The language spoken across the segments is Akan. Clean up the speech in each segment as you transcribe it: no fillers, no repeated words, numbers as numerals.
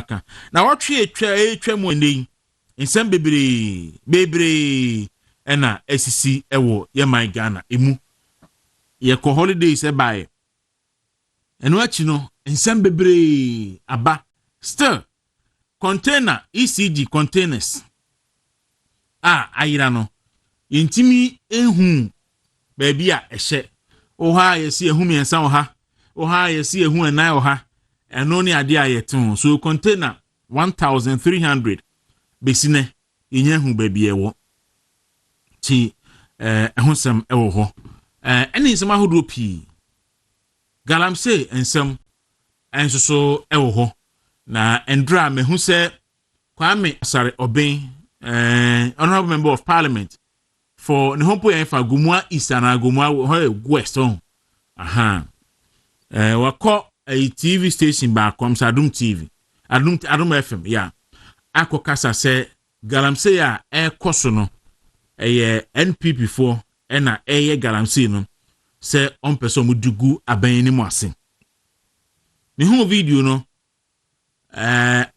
aka na wotwe etwa mu ndin nsem bebre ena esisi ewo ye my Ghana emu ye ko holidays e bae eno achi no nsem bebre aba still container ECG containers ayira no yintimi ehu baby a ehye oha yesi ehu miensa oha yesi ehu enan oha eno ne ade ayeton so container 1300 besine yenyehu baby ewo ti ehusem ewo ho eni nsem ahodo pi galamse ensem ensoso ewo ho na endra mehu se Kwame Asare Oben honorable member of parliament for the Hompo Enfa Gumua East and Gumua West on wako a TV station back comes Adum TV Adum FM yeah ako kasa se galamse ya koso no NPP for ena galamse no se on person mudugu aban ni mo ase me hu video no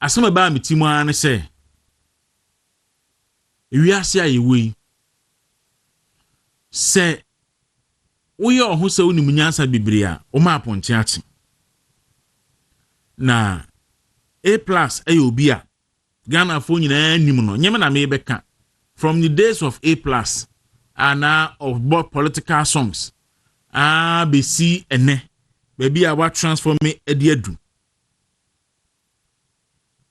asema ba metimu an se wiase ayewe se woye oho se woni munyansa bibiri a o ma ponche achi na A+ obi a Ghana fo nyina anim no nyeme na me beka from the days of A+ and of both political songs be see ene baby a what transform me ediadu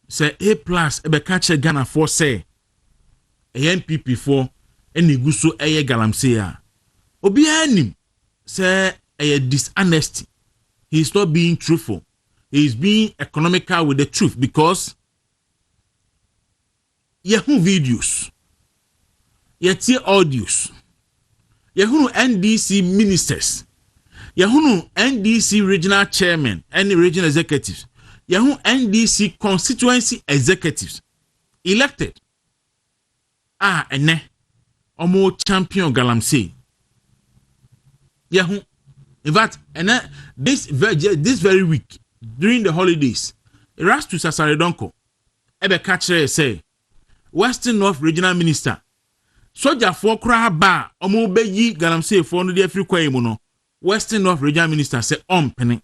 say A+ ebe catch Ghana for say NPP for eni guso galamse a obi anim say dishonesty. He is not being truthful. He is being economical with the truth because yehu videos yetie audios yehunu NDC ministers yehunu NDC regional chairman and regional executives yehunu NDC constituency executives elected ene omo champion galamse yehu in fact this very week during the holidays Erastus Asaredonko ebe catch say Western North Regional Minister Soja for kra ba omo beyi galamse for no de afri kwa mu no Western North Regional Minister say pene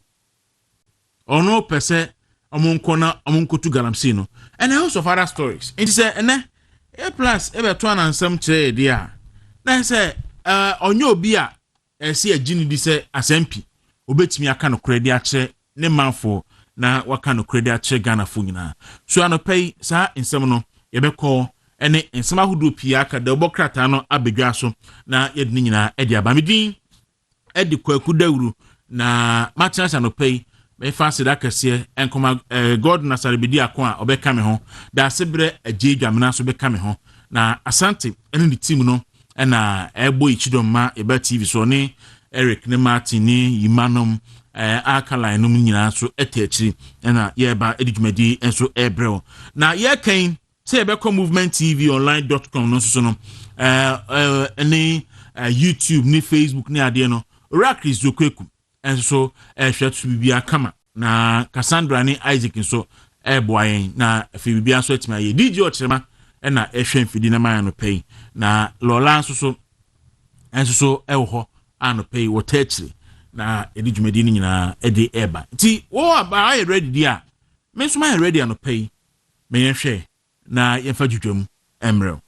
ono pese omo nkona omo nkotu galamse no and also of other stories it say A+ ebe to anansam kire dia na say onye obi a esi agini di say asempi obetimi aka no kredi a kire ne manfo na waka no kredi a kire Ghana fo nyina so anopai sa nsem no yebekọ ene nsema hudu pia ka de obokrata no abedwa so na yedini nyina edi abamedin edi Kwaku Dawuro na matchasa no pay me fancy da kase enkoma God na sarebedi akon a obeka me ho da sebre agedwa mena so beka me ho na asante ene di team no na ebo ichidoma eba TV so ne Eric ne Martin ne Yimanom Alkaline no nyina so etechiri na yeba edidwumadi enso ebrel na ye kan say Beko Movement TV online.com no so no any YouTube ni Facebook ni ade no Rakris Kwaku and so hwetu bibia kama na Cassandra ni Isaac so boyen na fi bibia so etima ye DJ ochema na hwe mfidi na man no pay na Lola so enso ho ano pay wotechiri na edidwumadi ni nyina ede eba ti wo aba I ready dia me so my ready ano pay me hwe na yefa dwudwam emrel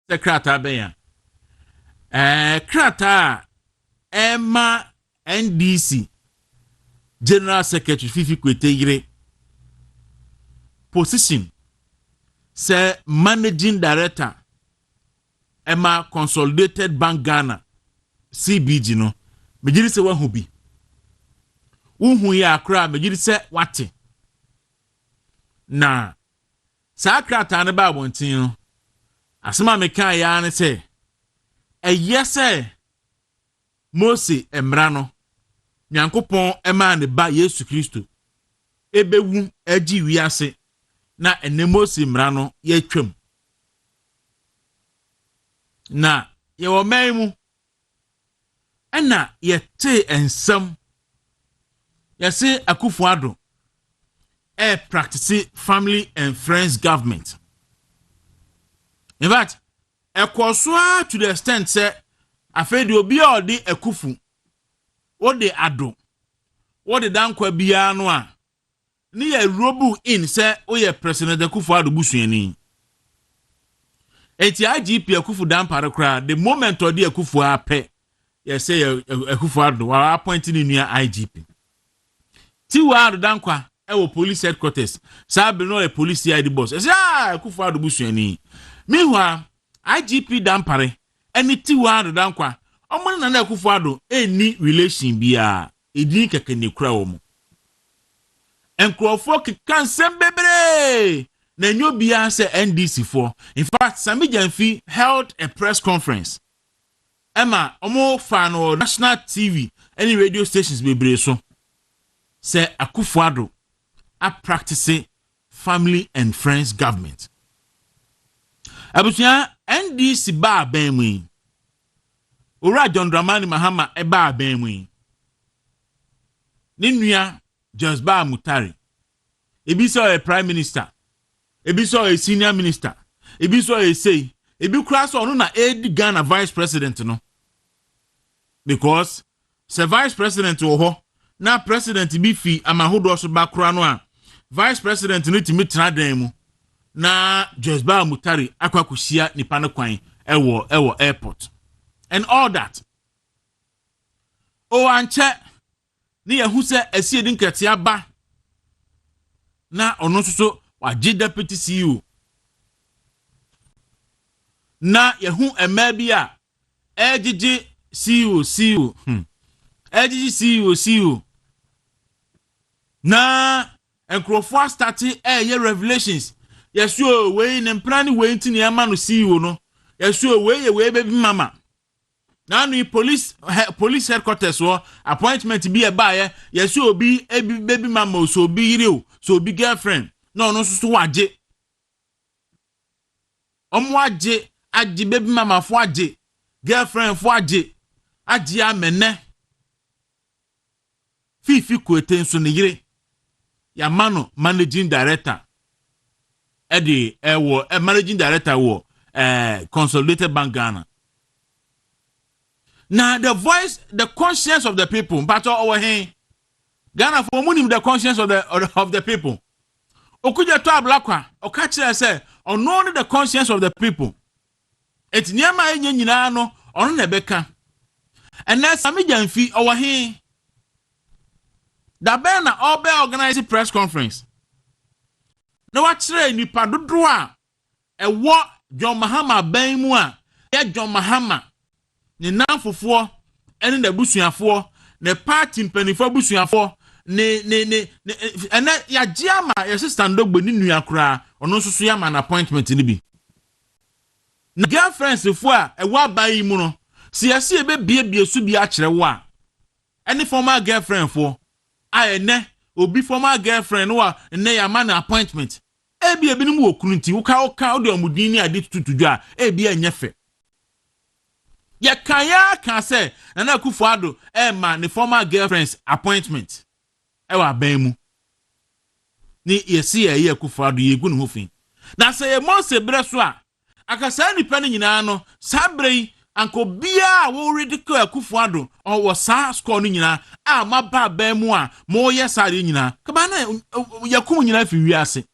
sekrata ben ya krata Emma NDC General Secretary Fifi Kwetegire position say Managing Director Emma Consolidated Bank Ghana CBG no mejiri se wahu bi uhu ya akra mejiri se wate na sa krata ne ba bontin no asema meka ya ne se eyese Mose emra no Nyankopon ema ne ba Yesu Kristo ebewu agi wiase na ene Mose mra no ye twam na ye wo maimu ana ye te ensam ye se Akufo-Addo practice family and friends government. In fact, ekoswa to the extent say afedi obi a odi Akufu what they ado what the dankwa bia no a ni ye robu in say oye President Akufo-Addo busuani eti IGP Akufu dampare kra the moment odi Akufu ape ye say Akufo-Addo wa appoint ni nua IGP ti wa ado dankwa ewo police headquarters sabe no e police ID boss say Akufo-Addo busuani meanwhile IGP dampare eni ti wa ado dankwa omo na Akufo-Addo eni relation bia edin keke ne kura wo mu enkrofo kan sembebre na nyo bia se NDC for. In fact, Sami Jamfi held a press conference Emma omo fan or national TV any radio stations bebre so say Akufo-Addo a practicing family and friends government. Abusia NDC ba benwi Ora John Dramani Mahama e ba benwi Ninua just ba Mutari ebi so a prime minister ebi so a senior minister ebi so a say ebi kura so no na Ghana vice president no because se vice president wo na president bi fi amahodo so ba kura no a vice president no timi tra dan mu na just ba Mutari akwakusia nipa no kwan ewo airport and all that o anche ni yehu se asie din kretia ba na ono so waje deputy CEO na yehu ema bia ejiji CEO ejiji CEO na enkrofo start revelations yesuo we ne mpran we ntini ama no CEO no yesuo we baby mama na no police headquarters wo appointment bi e ba ye yesuo obi baby mama so obi yire so obi girlfriend no no so waje omo aje baby mama fo aje girlfriend fo aje amene fifi kwete nso ne yire ya mano managing director managing director wo Consolidated Bank Ghana. Now the voice, the conscience of the people, but our hey Ghana for money the conscience of the people. Okuja to ablakwa, okache say, on only the conscience of the people. Et niama enye nyina no, ono na beka. And now Sami Jamfi our hey da bena obe organize press conference. No wachre nipa dodo a ewo John Mahama ban mu a ya John Mahama ne nanfofo ene na busuafo ne party mpanifo busuafo ne ene ya giama ya sister ndogbo ni nua kra ono nso ya man appointment ni bi na girlfriends fo a ewo abai mu no siase ebe bie su bi a kire wo a ene former girlfriend fo a ene obi former girlfriend wo a ene ya man appointment ebi ni mu okunu nti woka o de omudin ni ade tutuju a ebi enyefe ya kaya kan say na Akufo-Addo ma ne former girlfriend's appointment wa ban mu ni yesi ye Akufo-Addo ye gu ne ho fin na say ye Mose breso a akasa ni pa ni nyina no sabrei anko bia wo ridicule Akufo-Addo o wo sa score ni nyina a maba ban mu a mo ye sare nyina ka ba na yakum nyina fi wiase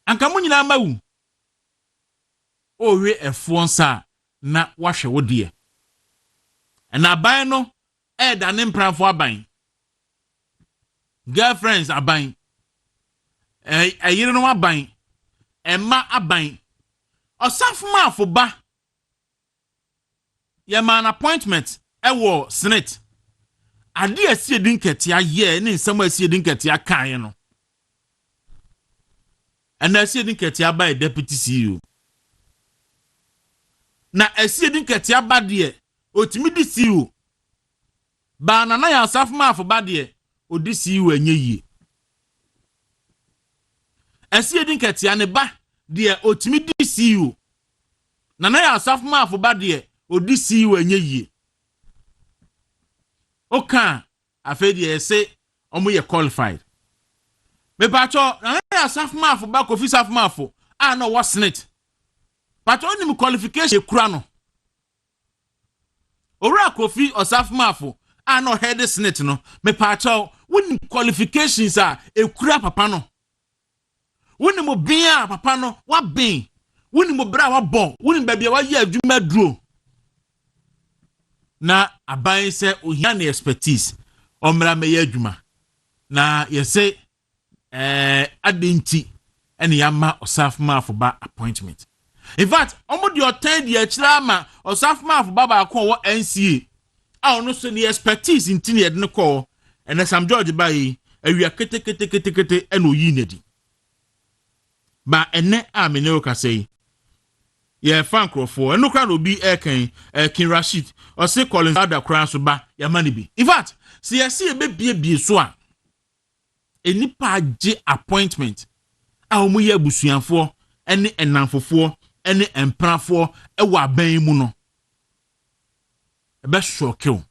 anka mo nyina mawu owe efonsa na wahwe wo de na aban no da ne mpranfo aban girlfriends aban ayire no aban emma aban osafo ba ye man appointment ewo senate ade asie din ketia ye ne nsam asie din ketia kan no ana asie din ketia ba deputy CEO na asie din ketia ba de otimi di CEO ba na ya osafo ba de odi CEO enye yie asie din ketia ne ba de otimi di CEO na ya osafo ba de odi CEO enye yie oka afedi ese omo ye qualified me pacho na ya safmafo ba kofi safmafo no was senate pacho ni qualification kura no ora kofi osafmafo no head senate no me pacho woni qualifications ekura papa no woni mo bia papa no wa bin woni mo bra wa bon woni ba bia wa ye adwuma duro na aban se ohia na expertise omra me ye adwuma na ye se adenti ene ya ma osafmafo ba appointment in fact omo de otan de akira ma osafmafo ba ko wo NCA ono so ni expertise ntini ye de ko ene Sam George ba yi awia kete eno yi nedi ba ene amene o ka sei ye fan crofo eno kra no bi eken King Rashid o se Collins ada kra so ba ya mani bi in fact se ye se be bie so a enipa age appointment a omu ye busuanfo ene enanfofo ene emprafo ewo aban mu no ebe shockeo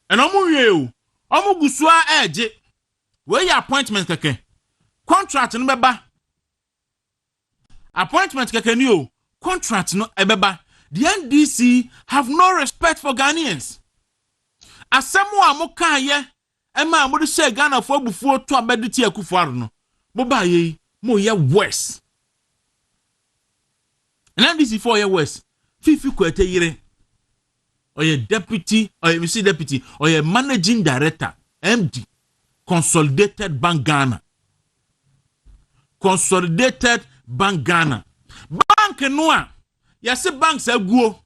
eno omu wie o omu gusua age we ye appointment keke contract no beba appointment keke ni o contract no ebeba the NDC have no respect for Ghanaians asemu amuka ye ema mo de say Ghana for bufuo to abediti akufuaro no mo ba ye mo ye west and NDC for ye west fifi kwete yire oye deputy oye misi deputy oye managing director MD Consolidated Bank Ghana bank no a yase banks aguo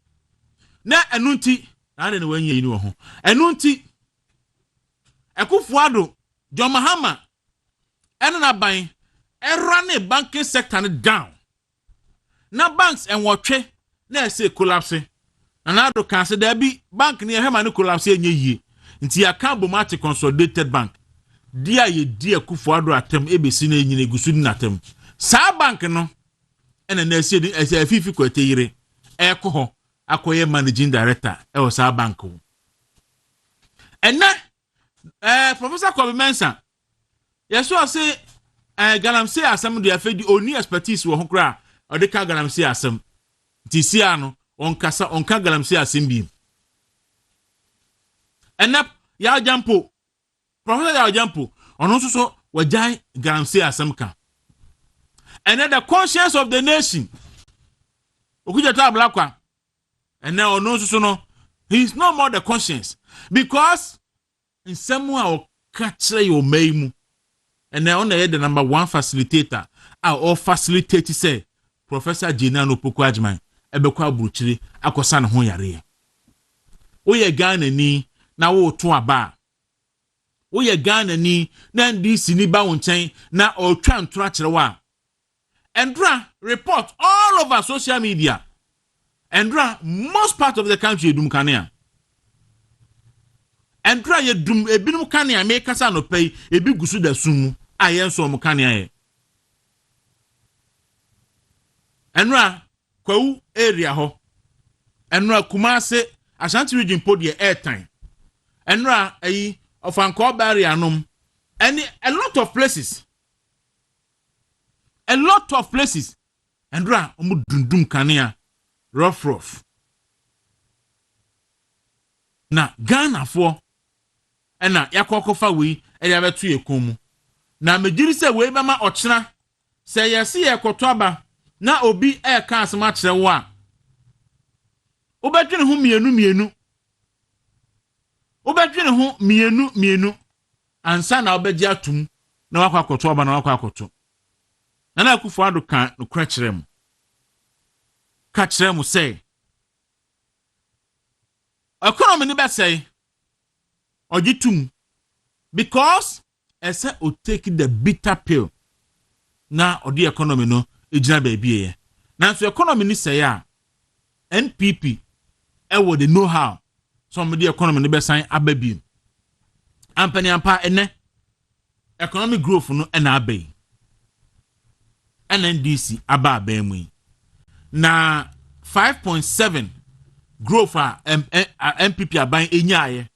na enunti na ne wanye ni wo ho enunti Ekufuado John Mahama na ban run banking sector down na banks and watche na say collapse na do kan se da bi bank ni ehema ni collapse enye yie nti aka bomati Consolidated Bank dia ye dia Ekufuado atem ebesi na enyine gusu ni atem sa bank no na say di afifi kwete yire ekoho akoye managing director e sa bank wo Professor Kobe Mensah yeso say galamsey asem de afedi oni expertise wo ho kra o de ka galamsey asem ti sia no onka galamsey asem bi enap ya jampo Professor ya jampo ono so wajai galamsey asem ka and the conscience of the nation okuja ta blakwa and now ono so no he is no more the conscience because in somewhere catch your maimu and now on the number one facilitator or facilitate say Professor Jinano Pokwajman ebekwa buruchiri akosa ne ho yare wo ye Ghana ni na wo to aba wo ye Ghana ni na NDC ni ba wo nchen na o twa ntora kire wa Endra report all over social media Endra most part of the country edum kanea Endra ye dum ebinum kanea me kasa no pay ebi gusu da sumu ayenso mo kanea ye Endra Kwaku area ho Endra Kumase Ashanti region podie airtime Endra ayi ofanko barrier nom and a lot of places Endra omu dundum kanea rough na Ghana for ena yakokofa we eya betu yekomu na megiri se we bema ochena se yesi yekoto aba na obi e ka asema kire wo a Obetwene ho mienu. Ansa na obegye atum na wakwa akoto oba na wakwa akoto. Na Akufo-Addo kan no kra kyerem. Ka kyerem say economy ni be say ogitum because ese o take the bitter pill na odi economy no ejina ba bie na so economy ni say a NPP e wo the know how some the economy ni be san ababi ampani ampa ene economic growth no na abai NNDC aba mu na 5.7 growth a MPP aban enyaye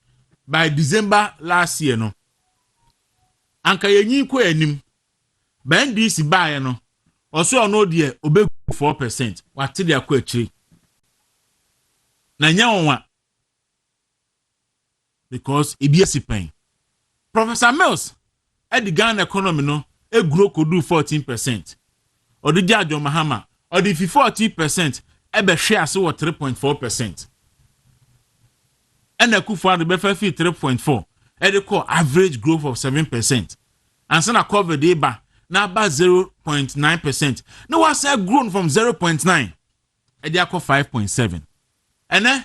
by December last year no anka yenyi ko anim by NDC bae no oso no de obegu 4% wate de akọ akiri na nyawanwa because ebiasi pen Professor Mills at the Ghana economy no e grow kodu 14%. Odi Jajo Mahama odi 40% e be hwe ase wo 3.4%. And Akufo-Addo be fa 3.4 e dey call average growth of 7%. And so na cover dey ba na about 0.9%. No was grown from 0.9 e dey call 5.7. And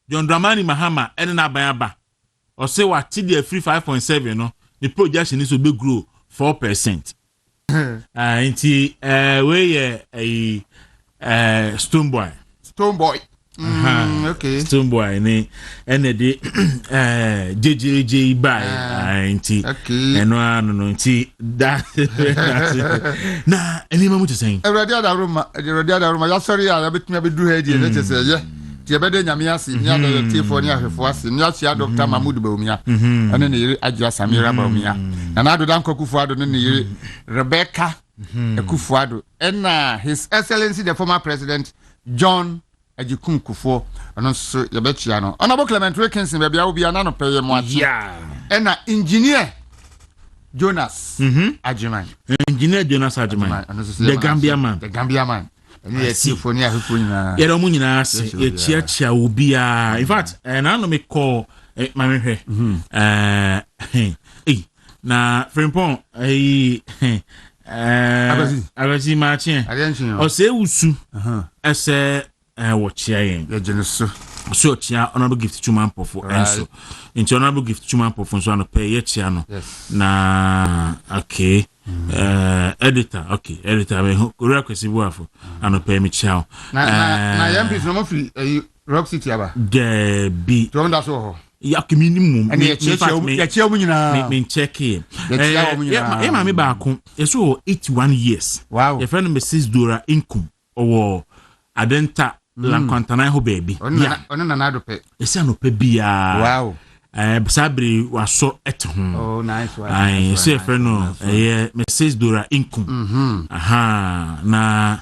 John Dramani Mahama e na ba or say what the free 5.7 no the projection is to be grow 4%. Inti we Stone Boy. Okay. Stone Boy ni ene de JJJ buy inti. Okay. Eno anu no inti that na eni mamu to say. Everybody Dawuro ya sorry ya betumi abedu ha die let say ye. Ti ebede nyame ase nya do tifo ni ahwefo ase nya chia Dr. Mahmoud Bawumia ene ne yiri Ajia Samira Bawumia na ado dan Akufo-Addo ne yiri Rebecca Akufo-Addo ena His Excellency the former president John Ajikum Kufuor ano so yebechia no Honorable Clement Wilkinson be bia obi ana no peye mo achi ena engineer Jonas Ajiman engineer Jonas Ajiman the Gambia man Any symphony ahụfo nyina. Yero mu nyina ase ye chia obi a. In fact, na no me call mamehwe. Na frimpon Agasi ma chie. O se wusu. Ese wo chia yen. Ye jeneso. So chia honorable gift to man pofo enso. Into honorable gift to man pofo so no pay ye chia no. Na okay. Editor me ora kwesi buafo ano pay me chiao na yambi no mo free Rock City aba de bi to nda so ho ya minimum me chia mu nyina me check here e ma me ba ko eso 81 years wow your friend Mrs. Dora Inkum owo adenta lankwantana ho baby ona na na do pe ese ano pe bia wow Sabri was so at home. Oh, nice one. I say, friend, no, Mrs. Dora Inkum. Aha, na.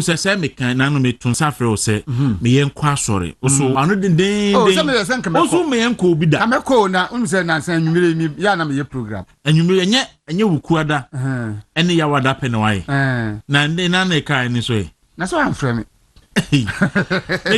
Say me can nano me to suffer say me yen sorry. Also, I know the day. Oh, some of the also me uncle be that. I'm a call now. Say na say me ya na me program. And you me and you kuada. Any yawada penway. Na de na na kai ni so. Na so am frame. Me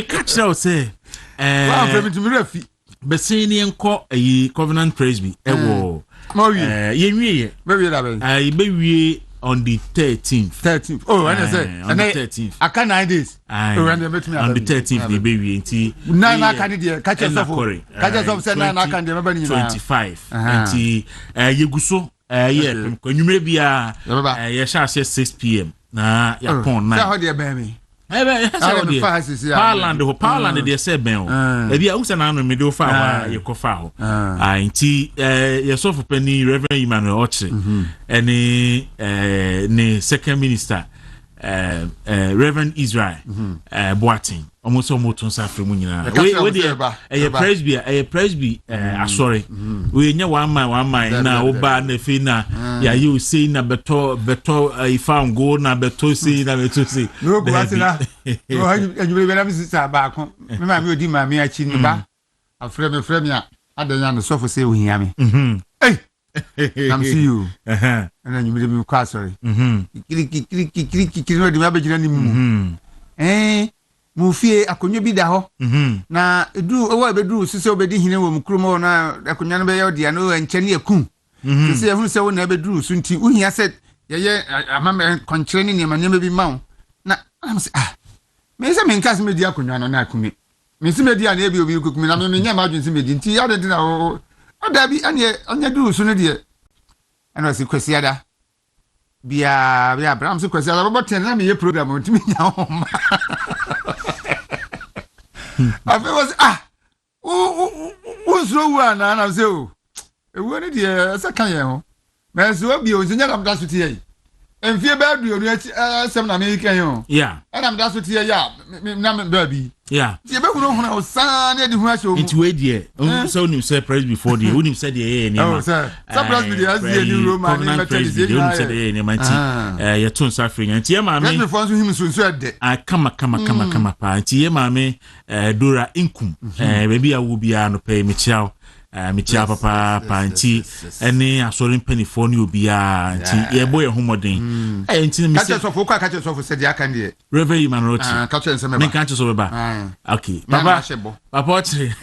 catch out say. I'm frame to me refi. Besini enko Covenant Presby ewo yenwie be da ben be wie on the 13th oh when I say on the 13th aka 9 days oh when they met me on the 13th they be wie nti na aka dey catch yourself say na aka dey meba ni 25 nti yeguso ye kwanyumre bia ye sha 6 p.m. na ya pon na how dey be me Powerland they say ben o e bia usa na no me do fa wa ye ko fa ho nti ye so for penny Reverend Emmanuel Ochi any ne second minister Reverend Israel Boating almost to suffer mu nyina we presby sorry we nya one man na oba na fi na ya you say na beto I found go na beto say na beto say no go asina no anyu be na mi sister ba ko me ma mi odi ma mi achi ni ba afre me a adanya no so for say ohia me I'm see you and then you me sorry kiri no di ma be jira ni mu mu fie akonyo bi da ho na edu wo bedu sise obedi hine wo mukrumo na akonya no be ye ode na enche ne akun sise ehunu se wo na bedu so nti uhia se ye amama konkyere ne ne bi ma na am se me se me nkas me di akonya no na akumi me se me di ana ebi obi kukumi na me nya ma adwun se me di nti ya de na o da bi anya du so ne de ana se kwasi ada bia Abraham se kwasi ada robot na me ye program o ntimi nya ho ma afi was o so wa na se o ewu ne de se kan ye ho me se obi o nya kam da so tie enfie ba du onu asem na me kan yo ana me da so tie ya na me ba bi tie be hunu o san na di hu asho mu it we there so nim say praise before the unim said the ni ma sir praise be the as the new roman ni meta di unim said the ni ma ti ye tun safring anti ye ma me me fon so him so ede kama pa anti ye ma me dora inkum baby a wo bia no pay me chiao mitia papa panti ene asorin penifo ni obia nti ye boy homoden nti mi se catch of catch of se dia kan de reverend Imanroti catch en se me ba me catch so ba okay papa otri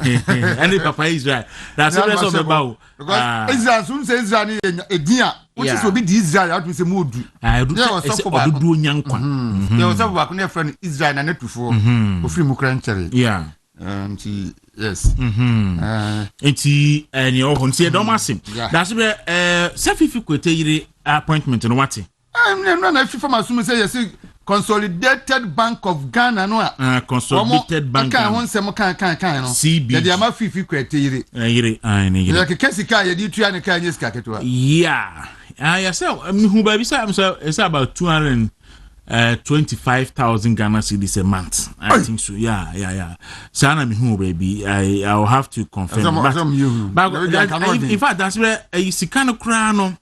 ene papa Israel that's so so be ba o because Israel sun se Israel ni edian which is obi di Israel out se mu odu odu nyankwa ye so ba ko na friend Israel na netufo ofiri mu kran chere nti yes enti any ohun see don masim that's be safifi kwete yire appointment no wate no na fifa masum say yes Consolidated Bank of Ghana no Consolidated Bank kan hon sem kan no CB de ama fifi kwete yire ne yire ya ke sika ya di tua ne kan yeska ketwa yourself who baby say it's about 25,000 Ghana cedis a month. I think so. Yeah. Sana me who baby. I'll have to confirm. But in fact, that's where you see kind of crown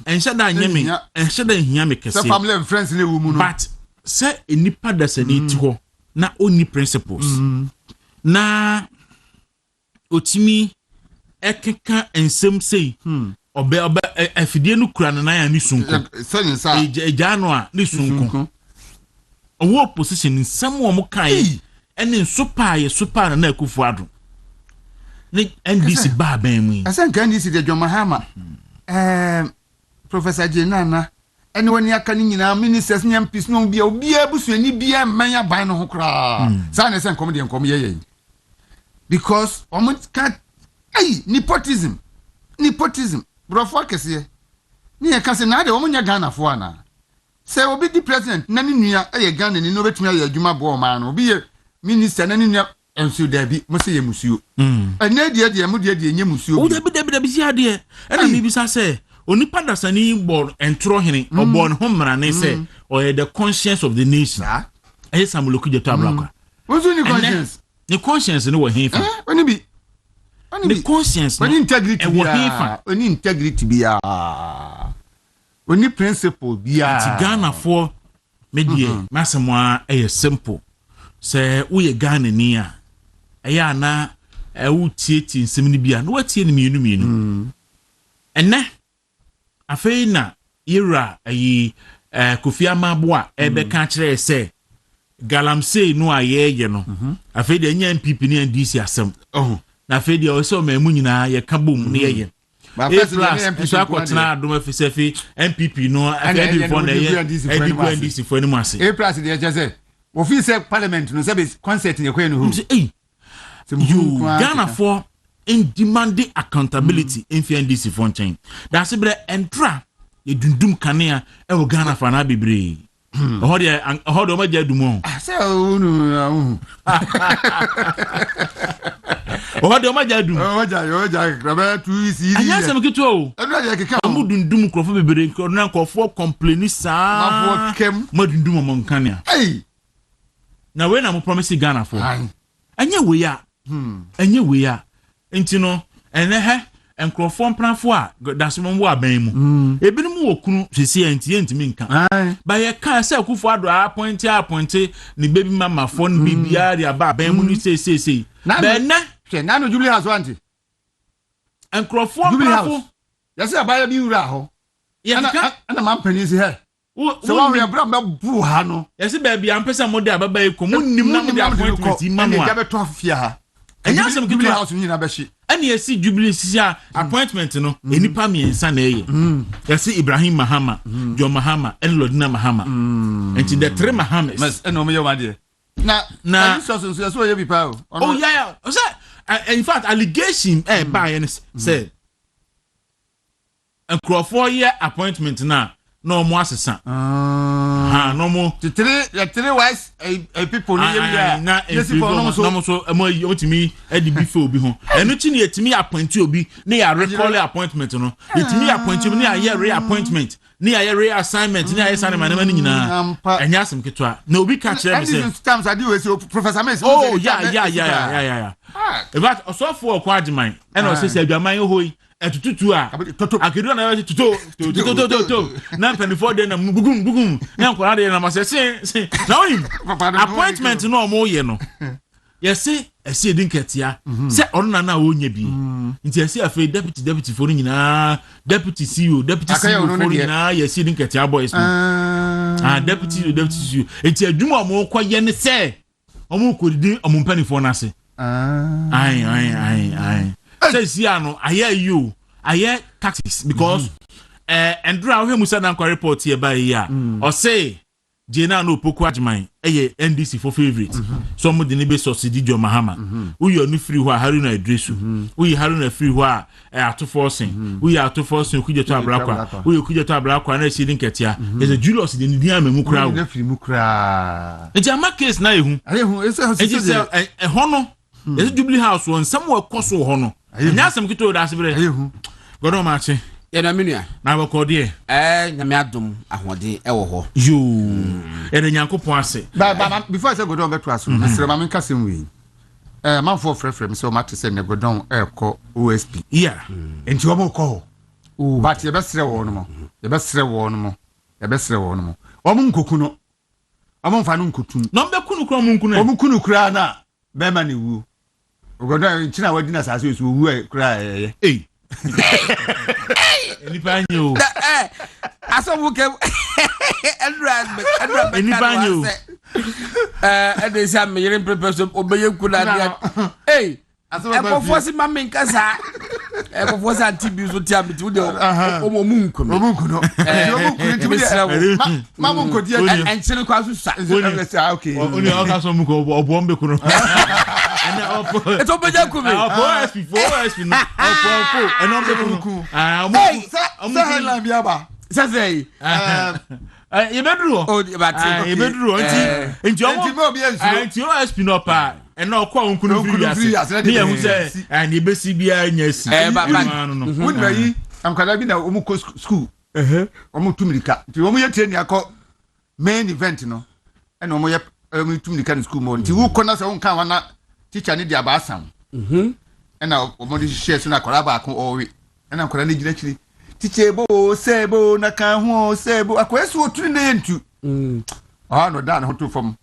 and shut down yemi and shut down yami kesi. Family and friends in the woman. But say a nipa that's a need to go. Na only principles. Na otimi ekeka and some say. Obe afidie no kura na ya ni sunko eja no a ni sunko owo position nsam wo mo kai ene super na akufu ado ni NDC ba ban mu asan kan NDC de John Mahama Professor Jenana ene woni aka ni nyina ministers nyam peace no bia busuani bia manya ban no ho kra sa na sen kom ye because almost ka nepotism brofo kese ni e kase na de wo nya Ghana fo ana se obi di president na ni nua e Ghana ni no betumi aye adwuma bo ma no obi ye minister na ni nua ensu da bi mo se ye musuo ene de mo de nye musuo o da bi si ade e na mi bi sa se onipa dasani bo entro hene obo ne ho mra ne se o ye the conscience of the nation e samuloku je to ablakwa wonso ni conscience ni wo hefa oni bi the conscience when integrity be when principle be Ghana for media masamwa simple say we Ghana ni a eya na wo tieti nsem ni bia na watie ni mienu enne afei na yera ayi Kofi Amabo ebe ka kire se galamsey no ayeye no afei de nya MPP ni NDC asem na fedi o so mamu nyina ye ka bom ne ye so akotena adom afisefi MPP no afedi before na ye NDC for any mase plus de je office parliament no say concert ne kwen no you Ghana for in demanding accountability in NDC for chain that's bre entra ye dundum kanea e wo Ghana for na bebre ho ma jadumo say no o ma jadum oja graba tu isi anya sem keto o enu keka o mudundum krofo bebere na krofo complain sa na fo kem madundum mo nkania na we na mo promise Ghana for anya we ya enti no ene he enkrofo mpranfo a dasomon wo aban mu ebinum wo kunu sisi enti nka ba ye ka se akufo ado appoint ni baby mama phone bibia dia ba aban mu ni sei ba na hwe na no Jubilee House wanti enkrofo mpranfo ya se abaya bi wura ho ana man panisi he so wa we bra bu ha no yesi baby am pesa mo de ababa e ko munnim na mo de appointment imanu a ya beto afia ha enya asem Jubilee House ni na be hye ani yesi Jubilee sisia appointment no enipa miensa na eye yesi Ibrahim Mahama John Mahama and Lodina Mahama enti the three Mahamas mas eno me yomade na so ye bi pa oh yeah so in fact allegation by say a Crawford year appointment na no more asesa no more three wise people ni yem na no so mo otimi edi before obi ho enu chi na etimi appoint obi na ya recall appointment no etimi appoint obi na ya re-appointment na ya re-assignment na ya sane manema ni nyina enya asem ketwa na obi ka kire me say times adi we say Professor Messi oh yeah about osofo okwajiman and o say adwaman hoyi etututu a akedu na ya tutu na penifo de na bugum na nkora de na masese na onim appointment no omo ye no yesi esi edin ketia se ono na onya bi nti esi afi deputy for nyina deputy CEO for nyina yesi edin ketia boys deputy CEO nti adwuma omo koye ne se omo kodidin omo penifo na se ai says no I taxes because and draw him musa na report here by here or say Jena no poku ajman NDC for favorite some de ne be subsidy John Mahama we you no free who Haruna Idrisu we Haruna free who ato forcing we ato forcing kuje to abrakwa we kuje to abrakwa na shedin ketia is a Julius de ne dia mamu kra na free mu kra e jama case na ehu e hono is Jubilee House one somewhere koso hono nya asem kito da asebere ehu godo ma che ye na menua na bakode nyame adom ahode e wo ho yo e de nyankopon ase ba before I say godo beto aso mesre ma menka sem wi man for frefrem so ma te say ne godon e ko OSP yeah enti omo ko but ye besre wo no mo ye besre wo no mo omo nkoku no omo mfa no nkotum no be kunu kro mo nkunu omo kunu kra na be ma ne wu ogodo nchina wadi na sase so wu kra Nipa nyo aso buke Edward nipa nyo ede sia me yere preparation obeye kula dia aso force ma men kasa force antibi so tia biti de omo munku no ma munku dia enchene kwa susa okay oni aka so munku obo mbe kuno it's obeja kumi OSP no opo eno mbe kuno sa hala biaba say ye bedru oh but ye bedru nti OSP no pa eno kwa nkunu free ni ye hu se ani besi bia nya si won bayi amkada bi na omu ko school omu tumirika nti omu ye training akọ main event no ena omu ye omu tumirika ni school mo nti wo kona se won kan wana teacher ni dia ba asam ena omu di share so na kwara ba ko owe ena kwara ni gina chiri teacher bo sebo na kan ho sebo akwesu oturi na yentu no da na hoto fam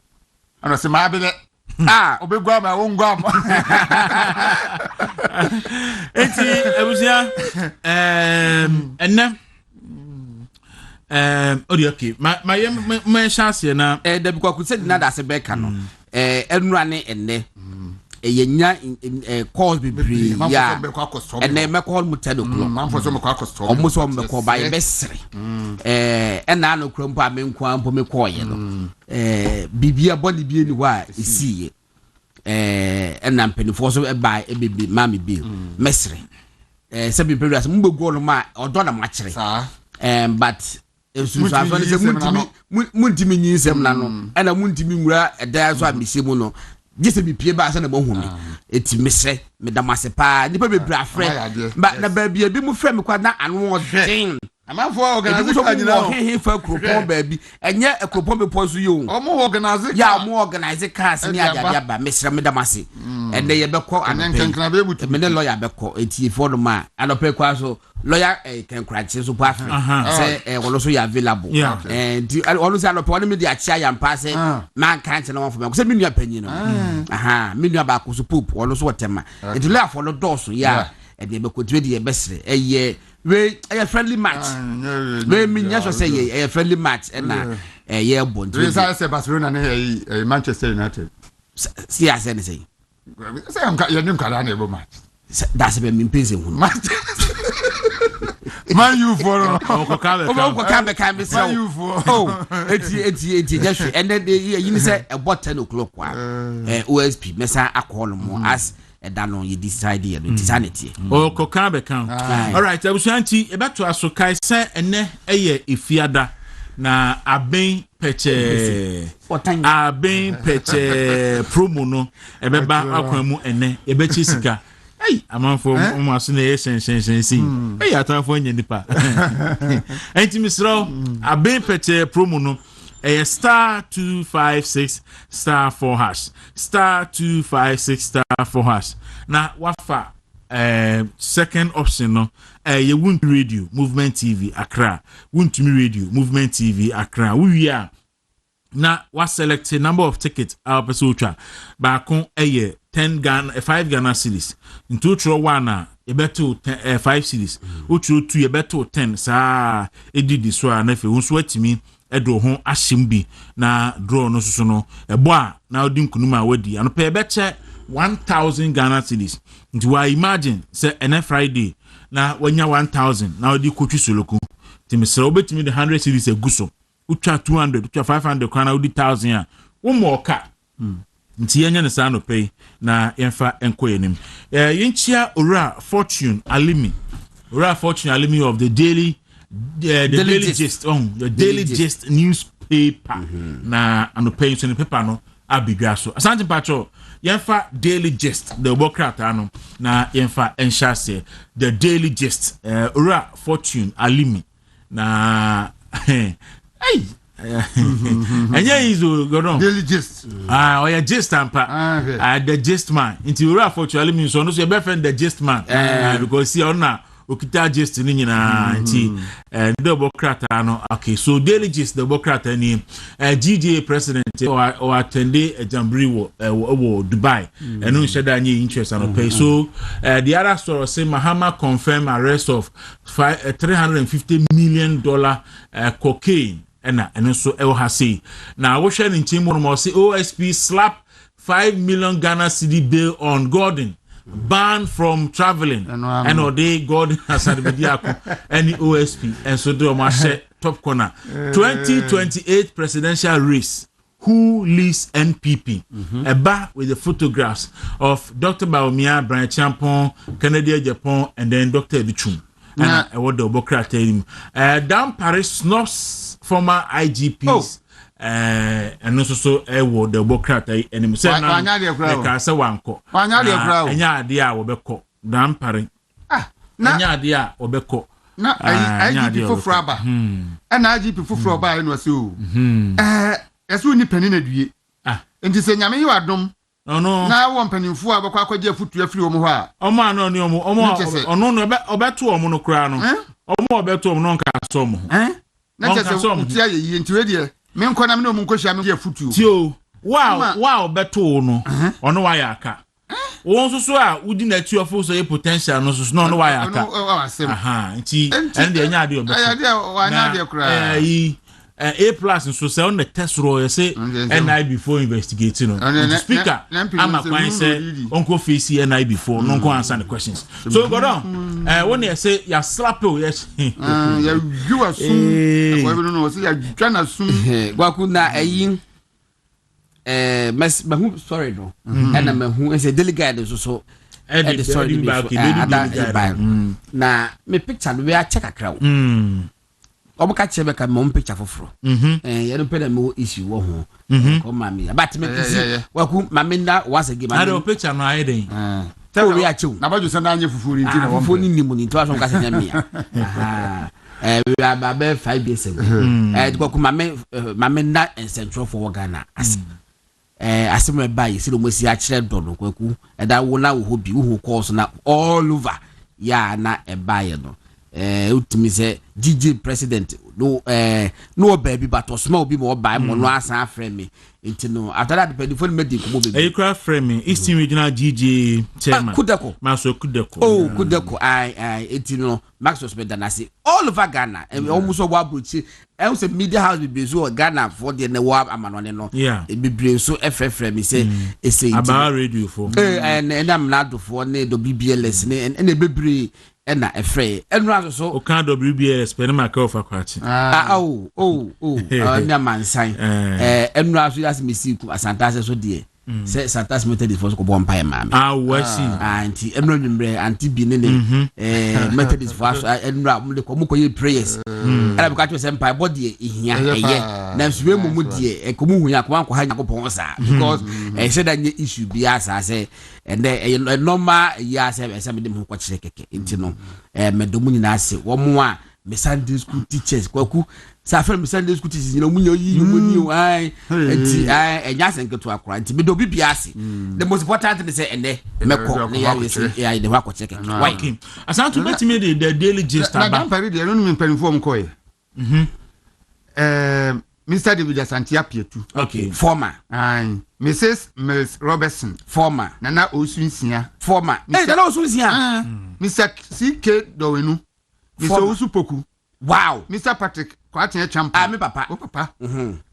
ana se ma bele obegwa ma wongwa ma eti ebusia enna okay my chance na David Kwaku said na da se beka no enura ne enne yenya calls bebre ya enne me call mu 10 o'clock man for so me kwa custom almost on me call by besre enna no krampo amenko ampo me call ye no bibia body bi ni wa isiye enna mpenifo so by ebebi mami bill mesre se bi previous mbegu no ma odo na ma kire but esu so afani se muntimi nyinsem na no enna muntimi nwura eda so amisimu no gese bi pie ba se na bohu mi eti mesre me damase pa nipa bebre afre ba na ba bi mu frɛ me kwa na anu odin amanfo organize ka nyina o he fa kropon ba bi enye kropon be pozu yo omo organize ya mo organize cars ni adia ba mesre me damase ende ye bekɔ anenkenkna be butu me ne lawyer bekɔ eti for no ma anope kwa so lawyer kenkranche so pa say wono so ya available and wono say anope wono me dia chia ya mpa say man kan na wonfo me say me nua panyi no me nua ba ko so poop wono so wotema eti lawyer for no door so ya ede be ko twe de ye besre eye we a friendly match we me just say a friendly match and na yeah bond we say Barcelona na Manchester United see as anything say am ka nim kala na match that's be me pese hu Man you for Uncle Kabe can be so you for eti just and then you say about 10 o'clock OSP mesa akọ mo as edano you decide you insanity Uncle Kabe kan all right abusanti e beto aso kai se ene eye ifiada na aben peche promo no ebeba akwan mu ene ebechi sika hey amanfo mo aso na ye sen hey atanfo nya nipa enti misro aben peche promo no star 256 star 4 hash star 256 star 4 hash na wafa second option no you won't radio movement TV Accra won't me radio movement TV Accra we are na what select a number of tickets our person ba kon 10 Ghana 5 Ghana cedis into throw one e beto 5 cedis throw 2 e beto 10 sa edidi so na fe wonso atimi edo ho ahyem bi na draw no so no ebo a na odi nkunuma wadi ano pe beche 1000 Ghana cedis nti wa imagine say ene Friday na wanya 1000 na odi kotu soloku timisra obetimi the 100 cedis eguso utwa 200 utwa 500 kana odi 1000 a wo mo ka nti yenya ne sa no pay na yemfa enko yenim yenchia ora fortune alimi of the daily daily gist the daily gist newspaper na anope so ne paper no abigwa so asante pacho yemfa daily gist the bokrata no na yemfa enshase the daily gist ora fortune alimi na hey anya izo godon daily gist oya gist ampa the gist man into ora fortune alimi so no so be friend the gist man because see ona okita gist ni nyina nti the democrat no okay so daily gist the democrat ni GJ president or attend a jamboree wo Dubai and no sheda any interest and pay so the other story say Mahama confirm arrest of $350 million cocaine and so el hasi now we share in team more say OSP slap 5 million Ghana cedi bill on Gordon ban from traveling and all day God has had any OSP and so do my top corner 2028 presidential race who leads NPP a bar with the photographs of Dr. Baumia, Brian Champon, Canada, Japan and then Dr. Bichum and what the Bokrate down Paris snobs former IGPs and also so wo the Bokrate and say na ka say wanko anya de a wo beko dan pare anya de a wo beko na IGP foforo aba na IGP foforo aba no ase o eso ni pani na due enti se nyame yi wadom no na wo mpanimfo abekọ akwaje afutu afiri omo ho a omo ano ni omo ono no obeto omo no kra no omo obeto omo no nka so omo na chese utia ye enti we de me nko na me no nko hia me je futu tio wow beto no ono wa ya aka won so a udi na ti ofo so ye potential no so no wa ya aka aha nti en de nya de obeto ya de wa nya de kra A+ so say on the test roll you say NI before investigating no speaker am akwan say onko face NI before no go answer the questions so go down when you say you slap you yes you assume we no say you try na assume Kwaku na ayin mahu sorry no and mahu say delegate so the story na me picture we a check akra obuka chebe ka mom picture foforo ye no pede me issue wo ho ko mami but me kisi Kwaku mami na once again mami na picture no ayi den tell we a chew na baju sanda anye fufuru nti na foforo ni nimu ni to aso nka senya mia we about 5 years ago Kwaku mami na central for Ghana asem ba yi silo mosi a kire do no Kwaku da wo na wo bi wo course na all over ya na e ba ye no ultimi say GG president no baby but small be more buy mo no asan frame me into no after that the phone made ko baby e craft frame Eastern Regional GG chairman Kudeko Maso Kudeko Kudeko I into no Max Hospital na say all over Ghana almost wa buchi e say media house be so Ghana for the wa amanone no e be brain so frame me say e say about radio for and am na do for ne do BBLS ne and e bebre na efre enra so o kan WBS pe na ma ka ofa kwati na mansan enra so yas mesiku asantase so de say santas Methodist for ko bompa e mama wasi anti enra nwumbre anti bi ne Methodist for enra mo de ko mo koye prayers era bi ka to say mpa body ehia eye na nsuwe mu de e ko mu hunya ko anko ha nyakopon sa because e say that issue bi asa say and normal ya say me dem ho ko kire keke nti no me do mu nyina ase wo mo a me Sunday school teachers Kwaku sa fa me Sunday school teachers nyina mu nya yi mu ni ai nti enya senketo akora nti me do bibia ase the most important thing say ene me ko ne ya de ho ko kire keke why asantu betime the daily gist aba na pari de no me mpanifo m ko ye Mr. David Asantia Pietu. Okay. Former. Mrs. Mills Robertson. Former. Nana Osunsia. Former. Hey, Nana Osunsia. Mr. C.K. Dowenu. Mr. Usupoku. Wow. Mr. Patrick Kwatinya Champa. Me papa. Oh, papa.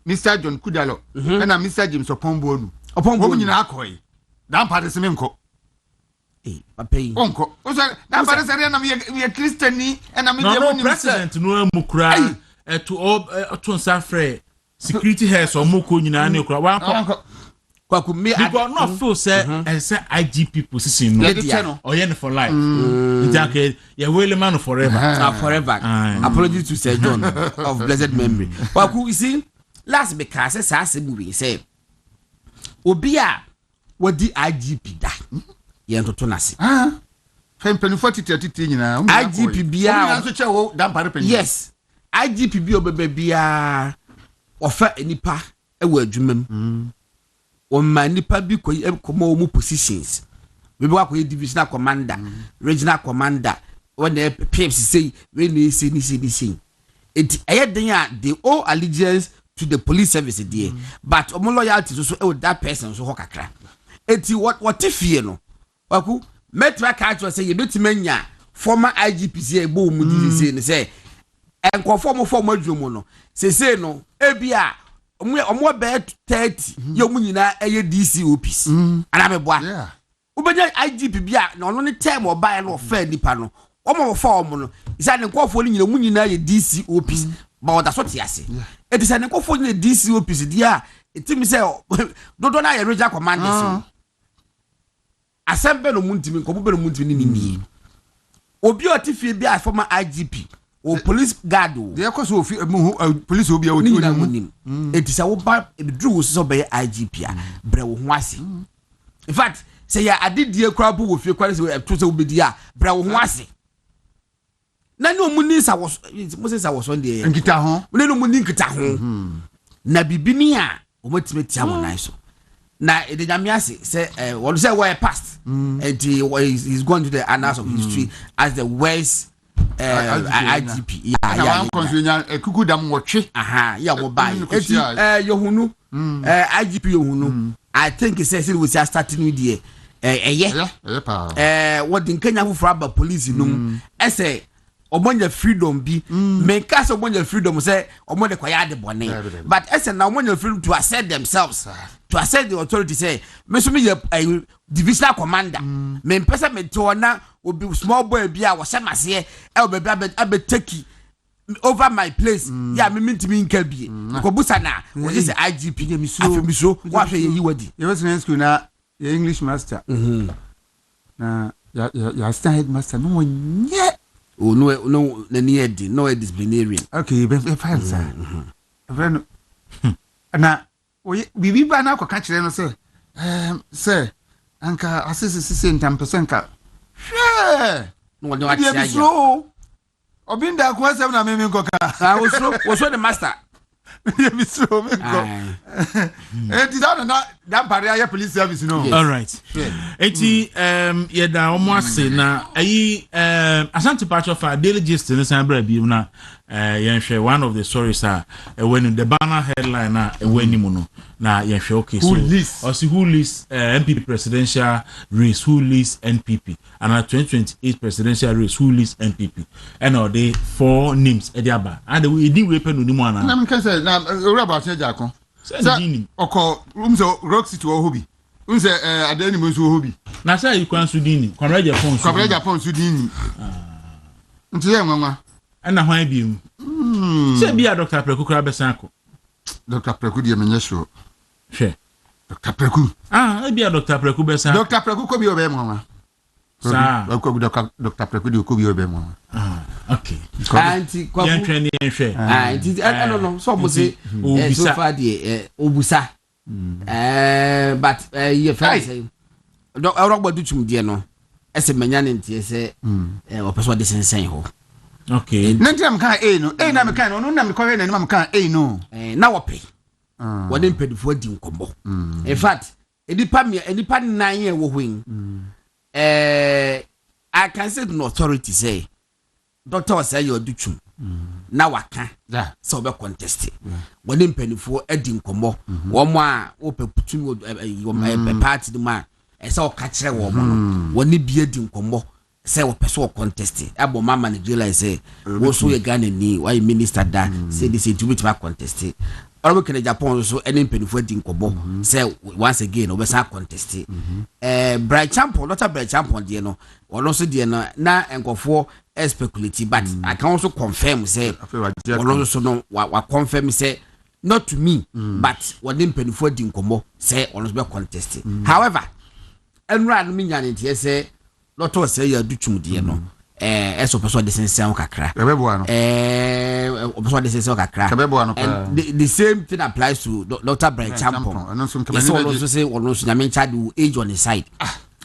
Mr. John Kudalo. And Mr. James Opombonu. Opombonu. Nyina akoi. Dan party se menko. Papa. Onko. Oso dan party se na me Christiani and na me the president no amukura. To all to Safre security has or Moko Nina Kwaku me I got not feel say and say IGP position no or yen for life. Okay, you're really man forever. Forever. Apologies to Sir John of blessed memory. Kwaku, you see, last because say movie say Obia what the IGP da. Yen to tonasi. IGP bia. Yes. IGP bi obebe bia ofa enipa ewa adwumam o ma nipa bi komo mu positions we be akoye divisional commander regional commander when the PMC say we ni say it ayeden a they owe allegiance to the police service there but omo loyalty so that person so kakra eti what ifie no Kwaku metra ka to say ye betimanya former IGP say ebo mu di say enkofo mo form adwumu no sese no ebia omo be 30 ye mu nyina eye DCOPs ana meboa ubenya IGP bia na ono ne time obae no fa nipa no omo form no isa ne nkofo ni nyina mu nyina ye DCOPs ba oda so tiase etisa ne nkofo ni DCOPs dia etimi se dodo na ye regional commanders asembe no muntimi nkobo be no muntimi ni obi otifie bia former IGP o police guard o dey cause o police obi a o ti onim etisa wo ba edru so be IGP a bre wo ho ase in fact say ya adidie kra bo wo fie kware say to say wo bedi a bre wo ho ase na no muni sa wo sa wo so de nkita ho na no muni nkita ho na bibini a o matime tia mo nan so na the Jamiasi say what say where past and he's going to the annals of history as the worst IGP kuku dam wotwe ya mo buy yohunu IGP yohunu I think he says it was starting with the what the Kenya for about police no say omonye freedom bi make us omonye freedom say omonye kwaya de bone but say na omonye freedom to assert themselves to assert the authority say me so me divisional commander me pesa me to na obi small boy bi a wo semase e obi abeteki over my place ya me mintimi nka bi ko busa na wo say IGP ne mi so wa hwe yi wadi you was in school na your English master na ya stand headmaster no nye oh no no disciplinarian okay be fine sir friend na bibi ba na kwaka kire no say sir anka asisi 10% ka no no atia so obinda ko asem na meme nkoka wo so the master Me so me go. Enti that barrier police service no. All right. Eti yeda omo ase na ayi Asante Pacho for daily gist in San Bra bi na yenhwe one of the stories when the banner headline na when mu no na yenhwe okay so who list NPP presidential race, who list NPP, and at 2028 presidential race, who list NPP, and all they 4 names ediaba and we did weapon no mo na na me say na ora ba se jako say oko umzo rock city wo hobi unse adani mo so hobi na say you kwan sudini kwamra Japan sudini nti ye nwanwa ana hwan bi mu say bia Dr. Preku kra besan ko Dr. Preku die menye sure hwe Dr. Preku bia Dr. Preku besan Dr. Preku ko bi obe nwanwa sa ko Dr. Preku di ko bi obe nwanwa okay anti Kwaku yenhwe anti no so mo say so far the obusa but ye friend say do awrogba dutum die no ese manya ne ntie se o person de sensen ho okay nanti am kan no na me kan no na me kɔhwɛ na ni am kan no na wope wode mpedifo di nkombo in fact edipa nan ye wo hwin I can say to an authority say doctor say you dutum na waka so be contest wode mpedifo adi nkombo wo mo a wo peputum party ma esa o ka kire wo mo no woni bia di nkombo say wo person contest abo mama Nigeria say wo so ye Ghana ni why minister da say this to be contest or can Japan so any penifo di nkombo say once again we say contest bright champion not a bright champion dey no ono so dey no na enkofo speculate but I can also confirm say ono so no wa confirm say not to me but wode penifo di nkombo say ono so be contest however enra no minya ne tie say lotto say ya dutum die no eso person de sensen kakra ebebo no person de sensen kakra ebebo no the same thing applies to Dr. Brian Champon so also say ono so nyame child age on the side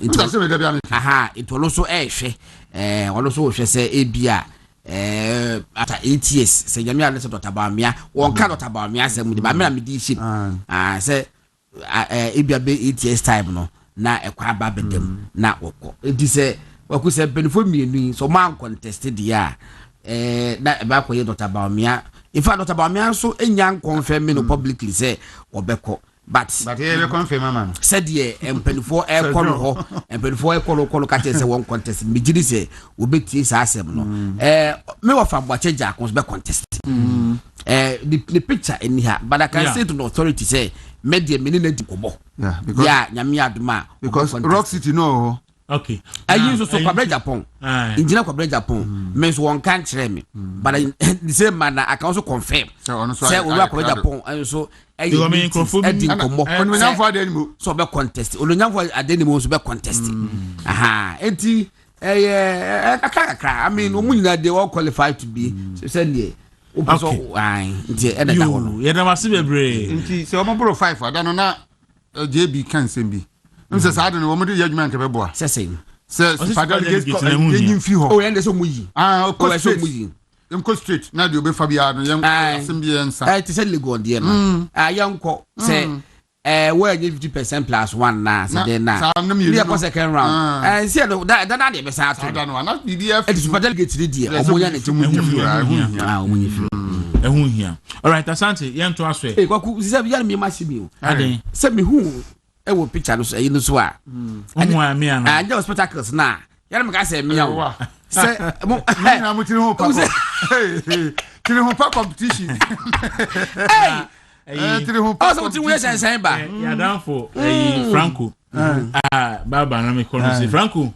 it will also hwe ono so hwe say ebia after 8 years say nyame ale say Dr. Bamia won ka Dr. Bamia say mu de ba me na me di ship say ebia be 8 years time no na ekwa ba bedem na woko edi se waku se benefo mienu so man contested ya na ba ko ye Dr. Bamia in fact Dr. Bamia so enya confirm no publicly say obeko but he be confirm man said ye empenfo e kono ho empenfo e kono ka say won contest me gidi say obeti sa asem no me wa fa boache jakons be contest the picture in here but I can say to the authority say media menina di kobo because nyame aduma because Rock City no okay I use so Kwabra Japan engineer Kwabra Japan means one can't tell me but the same man I can also confirm say we Kwabra Japan and so you mean confirm onunyan for adenimu so be contest onunyan for adenimu so be contest enti akakra I mean omunyina they all qualified to be say ne opeso nti edada hono ye da mase bebre nti se omo bro 5 ada no na JB kan sembi nse sa ade no omo de yadwuma nke beboa se father get yin fi ho yende so muyi ko so muyi ko straight na de obefa bia no yen sembi ensa ti se lego de no yanko se we 50% plus 1 na se de na we are second round see that dey be sa to da no na BDF it is for delegate di omo ya na ti mu omo fi ehun hia all right Asante yen to aso Kwaku se bia me ma se mi o aden se me hu e wo picture no so e no so a omo ami ana anja spectacles na ya me ka se mi o se mo na mo tiri ho pa tiri ho pa competition tiri ho pa so tiri we sensen ba ya down for Franco baba na me kono se Franco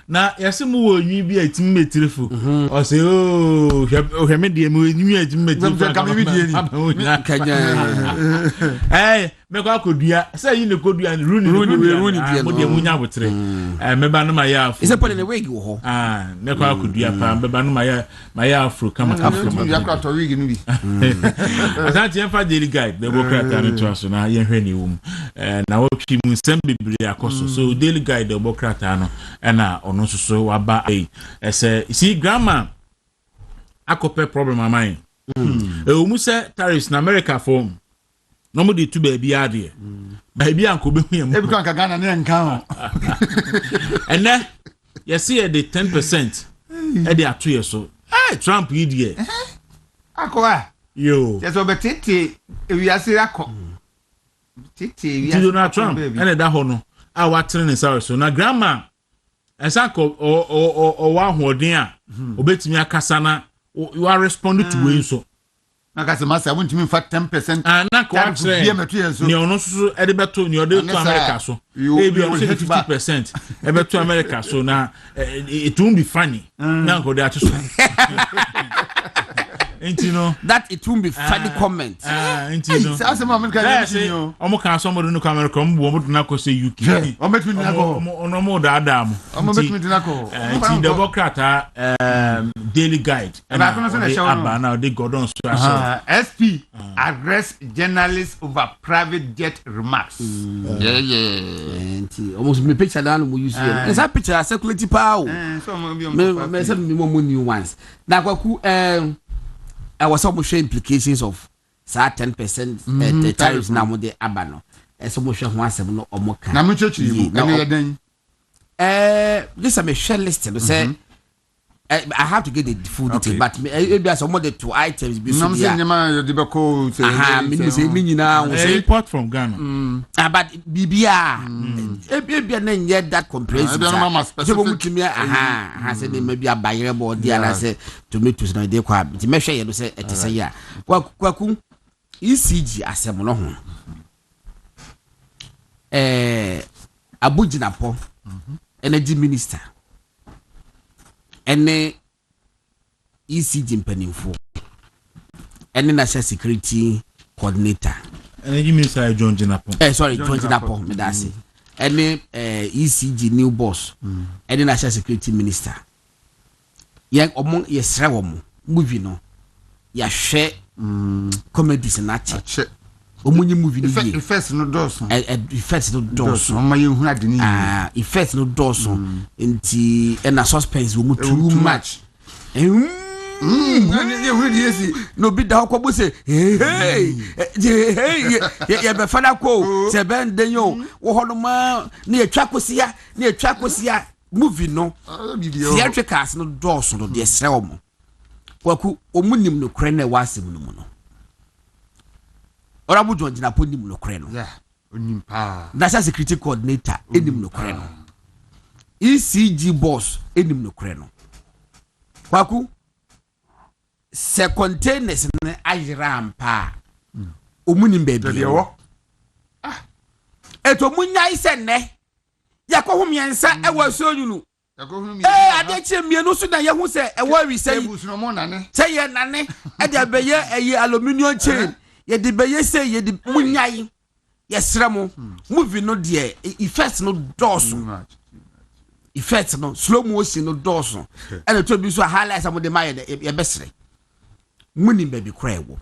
na yase mu wo nwi bi atim metirefo o se o hwe me de mu nwi atim metirefo ka me die ni kanya me kwa kodua say yi ne kodua runi die mo de mu nya botre me ba no ma ya afro is it put in a wig wo ho me kwa kodua pa me ba no ma ya afro kama afro ya kwa to wig ni bi Asante en fa daily guide the Bokrata no to aso na ye hwe ni wo na wo twi mu nsem bebre akoso so daily guide the Bokrata no na ono so waba ese see grandma akope problem amai Ewu say tariffs na America form. No mo dey to baby ade. Baby anko be hu yam. E bi kan ka Ghana na nka ho. And then you see the 10% e dey ato ye so. Trump yi die. Akwa. Yo. Yes obetete ewiase akọ. Tete ewiase. Donald Trump and that ho no. A watere ne saw so na grandma esako o wa hoden a obetimi akasa na you are responding to we so na kase masa wontimi fa 10% na ko atere ni ono so e de beto ni ode to America so e bi 50% e beto America so na it won't be funny na ko de ati so you know that it won't be funny comment you know say am America ni o omo kan so mo no America mo bo na ko say UK o metimi na ko ono mo da adam o metimi na ko Democrat daily guide and now they go down SP arrest journalists over private jet remarks almost me picture down mo use here that picture circulate power so me say me mo new ones na Kwaku I was almost showing implications of 10% tariffs na mo de abano so mo hwe ho asem no omo kan na mo chechi na ye den this am a share list no say I have to get the full detail but maybe as some of the 2 items be so there no say ko say me say me nyina we say import from Ghana but bibia bibia na nyɛ that comprehensive so mo mutumi say maybe abayere board there na say tomatoes na dey kwa nti mehwɛ ye no say ete say ya Kwaku ECG asem no ho abuginapo energy minister ene ECG mpanimfo ene national security coordinator energy minister John Jinapo sorry John Jinapo me da say ene ECG new boss ene national security minister ye omo ye sre wo mo movie no ya hwe comedies na che omunyi movie ni ye effects no doso effects no doso o ma ye hu ade ni effects no doso nti na suspense wo too much ye hu di esi no bi da ko bo say hey ye be fana ko se ben den yo wo hono ma na ye twa kosia movie no theatricals no doso no de sre wo mo Kwaku omunim no kre na wasem no mu no Orabu John Jinapo nim no kre no. Yeah, onim pa. National security coordinator enim no kre no. ECG boss enim no kre no. Kwaku se containers ne ayira mpa. Omunim baby. Eto munya ise ne. Yakohum yensa ewa so yunu. Adeche mienu so na ye hu se ewa wi se. Say ye nane e de beye eye aluminium chain. Ye de beye say ye de munyai yesra mo movie no de effects no doors effects no slow motion no doors and to be so highlights am de my ye besre muni baby cry wo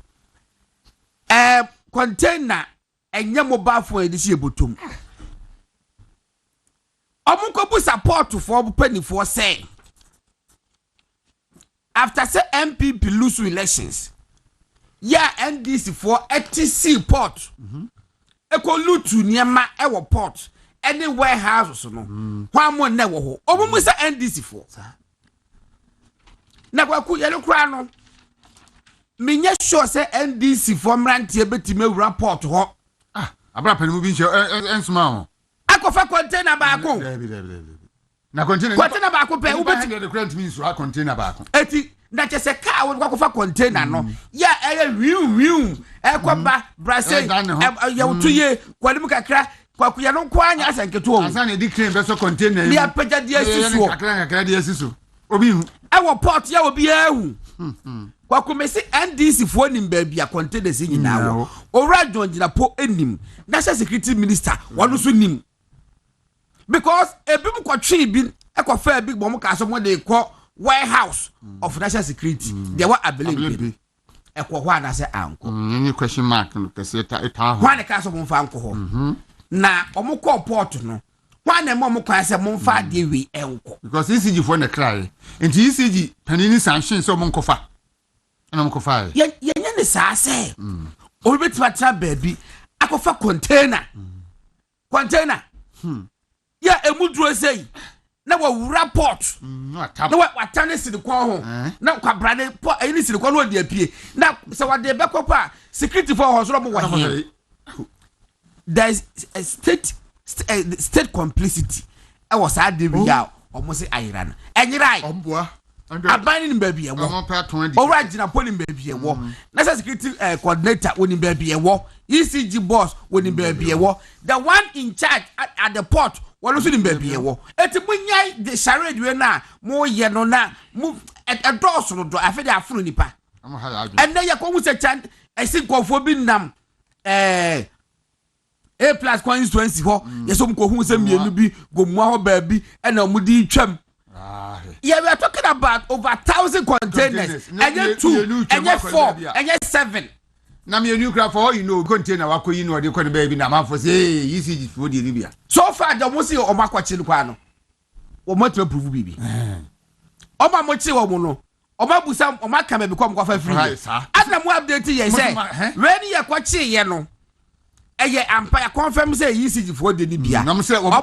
container enye mobile phone edisi ebotom omunko bu support for penny for say after say MPP lose elections ya NDC for ETC port eko lutu niema ewo port any warehouse so no hwa mo na wo ho omumu sa NDC for na Kwaku yele kura no menye sure say NDC for mrantie betime wura port ho abra panimu bi nche ensuma ho akofa container ba ko na container ba ko pe ubeti the current means wa container ba ko eti na chese ka wo kwakofa container no ya wiu ekoba brase ya utuye kwalimu kakra Kwaku ya no kwanya asanketo o asa na di crane be so container ni apeja di asiso kakra di asiso obi hu ewo port ya obi ehu Kwaku mesi NDC fo nim ba bia containers nyina wo owura John Jinapo enim national security minister wonu so nim because ebim kwatwe bi ekofa big bomb ka so mo de ko warehouse of national security they were available ekwo ho ana se anko any question mark no kase eta ho ho ka so mo fa anko ho na omukọ port no ho na mo kwa se mo fa de wi enko because ECG for na cry nti ECG panini sanction so mo nkofa na mko fire yenye ne saa se o be twa baby akofa container ya emuduro sei na wa wura port na wa tane silikon ho na kwabra ne po ni silikon no de apie na se wa de be kopa security for ho so mo wa here there is a state complicity e was sad de bia almost ayira na enyirai omboa abani ni baby e wo owra gina poli baby e wo na security coordinator woni baby e wo ECG boss woni baby e wo the one in charge at the port wọ́n sọ ni bẹ̀ẹ̀bi yẹ wọ́ eti mo nya de charade wẹ̀ na mo yẹ no na mo ẹ̀dọ́ọ̀sọ̀ no do afẹ́ de afunu nipa ẹ̀nẹ́ yẹ kọ́ mo sẹ kyan ẹ̀sìn kọ̀ọ̀fọ̀ bi nam A+ constituency hɔ yẹ sọ mo kọ̀ hu sẹ mmienu bi gomua hɔ baabi ẹ̀na mo di twam yeah, we are talking about over 1,000 containers ẹ̀yẹ 2 ẹ̀yẹ 4 ẹ̀yẹ 7. na me new craft for you know container wa koyi no de ko ne baby na man for say ECG for the Libya so far the mo see o makwachi kwa no o mo tra prove bibi o ma mo chi wo mo no o ma busa o ma kama bi ko mo kwa free ana mo update ye say when ye kwachi ye no eye empire confirm say ECG for the Libya na mo say o mo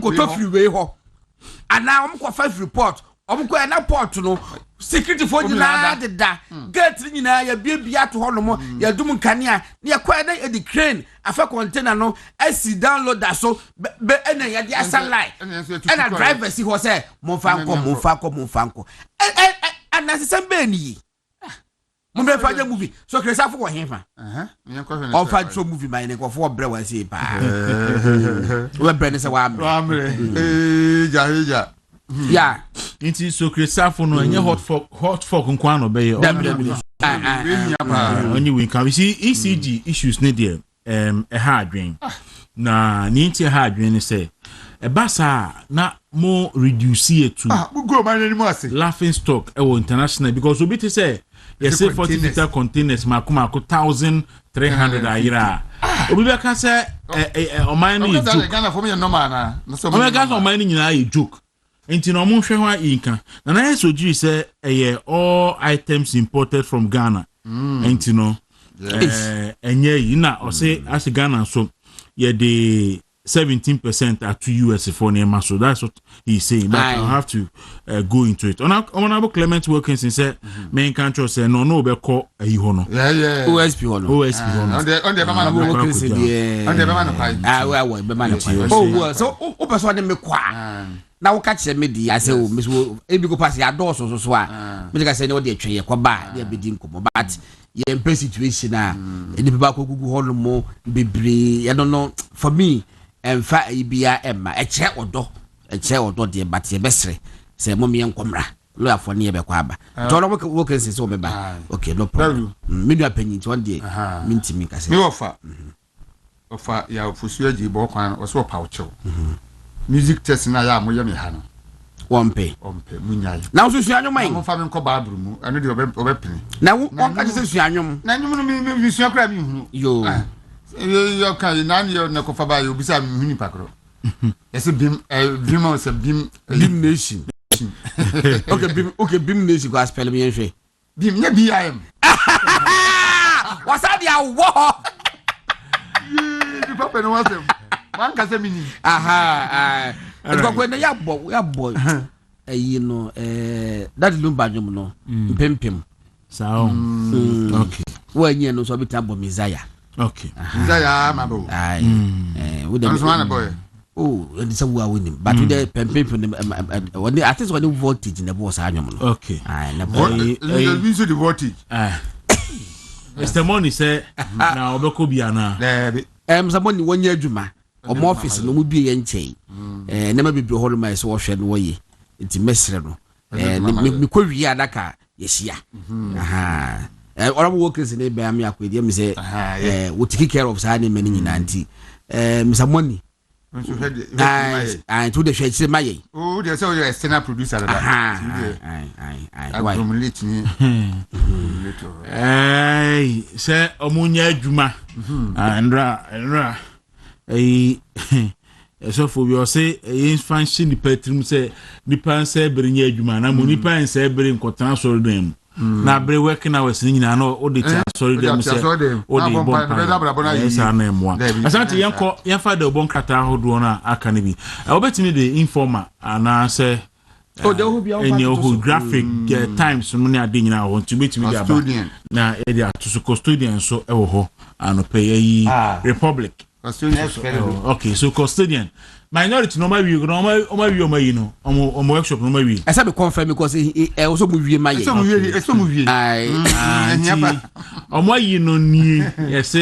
ko to free we ho ana o mo kwa report omko na port no security for nyina deda gate nyina ya bia to hono mo ya dum kanea na ya kwa na edi crane afa container no asi download that so be ena ya dia sunlight ena driver si ho say mo fa nko ana sesembe ni mo be fa movie so kresa fo wo hefa on fa so movie my ne ko fo bre wa si pa we bre ne se wa amre ja yeah into so Christopher no any hot fork nkwan no be only we can we see ECG issues ne there a hard drain na ni nti hard drain say e basa na more reduce it to go man any more laughing stock e international because obi te say you say 40 liter containers makuma 1,300 ayira obi be ka say o man ni joke Ghana for me normal na so o me ga o man ni nyina e joke enti no mo hwe ho inka na na yeso ji say all items imported from Ghana enti no enye yi na o say as Ghana so ye the 17% are to US for Nema, so that's what he's saying. But I'll have to go into it. Honorable Clement Wilkinson said, main country say no be call a hono. Yeah. OSP hono. On the man Wilkinson, on the man oh, so person me kwa. Now catch me di I say Miss Ebi go pass your door so me say no dey twe kwa ba dey be din komo but ye empe situation a any people go gugu hono mo bebre I don't know for me emfa ibia emma eche odo de but ye besre say mo me enkomra lawyer for ne be kwa aba to no wo can say so me ba okay no problem me do apanyi to de mintimi ka say me ofa ya ofusu agi bo kwan o so paucho music test na ya mo ye me ha no ompe munyai na so suanwom ai mo fa me nko baabru mu anu de obepene na wo ka se suanwom na nyum no mi sua kra mi hunu yo yo kan na ni na ko fa ba yo bisa mi huni pakro ese bim o se bim nation okay bim nation go spell me enhwe bim nya bim wasa dia wo di papa no wasem man ka se mini ko ko na ya bo ayi no that lumba dwom no mpempem sao okay wo nye no so bi tabo mizaya okay mizaya mabo ai wo dem so na boy oh and so we win but we dey pempem when at least when the voltage na bo sa dwom no okay ai na boy we so the voltage Mr. Money say na obeko bia na Mr. Money wonya adwuma omo office no mu bie ye nkyɛn na ma bibire hɔ no ma so wo hwɛ no wo ye nti mesre no me ko wi adaka yesia ɔramo wo kesi ne ba me akwedi me say wo take care of sa ne mani nyina nti Mr. Money to the hwɛ ma ye oh they say you external producer that I formulate ni say omunya adwuma andra so for you say function the petrum say nipa say berinya adwuma na mo nipa say beri nkotana so dem na bre working hours ni nyina no audit sorry dem say audit bomb esa na emwa asante yenfa de bon krata ahodo na aka ne bi obetimi de informer ana say who graphic times no na de nyina want to betimi de aba na e de to custodian so e wo ho pay republic okay so custodian minority no ma wi no omo workshop no ma wi I said be confirm because e also mu wie ma ye so mu wie ai omo yi no ni yes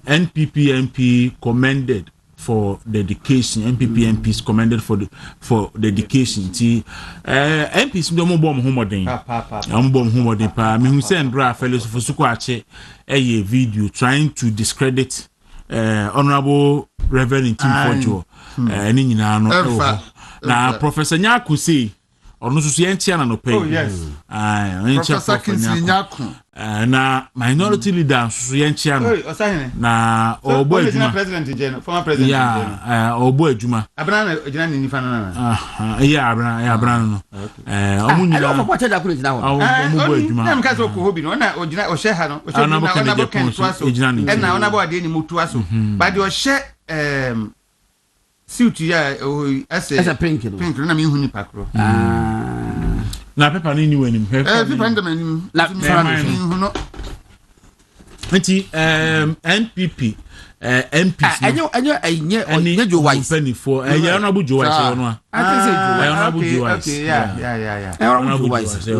NPP commended for dedication. MPPs commended for dedication. MPs do mo bom homodin. Am bom homodin pa. Me hu say ndra fellows for suko ache a video trying to discredit honorable Reverend Tim Forjo. Ni nyina no na Professor Nyaku say onu susu yentia na no pay. Oh yes. Professor Kinsley Nyaku. Na minority leader susu yentia no. Na obo adwuma president former president obo adwuma. Abran ejina ni nifa na. Abran no. Omu nyina. Omo kwacha da kule jina ho. Omo adwuma. Na mkazo ko hobi no na ojina o she ha no. O she na ona bo kan tuaso. Na ona bo ade ni mutu aso. But o she suit ya as a pink na me hu ni pakro na pepa ni wani pepa ndam ni na hu no nti NPP MPs enye jo wise penny for ya na bu jo wise no I think say ya na bu jo wise yeah na bu jo wise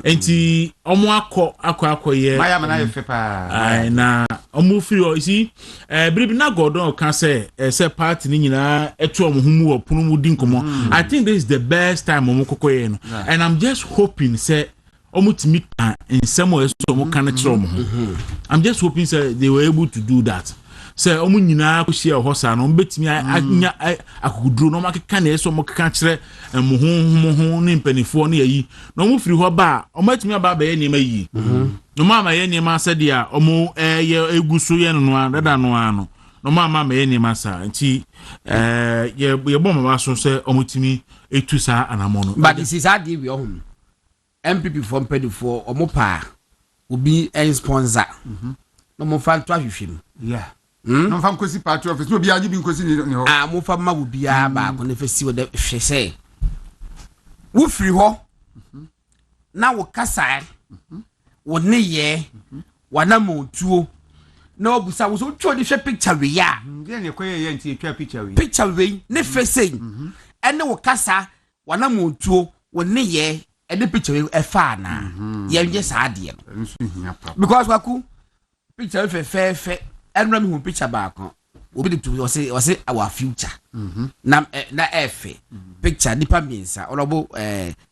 nti omo akọ ye maya mana ye fepa na omo firi isi bribi na godon kan say party ni nyina eto omo humu wo punu mu din komo I think this is the best time omo kokoye no and I'm just hoping say omo timi in some way so omo kan kire omo I'm just hoping say they were able to do that. Say omu nyina ko share hosa no betimi anya akuduro no makeka na eso mo keka kire mo ne mpanifo ne yi no mo firi ho ba o matimi aba ba ye ne mayi no mama ye ne ma sade a omo ye eguso ye no dada no ano no mama ye ne ma sa nti ye bom ba so say omo timi etu sa anamono but this is adi we ohun MPP for mpanifo omo pa obi en sponsor no mo fa to ahwehwem no fam kosi party office no bia gibi kosi ni ho mo fa ma wo bia ba ko ne fesi wo de hwese wo firi ho na wo kasa wo ne ye wana montuo na obusa wo so twa de hwe picture we ya ndia ne koye ye nti twa picture we ne fese ene wo kasa wana montuo wo ne ye ene picture we e fa na ye nje sa ade no because Kwaku picture fe enra me hu picture back obi de to say our future na efe picture nipa miensa honorable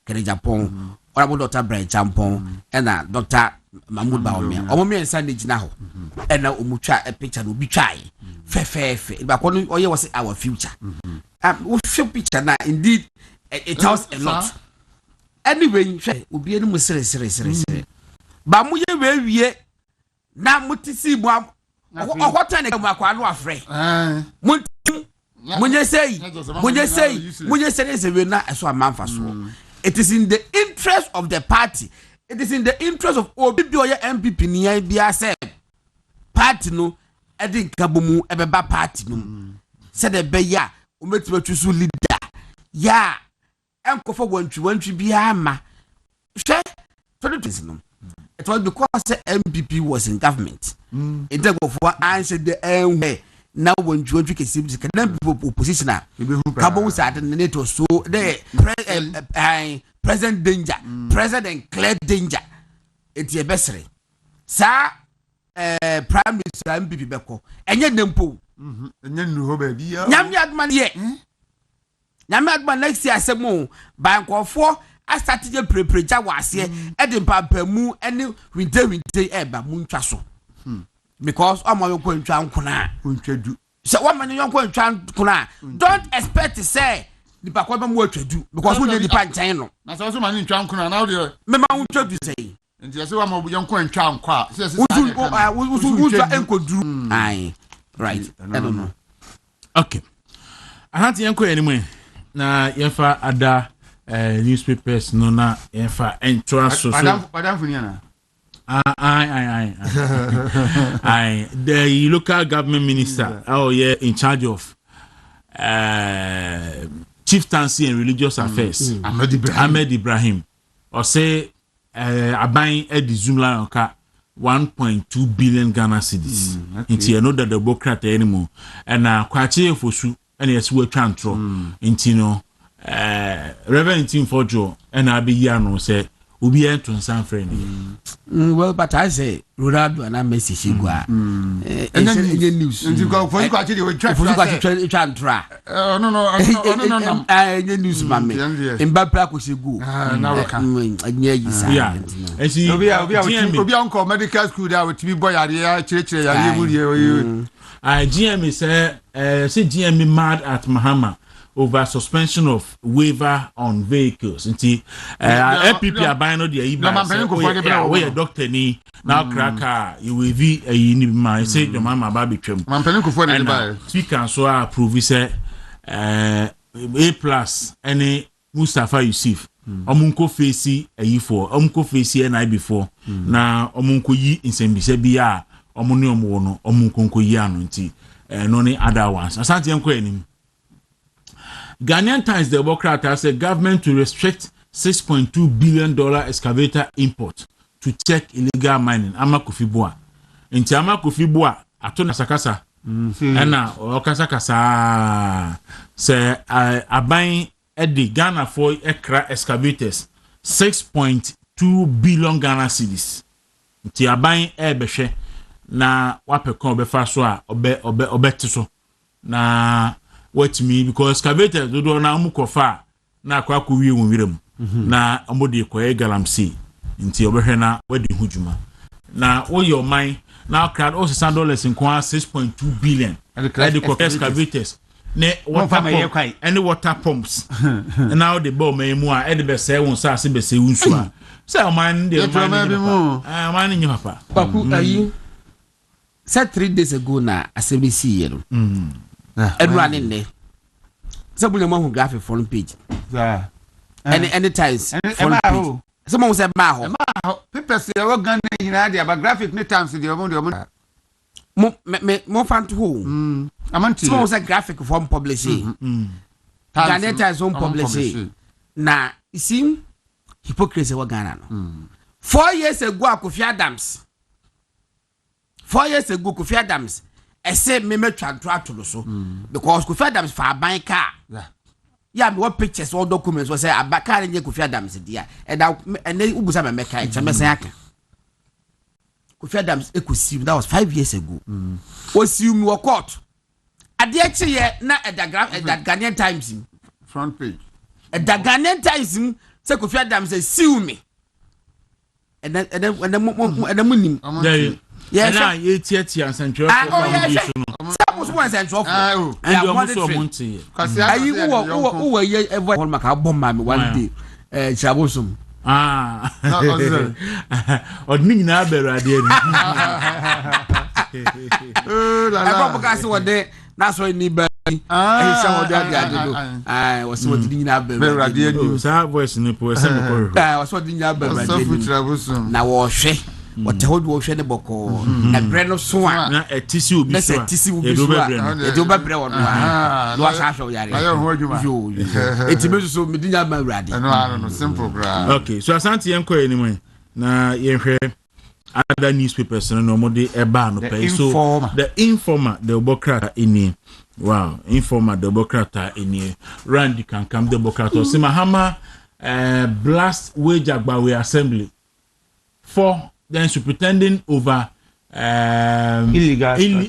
Kerejapon honorable Dr. Brian Champon and Dr. Mahmoud Baomia omo miensa ne gina ho na omutwa picture no bi twae fe ba ko no oye was our future we show picture na indeed it tells a lot anyway obi enu sere ba mu ye wie na mutisi mu okwata ne akwa no afre munye sei na eso amanfa so it is in the interest of the party, it is in the interest of obi bi oye MPP ni ya bia say party no edi nkabomu ebeba party no said the be ya o metime twusu leader ya enkofo wantwi bia ma hwe for the no. It was because the MPP was in government. It was for answer the way now when you can see the opposition. Kabon said the NATO so the present danger, president clear danger. It's a best. Sir, Prime Minister MPP Beko, and yet Nempo. And then you baby. Yamyadman yet. Yamyadman next year, some more bank of 4. I started to prepare was here at the papa mu and winter eba muntwa so because all my going to kuna so one man you going to don't expect to say the papa mu what to do because we need the pan no na so so man in twa kuna now the me ma untwa do say and you say one more young kwa ntwa nkwa we enkoduru ai right I don't know okay I had to yanko anyway na yefa ada newspapers no na enfa entwa so Madam Funiana. The local government minister, in charge of chieftaincy and religious affairs, Ahmed Ibrahim, or say Abain Edi Zumla Oka 1.2 billion Ghana cedis. Into another Democrat anymore, and Kwaku Fosu, and yes, we're transfer into Reverend Tim Fojo, and Abiyano say. Ubi to some friend. Well, but I say Ronaldo and I Messi Shigua. And then news. And you go for you actually with track. Try. No. I news, mammy. In Bapraku Shigu. Near you, yeah. And see, we are uncle medical school there with me boy. GM is say GM mad at Mahama over suspension of waiver on vehicles. Nti FPP abine no dey iba we doctor ni now cracker you will be a man say your mama ba betwam. Mampeni ko for dey buy. Speaker so approve say A+ any Mustafa Yusuf omunko face ayifo omunko face NIB4 na omunko yi nsembise bia omuni omo no omunko nko yi ano nti no ni other ones asante enko enim. Ghanaian Times, the Democrat has said government to restrict $6.2 billion excavator import to check illegal mining. Amakufibua. Inti Amakufibua, atona sakasa. Ena, okasakasa. Se, abain edi Ghana for ekra excavators. 6.2 billion Ghana cedis. Inti abain beshe. Na wapekon obefa so a obetiso. Na what me because excavator do na amukofa na Kwaku wi wonwirem na amode koye galamsey nti obehwe na wadi hujuma na wo your mind now crowd also $6 in $6.2 billion and the excavators ne water pump and the water pumps and now the ball me mu a e be say won sa se be say unsu a say o man dey man ni papa Kwaku ayi said 3 days ago na assembly see you and running there. Someone who graphic front page. Any times. Someone said Maho. People say we're going in idea, but graphic no times the amount. More fun to whom? Someone said graphic from publishing. Ghanaian Times home publishing. Now, you see, hypocrisy was Ghana. 4 years ago, Kofi Adams. 4 years ago, Kofi Adams. I say me try to so because Kofi Adams for buy car. Yeah, what pictures or documents was say a car in Kofi Adams dia and then ubusa me make it me say aka. Kofi Adams ekusim that was 5 years ago. Osim wo court. Ade achi ye na that Ghanaian Times front page. That Ghanaian Times say Kofi Adams say sue me. And then munim. Yes, I eat and central. Some was once and so and you also Monty. Because who were ye ever bomb one day. Shabosum. Or me now, Beradian. I one day. That's why need I was what didn't have Beradian. Voice in the person. I was what didn't have Beradian. Now, wash. What hold was any boko, a brand of swan, a tissue, a tissue, a doba bread. It's so Medina Radi. No, simple. Okay, so Asante Yanko anyway. Now, you other newspapers no more the ban pay. So the informer, the Democrat in here. Wow, informer, the Democrat in here. Randy can come the Democrat or Simahama blast wage Agbawe assembly for then superintending over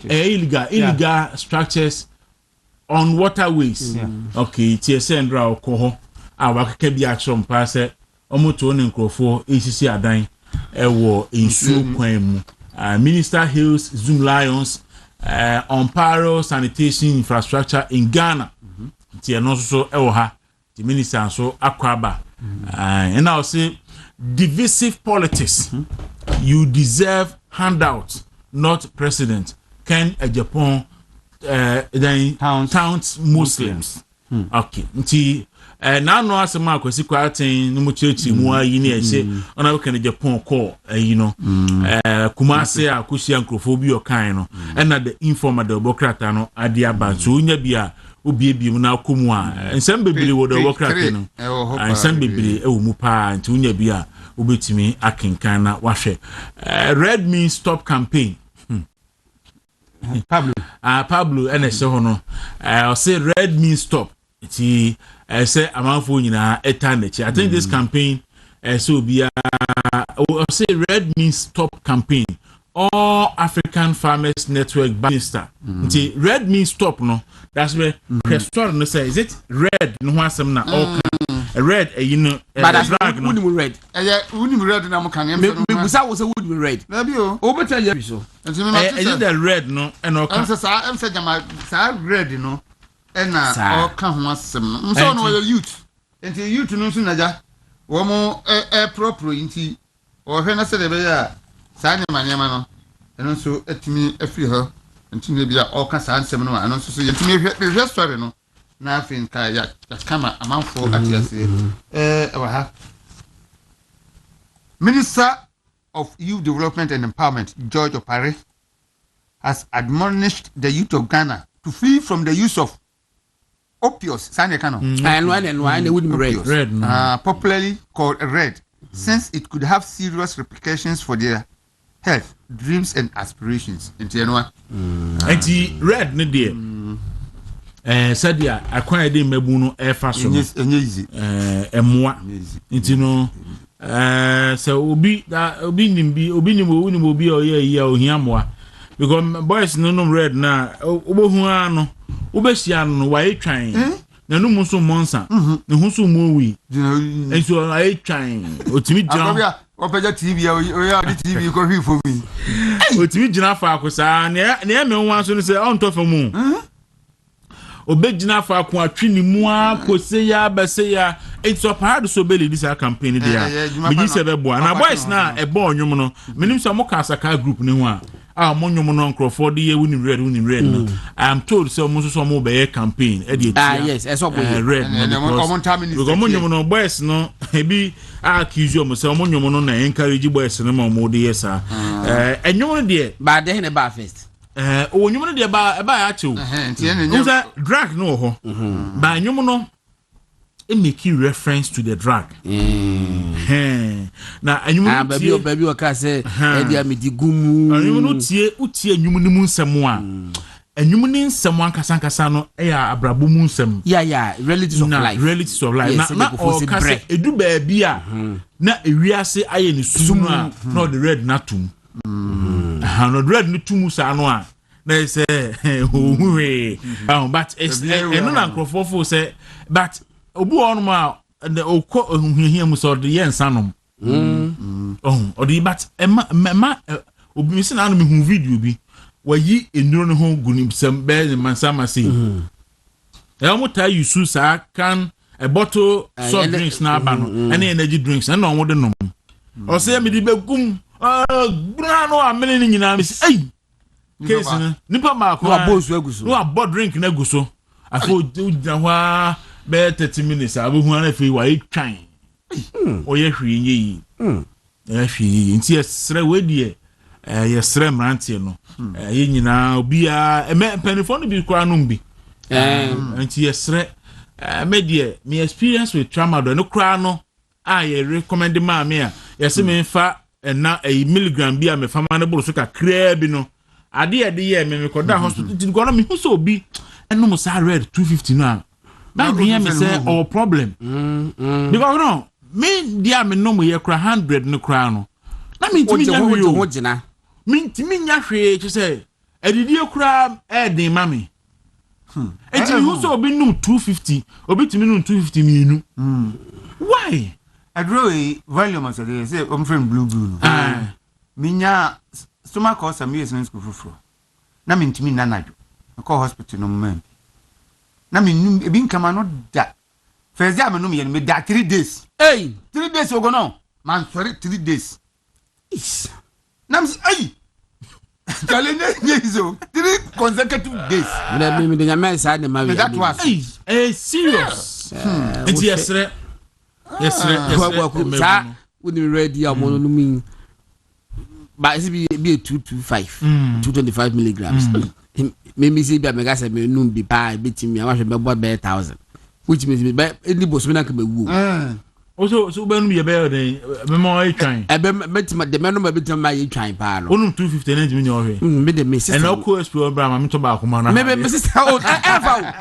illegal structures on waterways. Okay, TSN draw koho. Our kebi action pass omoto ne nkrofo ACC adan ewo insu kwam Minister Hills Zoom Lions on pyro sanitation infrastructure in Ghana. No so ewo ha the minister so akwaba and I say divisive politics. You deserve handouts, not president. Ken Japan then towns Muslims. Okay. Nti na no asema akwasi kwaten no mu church mu ayi ne ehye ona we kan Japan call you know Kumase akosia nkrofo bi okan no na the informer the democrat no ade aba so nya bia obiebiem na akomu a nsem bebere wo the democrat no nsem bebere e wo mu pa nti nya bia obetimi akenkan na wahwe red means stop campaign Pablo ene se ho no I say red means stop ti say amanfo nyina etanachi I think this campaign so be I say red means stop campaign all African Farmers Network Minister ti red means stop no that's where question no say is it red no asem na all red you know but that's drag no red unim red na mo kan em me busa wo say would red na bi o better you so is it the red no and all am say jama sa red no ena all kan ho asem no so no youth enti youth no so naja wo mo propro enti o hwe na se de be ya sa nyama no eno so etimi afiri ho enti ne bia all kan sa ansem no ano so yetimi hwe story no na afin ka ya kama amanfo atiase ha Minister of Youth Development and Empowerment George Opare has admonished the youth of Ghana to flee from the use of opioids and wouldn't red popularly called red since it could have serious repercussions for their health, dreams and aspirations. Anti red ne dear sadia akwan de mabu no efa so easy emwa nti no so obi nimbi obi oye ohiamoa because boys no red na obohu ano obehia no wa etwan na no mu so monsa ne hu so mu wi enso ai twan otimi gina opeja TV oya di TV ko hwi fo mi otimi gina fa akosa ne eme nwa so no se on to fa mu obegina fa ko atwini mu akose ya bese ya it's a part so belly this campaign there me say be boy na boys na e bo onwom no menim so mo ka asaka group ne ho a mo nwom no nkrofo de ye woni red no I am told so mo so mo be campaign e de yes e so boy red because mo nwom no boys no e bi accuse mo say mo nwom no na encourage boys no mo de yes enwom no de ba de ne ba first onwom no de ba ya chew nza drag no ho ba nwom no it make reference to the drug na anyum baby o ka say e dia me digumu anyum no tie anyum ni mu nsem a anyum ni nsem ankasa no e ya abrabo mu nsem realities of life na o ka say edu ba bia na ewiase aye ni sumu a na the red na tum no red ni tum sa no a na say ohuwe but eno na nkrofofo say but obu onu ma the okọ ohunhia mu so de yensanom odi but ma obi mi se na no me hu video bi wayi enuro no ho gunimsam be mansama sei mo ta yusu sa kan a bottle soft drinks na aba no and energy drinks na no de nom o se me di begum bra no amene ni nyina me se ai case no nipa ma ko abosu aguso no abo drink na aguso afo ujina hwa be 30 minutes abuhu na fe wa etwan oye hwi nyi hwi nti esre wedie yesre mrantie no ye nyina obia penifon bi kwa no mbi nti yesre medie me experience with tramadol no kra no ye recommend ma me a yese me fa na a milligram bi a me fama na bolo so ka kra bi no ade ye me koda hospital ti go na me hu so obi eno mo sa red 250 no that hear me say our problem because no me dia me no mo ye kra 100 no kra no na me ntimi nya hwe me ntimi nya hwe che say edidi kra den mami enti me so obi num 250 obi timi num 250 minu why adroy volume as they say friend blue minya stomach or some years in school for na me ntimi na najo ko hospital no man na me num ebi nkama no da first day me num ye me da 3 days 3 days ogo no man sorry 3 days na me challenge yezo 3 consecutive days me the man said the that was serious it's yes when you ready among me but it be 225 milligrams maybe see be mega say me no be buy bit me I want be 1,000 which means me any boss me na ka be wu so be no be be me mo e twan the man no be twan my twan pa no onum 259 me no hwe me the me sister and no explore bra me to ba kuma na me sister oh ever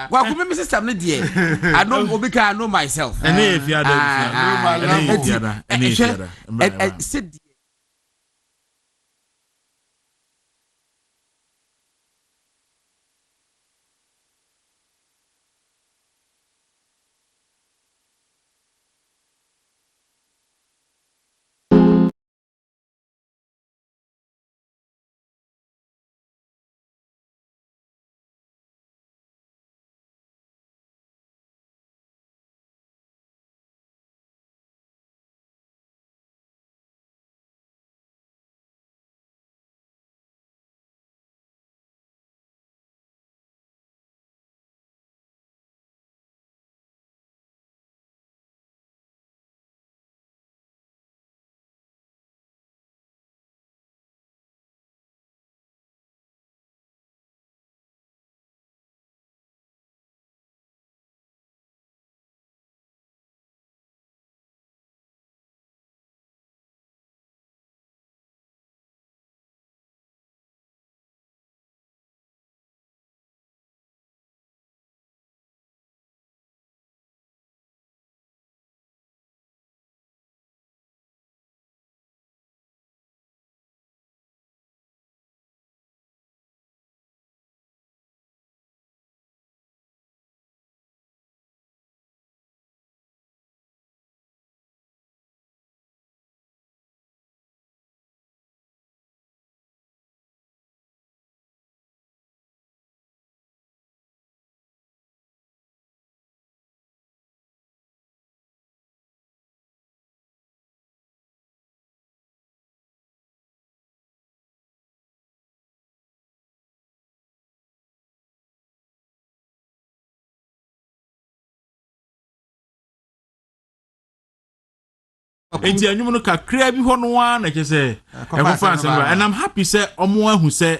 Kwaku me sister me there I know obika I know myself and if you are said enti anyum no kakra bi ho no wa na ke say and I'm happy say omo ahu say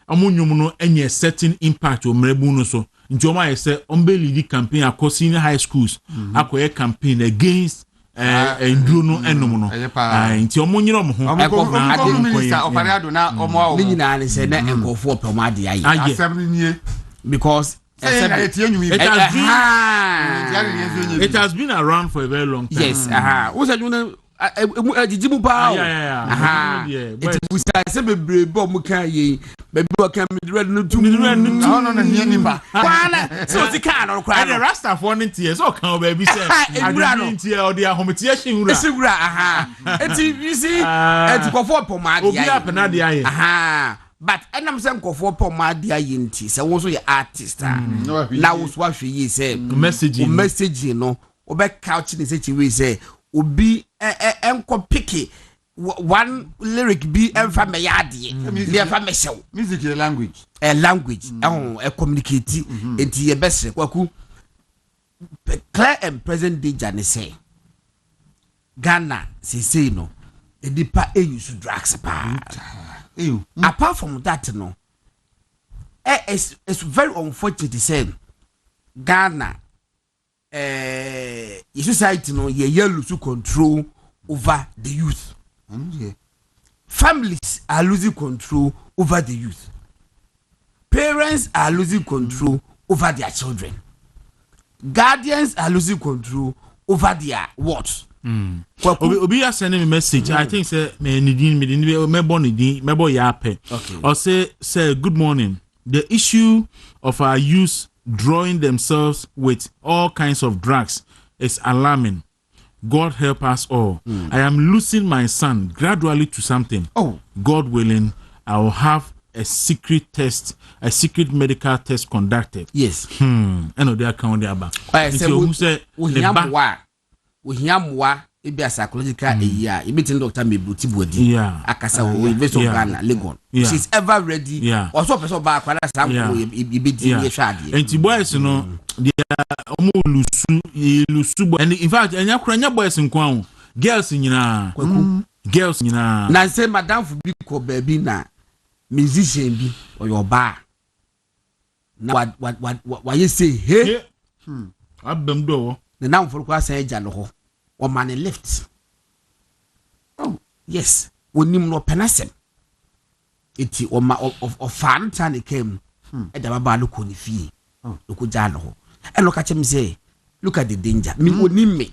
omo nyum no anya certain impact o mrebu no so nti omo aye say ombe lead campaign across senior high schools akoye campaign against nduro no enom no nti omo nyira omo ho minister operado na omo awo ni nyina ne say na enkofo opem ade aye asem ni because it has been around for a very long time. Yes, what's that doing? Jijimu pa. It was say be bo mu kan yi. Be bo kan me red no tu. No here ni ba. Kwana. So ti kan no kwana. And the rasta for ntie so kan baby say. Adwin ntie o dia hometie hwura. Esewura you see et kofo poma dia. Obi apena dia ye. But enam say nkofo poma dia ye nti say wo so ye artist na wo so ahwe yi say message no obe couch ni say we say obi enko picky one lyric be enfa me yade be enfa me show music language a communicate enti ye best Kwaku clear and present danger ne say Ghana say no edipa use drugs pa apart from that no it's very unfortunate to say Ghana society no ye lose control over the youth. Families are losing control over the youth. Parents are losing control over their children. Guardians are losing control over their what? Obi are sending me message. I think say me born yape. Okay. Or say good morning. The issue of our youth drawing themselves with all kinds of drugs is alarming. God help us all. I am losing my son gradually to something. Oh, God willing, I will have a secret medical test conducted. Yes. I know they are counting about. We ebi a psychological eya ebi tin doctor Mebuti Bodi akasa o investor Ghana Legon she's ever ready also person ba kwala sam ebi di ye hwade enti boys no they omo lusu boy and in fact enya kura boys nko girls nyina Kwaku girls nyina na say madam fu bi ko baby na musician bi oyo ba na wa ye say he abem do na nam for kwa say ja no ho o man left oh yes onim no penasem eti o ma of fan tan came e da baba no ko ni fie no ko ja no ho e no ka chem say look at the danger me onim me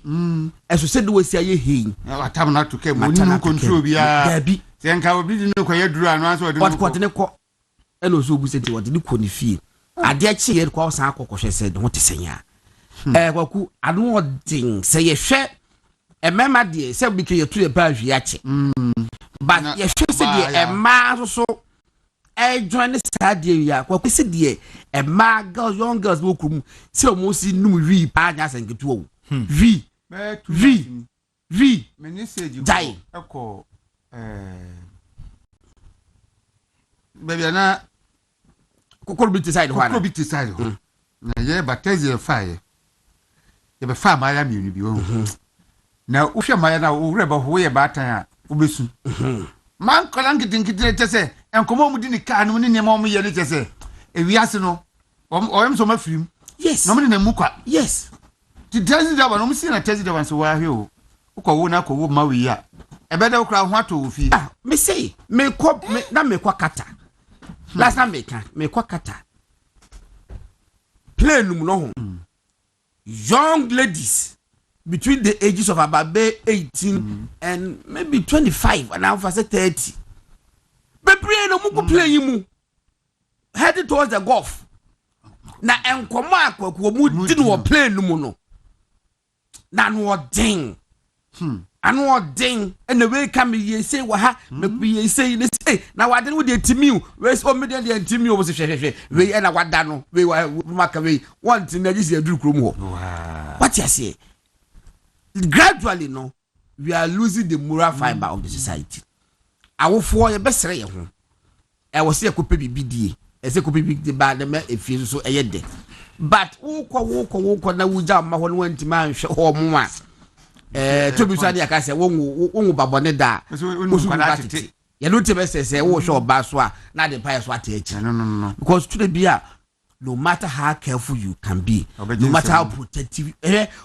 eso said we say ye he atam na to came onim control bia se nka obi di no ko ye duru anu aso what ko ne ko e no so bu senti what ni ko ni fie ade a chi ye ko san akokoshe said ho tesenya Kwaku anu odin say ye hwe emema de say bi ke ye to ye ba hwi ache but ye hwe say de emma so join stadium ya Kwaku say de emma girls young girls wo krum say o mo si num wi pa nya sanketu o vi message dai eko baby na kokoro bi decide ho kokoro bi decide ho na ye baptize fire ye be fa ma ya mi bi wo na wo hwe ma ya na wo reba ho ye ba tan a wo besu man kolan gidinkidire tese enkomo mu di ni ka no ni nema mu ye ni tese ewiase no o so mafirim yes no mu na mu kwa yes ti tezi da ba no mu si na tezi da ba so wa hwe o ko wo na ko wo ma wi ya ebeda wo kra ho ato wo fi me say me kwa kata last time me kwa kata play num no ho young ladies between the ages of about 18 and maybe 25 and now for 30 be play no mu play mu heading towards the golf na enkomo Kwaku mu di no play num no na no ding anu odin and the way come ye say wa ha me ye say ne say na wade wo de timi we so me de timi wo se hwehwe we na wada no we wa maka we want na ji aduru krom ho what you say gradually no we are losing the moral fiber of the society awofo ye besere ye ho e wo se ekope bibidie e se ekope bibidie ba na me efie so eye de but wo ko na wuja ma ho no wantima anhwe ho mo a to bi so ade aka se won babone da osu kwatete ye no tebe se wo hwe oba so a na de pa so ate echi no because to the bia no matter how careful you can be no matter how protective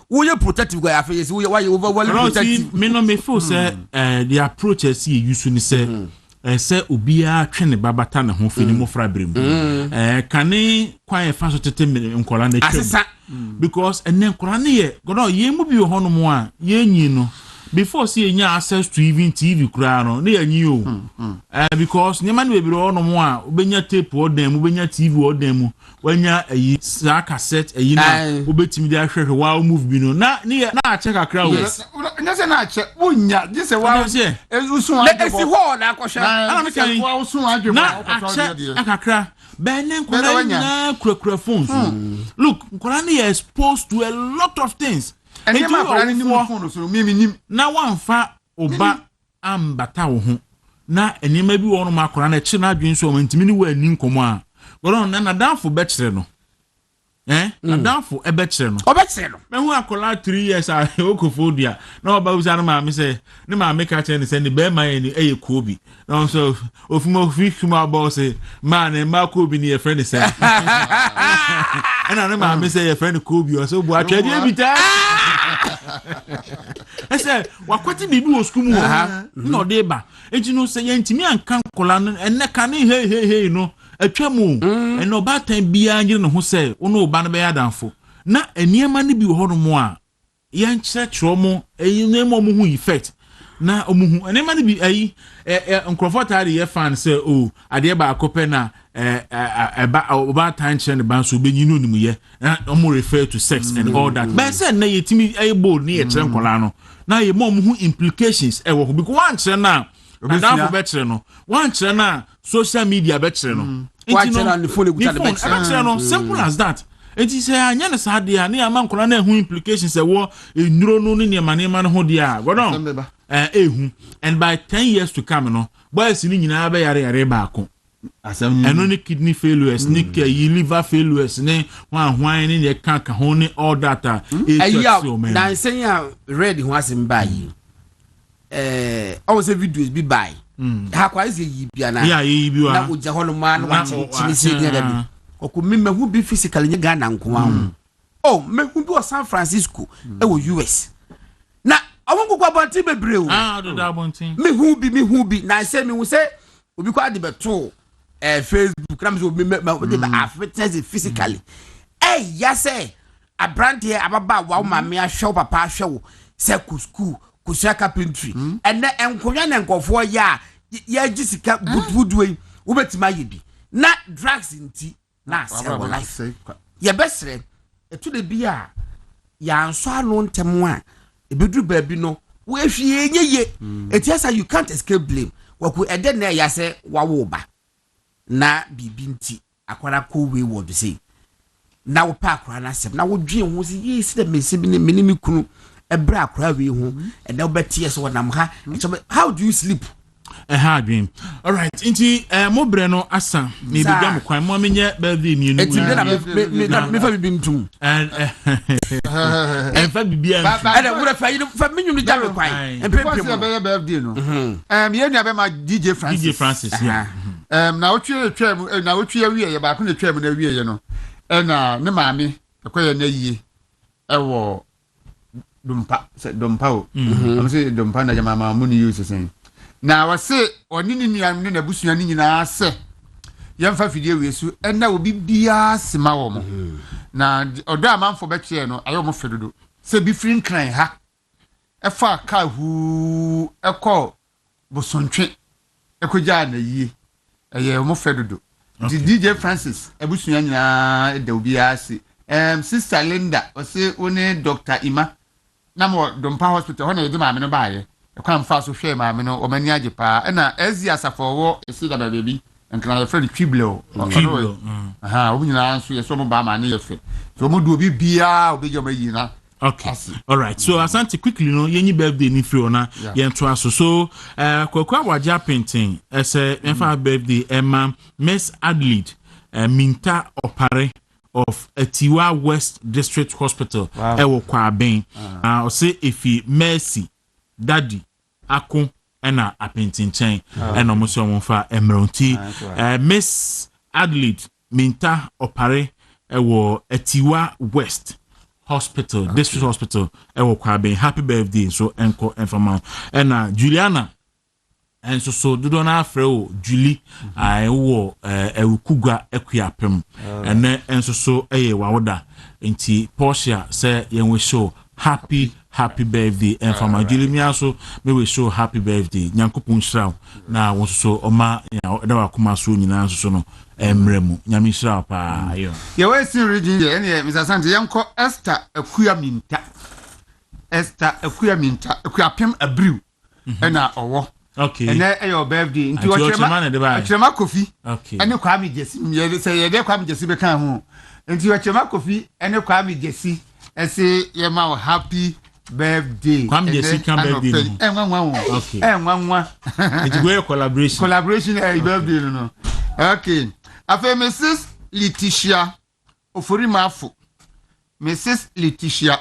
wo you protective go ya fe yes wo you over protective me no me feel say the approach is use ni say say obia twene babata ne ho fini mo fra brem kane kwan fa so tete nkola na twem because enen nkola ne ye godo ye mu bi ho no mo a ye nyi no before see enya access to even TV kura no na ye nyi o because nyema ne be ro no mo a obenya tape odam obenya TV odam wanya ayi sa cassette ayi na obetimi de ahwehwe wa move bi no na na check akra o nya se na che wonya je se wa usun adwo esi ho na akosha na me se wa usun adwo na akakra benen kola na kura phones look kola na exposed to a lot of things and you ma ni mo phone so mi nim na wanfa oba ambata wo ho na enema bi wo no makora na chi na adwen so o ntimi ni wa ani nkomo a goron na danfo be kire no na danfo e be kire no obekire no me hu akola 3 years a okofodia na oba uza na ma me se ne ma me ka kire ne se ne be ma ye ni eye kobi na so ofumo fishuma boss man e ma kobi ni e friend se na ne ma me se ye friend kobi o so bu atwade bi ta ese wakwati bibi wo school mu no de ba enti no se yentimi anka nkola no enne ka ne he no atwamu eno ba tan bia ngire no ho se ono ba no be yadanfo na eniema ne bi wo no mo a yen kyerɛkyerɛ mo eyi mo hu effect na omuhu eniema ne bi ayi nkrofotare ye fan se o ade ba akopɛ na ba tan kyerɛ ne ba so be nyinu nimu ye omo refer to sex and all that but say na yetimi bold ne ye kyerɛ nkola no na ye mo hu implications e wo ho because one kyerɛ na danfo be kyerɛ no one kyerɛ na social media be kyerɛ no enti no phone no simple as that Enti sɛ anya ne saa de a ne ama nkora na ehu implications e wo enuro no ne ne ho de a godon ehu and by 10 years to come no boys ni nyina be yare baako asem eno ne kidney failures ne liver failures ne hwan ne ka ho ne all that na nsen ya red ho asem ba yi always videos bi buy ha kwa is yi bia na yi bi wa na oja ho no ma no wa chini se ni da bi oku me mahu bi physically nye Ghana nko oh mehu bi o San Francisco e wo US na awon kwa bonti bebre o do da bonti mehu bi na say me hu say obi kwa de beto Facebook na me so me affect physically ya say abrante ababa wa ma me ahwe papa ahwe say ku school ku share carpentry and enkonya na nkofo ya gisika budwudwe wo betima yebi na drugs nti na say life ye besre etu de bia ya anso anu ntem a ebedru baabi no wo ehwie nyeye etiasa you can't escape blame waku ede na ya say wawo ba na bibi nti akwara ko we word say na wo pa akwara na sep na wo dwen ho say yes the mesi bi ne menimi kunu ebra akwara we ho and na obetie so nam ha how do you sleep hard dream. All right. Inti mo bre no asa me bi gam kwan mo menye birthday ni nu. Eti me fa bi ntum. Fa bi am. Ada wo fa menyu no jam kwan. Empem birthday no. Ye nua be ma DJ Francis. Yeah. Na wotwe twam na wotwe awie ye ba ko na twam na awie ye no. Na ne maame akoye na yie. Ewo dompa o. Am say dompa na jama ma mu ni use sen. Na wase oni ni nuam ne nabusua ni nyina se yemfa fidie wesu ena obi bia sema wo mo na odo amanfo beche no ayo mo fedodo se bi firi nkran ha efa ka hu ekọ bosontwe ekoja na yie eye mo fedodo di DJ Francis abusua nyina da obi ase sister Linda wase one Dr. Ima na mo Dompa Hospital ho na yedi maame no baaye kwam fa so hwe maame no o mani age pa na ezi asafo wo esi da baby nkran ye friend twiblo aha o nyina nso ye so mo ba ma ne ye fe so mo do obi bia obi je ma yi na. Okay. All right. So Asante quickly no yenyi birthday ni free ona yen to aso so Kwaku awaja painting ese emfa birthday Emma Miss Adelaide Minta Opare of Etiwa West District Hospital ewo kwa ben o say efi Mercy Daddy Akon ena apainting chain ena mo so mo fa emeronti Miss Adelaide Minta Opare ewo Etiwa West Hospital, District Hospital, ewo kwa ben happy birthday so enko enfama ena Juliana and so do na afre Julie I wo ewukugwa ekuapem ene enso so eye wawoda nti Portia say yen we show happy birthday enfama Julie mi aso me we show happy birthday nyankopon shraw na wo so oma da wakoma so nyina so no emremu nyame shraw pa ayo ye we sin region ye ene Mr. Sante yenko Esther Akuaminta abriu ena owo okay ene your birthday nti wo chema kofi okay ene kwa mi jesi ye say ye de kwa mi jesi be kan ho nti wo chema kofi ene kwa mi jesi ese ye ma happy birthday kwa mi jesi kan birthday enwanwa okay enwanwa it go collaboration birthday no okay afa Mrs. Letitia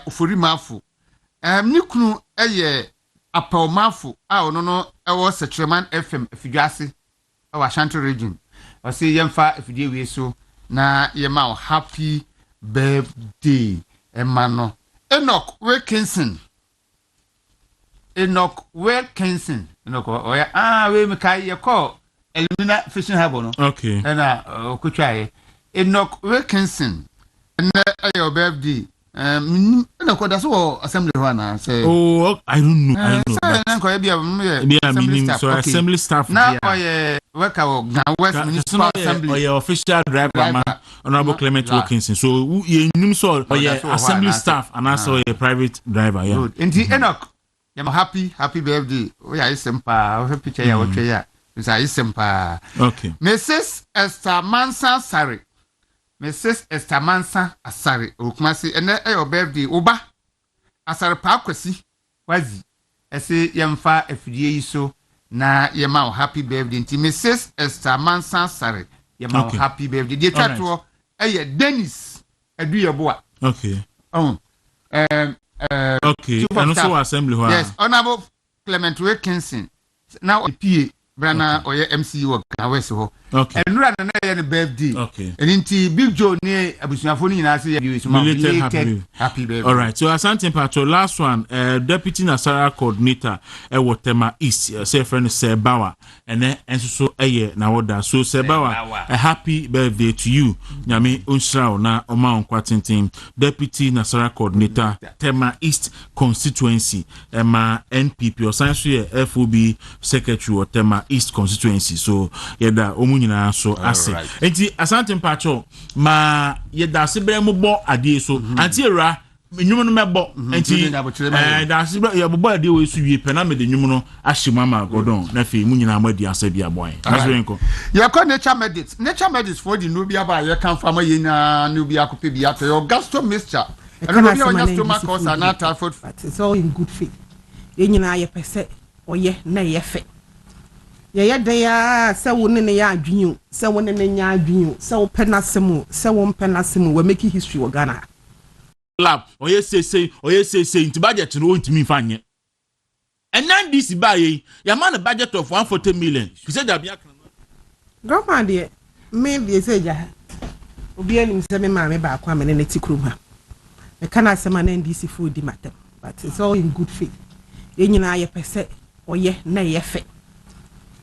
Oforimafo nikunu eye apalmafo a ono no ewo Settlement FM afidwase ewa Ashanti region o say yemfa afidie we so na yema happy birthday emano Enoch Wilkinson oya we mekai ye call Elmina Fishing Harbour no okay na okutwaye Enoch Wilkinson na your birthday na ko da so assembly ho na say oh I don't know na ko assembly staff na work our West Municipal Assembly or official driver Honorable Clement Wilkinson so you nim so assembly staff and also a private driver yeah enti Enoch I'm happy birthday we are simple we picture ya watwe ya is simple okay Mrs. Esther Mansa Sari Mrs. Estamansa Asare Okumasi ene your birthday Oba Asare pa kwasi wazi ese yemfa afidie yi so na yema happy birthday nti Mrs. Estamansa Asare yema happy birthday die twato Dennis Aduyeboa. Okay. Okay. And also assembly. Yes, Honorable Clement Wilkinson. Now a PA, Brana or MCU or okay. And run another birthday. Okay. And into Big Joe near Abusiafoni and I say you is happy birthday. All right. So Asante Pato, last one, Deputy Nasara Coordinator, Watema East, say friend Sebawa, and then so a year now. So Sebawa, a happy birthday to you. Nyame Unsrao na Oma Nkwatin team, Deputy Nasara Coordinator, Tema East Constituency, Emma NPP or Science FOB Secretary or Tema East Constituency. So yeda omunyina so ase. Enti Asante Pato, ma yeda sebre mo bo ade so. Anti era nyumu no mebo enti da sebre ya bo ade we so wie pena me de nyumu no ahye mama godon na fe munyina ma di ase bia boy. Aso ya ko nature medicine for the no bia ba ya kan fama yina no bia ko pe bia to your gastro mixture. I don't know your stomach cause and not typhoid. It's all in good faith. Yenyina ye pese oye na ye fe. Ye de ya se woni ne ya adwenu se woni ne nya adwenu se wo penasemu se wo penasemu we make history wo Ghana lab oye say into budget no ntimi fanye and nan this buy ya man a budget of 140 million you said that grandma de me be say ja obi anim se me ma me ba kwa me ne tikrum ha me kana se ma nan this food di matter but it's all in good faith ye nyina ye pese oye na ye fe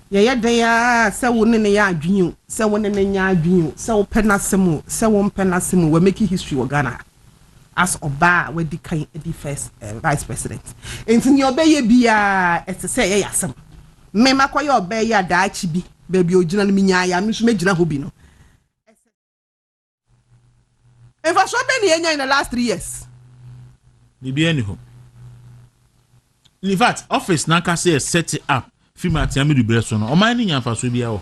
ye de ya se woni ne ya adwenu se woni ne nya adwenu se wo penasemu se wo penasemu we make history wo Ghana as oba we di kan di first vice president enti obeye bia ete se ye yasem me makoye obeye adaachi bi baby ogina no minya ya me so megina ho bi no efa so be ne enya in the last 3 years bibi ani ho in fact office na ka say set it up Fima Tiami du Bresson, or my name for Subia.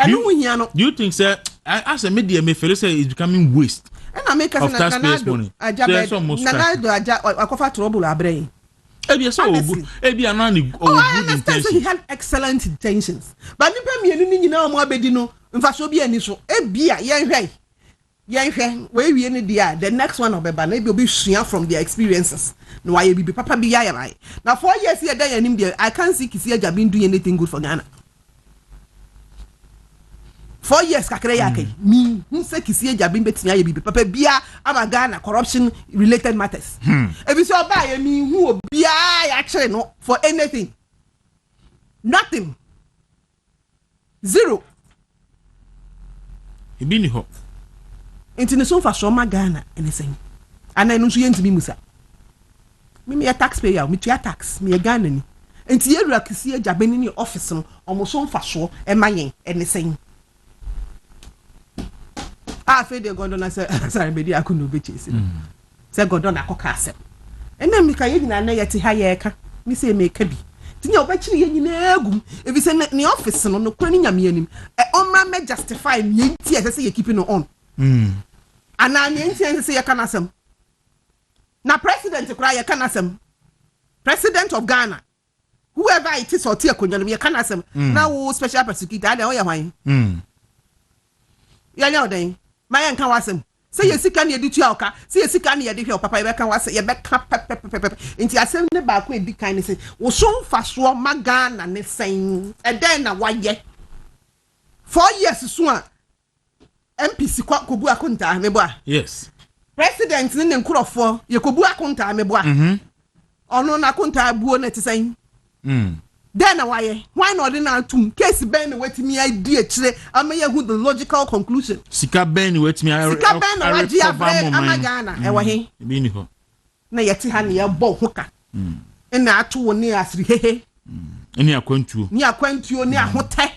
Do you think, sir, as a media may feel say it's becoming waste? And I make us taxpayers' money. I just almost a trouble our brain. Ebi so ebi anani good intentions. He had excellent intentions. But you pay me any now more bedino. In fact, so be any so. Ebia yen we any dia. The next one of Beba will be sharing from their experiences. No, why be Papa be right. Now 4 years here there and there. I can't see Kisia Jabin doing anything good for Ghana. 4 years kakere yake. Me who say Kisia Jabin betia be Papa Bia ama Ghana corruption related matters. If you so buy me who Bia actually no for anything. Nothing. Zero. He been ho. Into the sofa shoma Ghana anything. And I know she ain't to be Musa. Me a taxpayer, me to tax, me a Ghana ni. Enti yewura Kisia Jabin ni office no almost so fa so e mayen anything. Fe de Gondon say sorry be dia akunu be chase. Say Gondon akoka asem. Ena me ka yina na yete ha ye ka. Me say me ka bi. Tinya obachiri ye nyina agum. E bi say ne office no kura ni nyame anim. E on ma me justify me enti say you keep no on. Ana me enti say you can asem. Na president kura ye can asem. President of Ghana. Whoever it is or tia konyo me can asem. Na wo special prosecutor ade o ye hwan. Ya nya odan. My can wasem. Say you sika na editu oka. Say you sika na yedehwe papa ye kan wase ye be ka pep. Inti asem ne ba ko edi kan ne say wo so mfaso magana ne sen. E den na waye. 4 years so a MPC kobu akonta me bo. Yes. President ne nkurofo ye kobu akonta me bo. Ono na akonta buo na tisen. Then why not na tum case ben wetimi idea chire amaye who the logical conclusion sika ben wetimi sika ben na waji abre amagana e wo he bi ni ho na yeti ha ne ye bo hoka na ato woni asiri hehe ni akwantuo ni ahote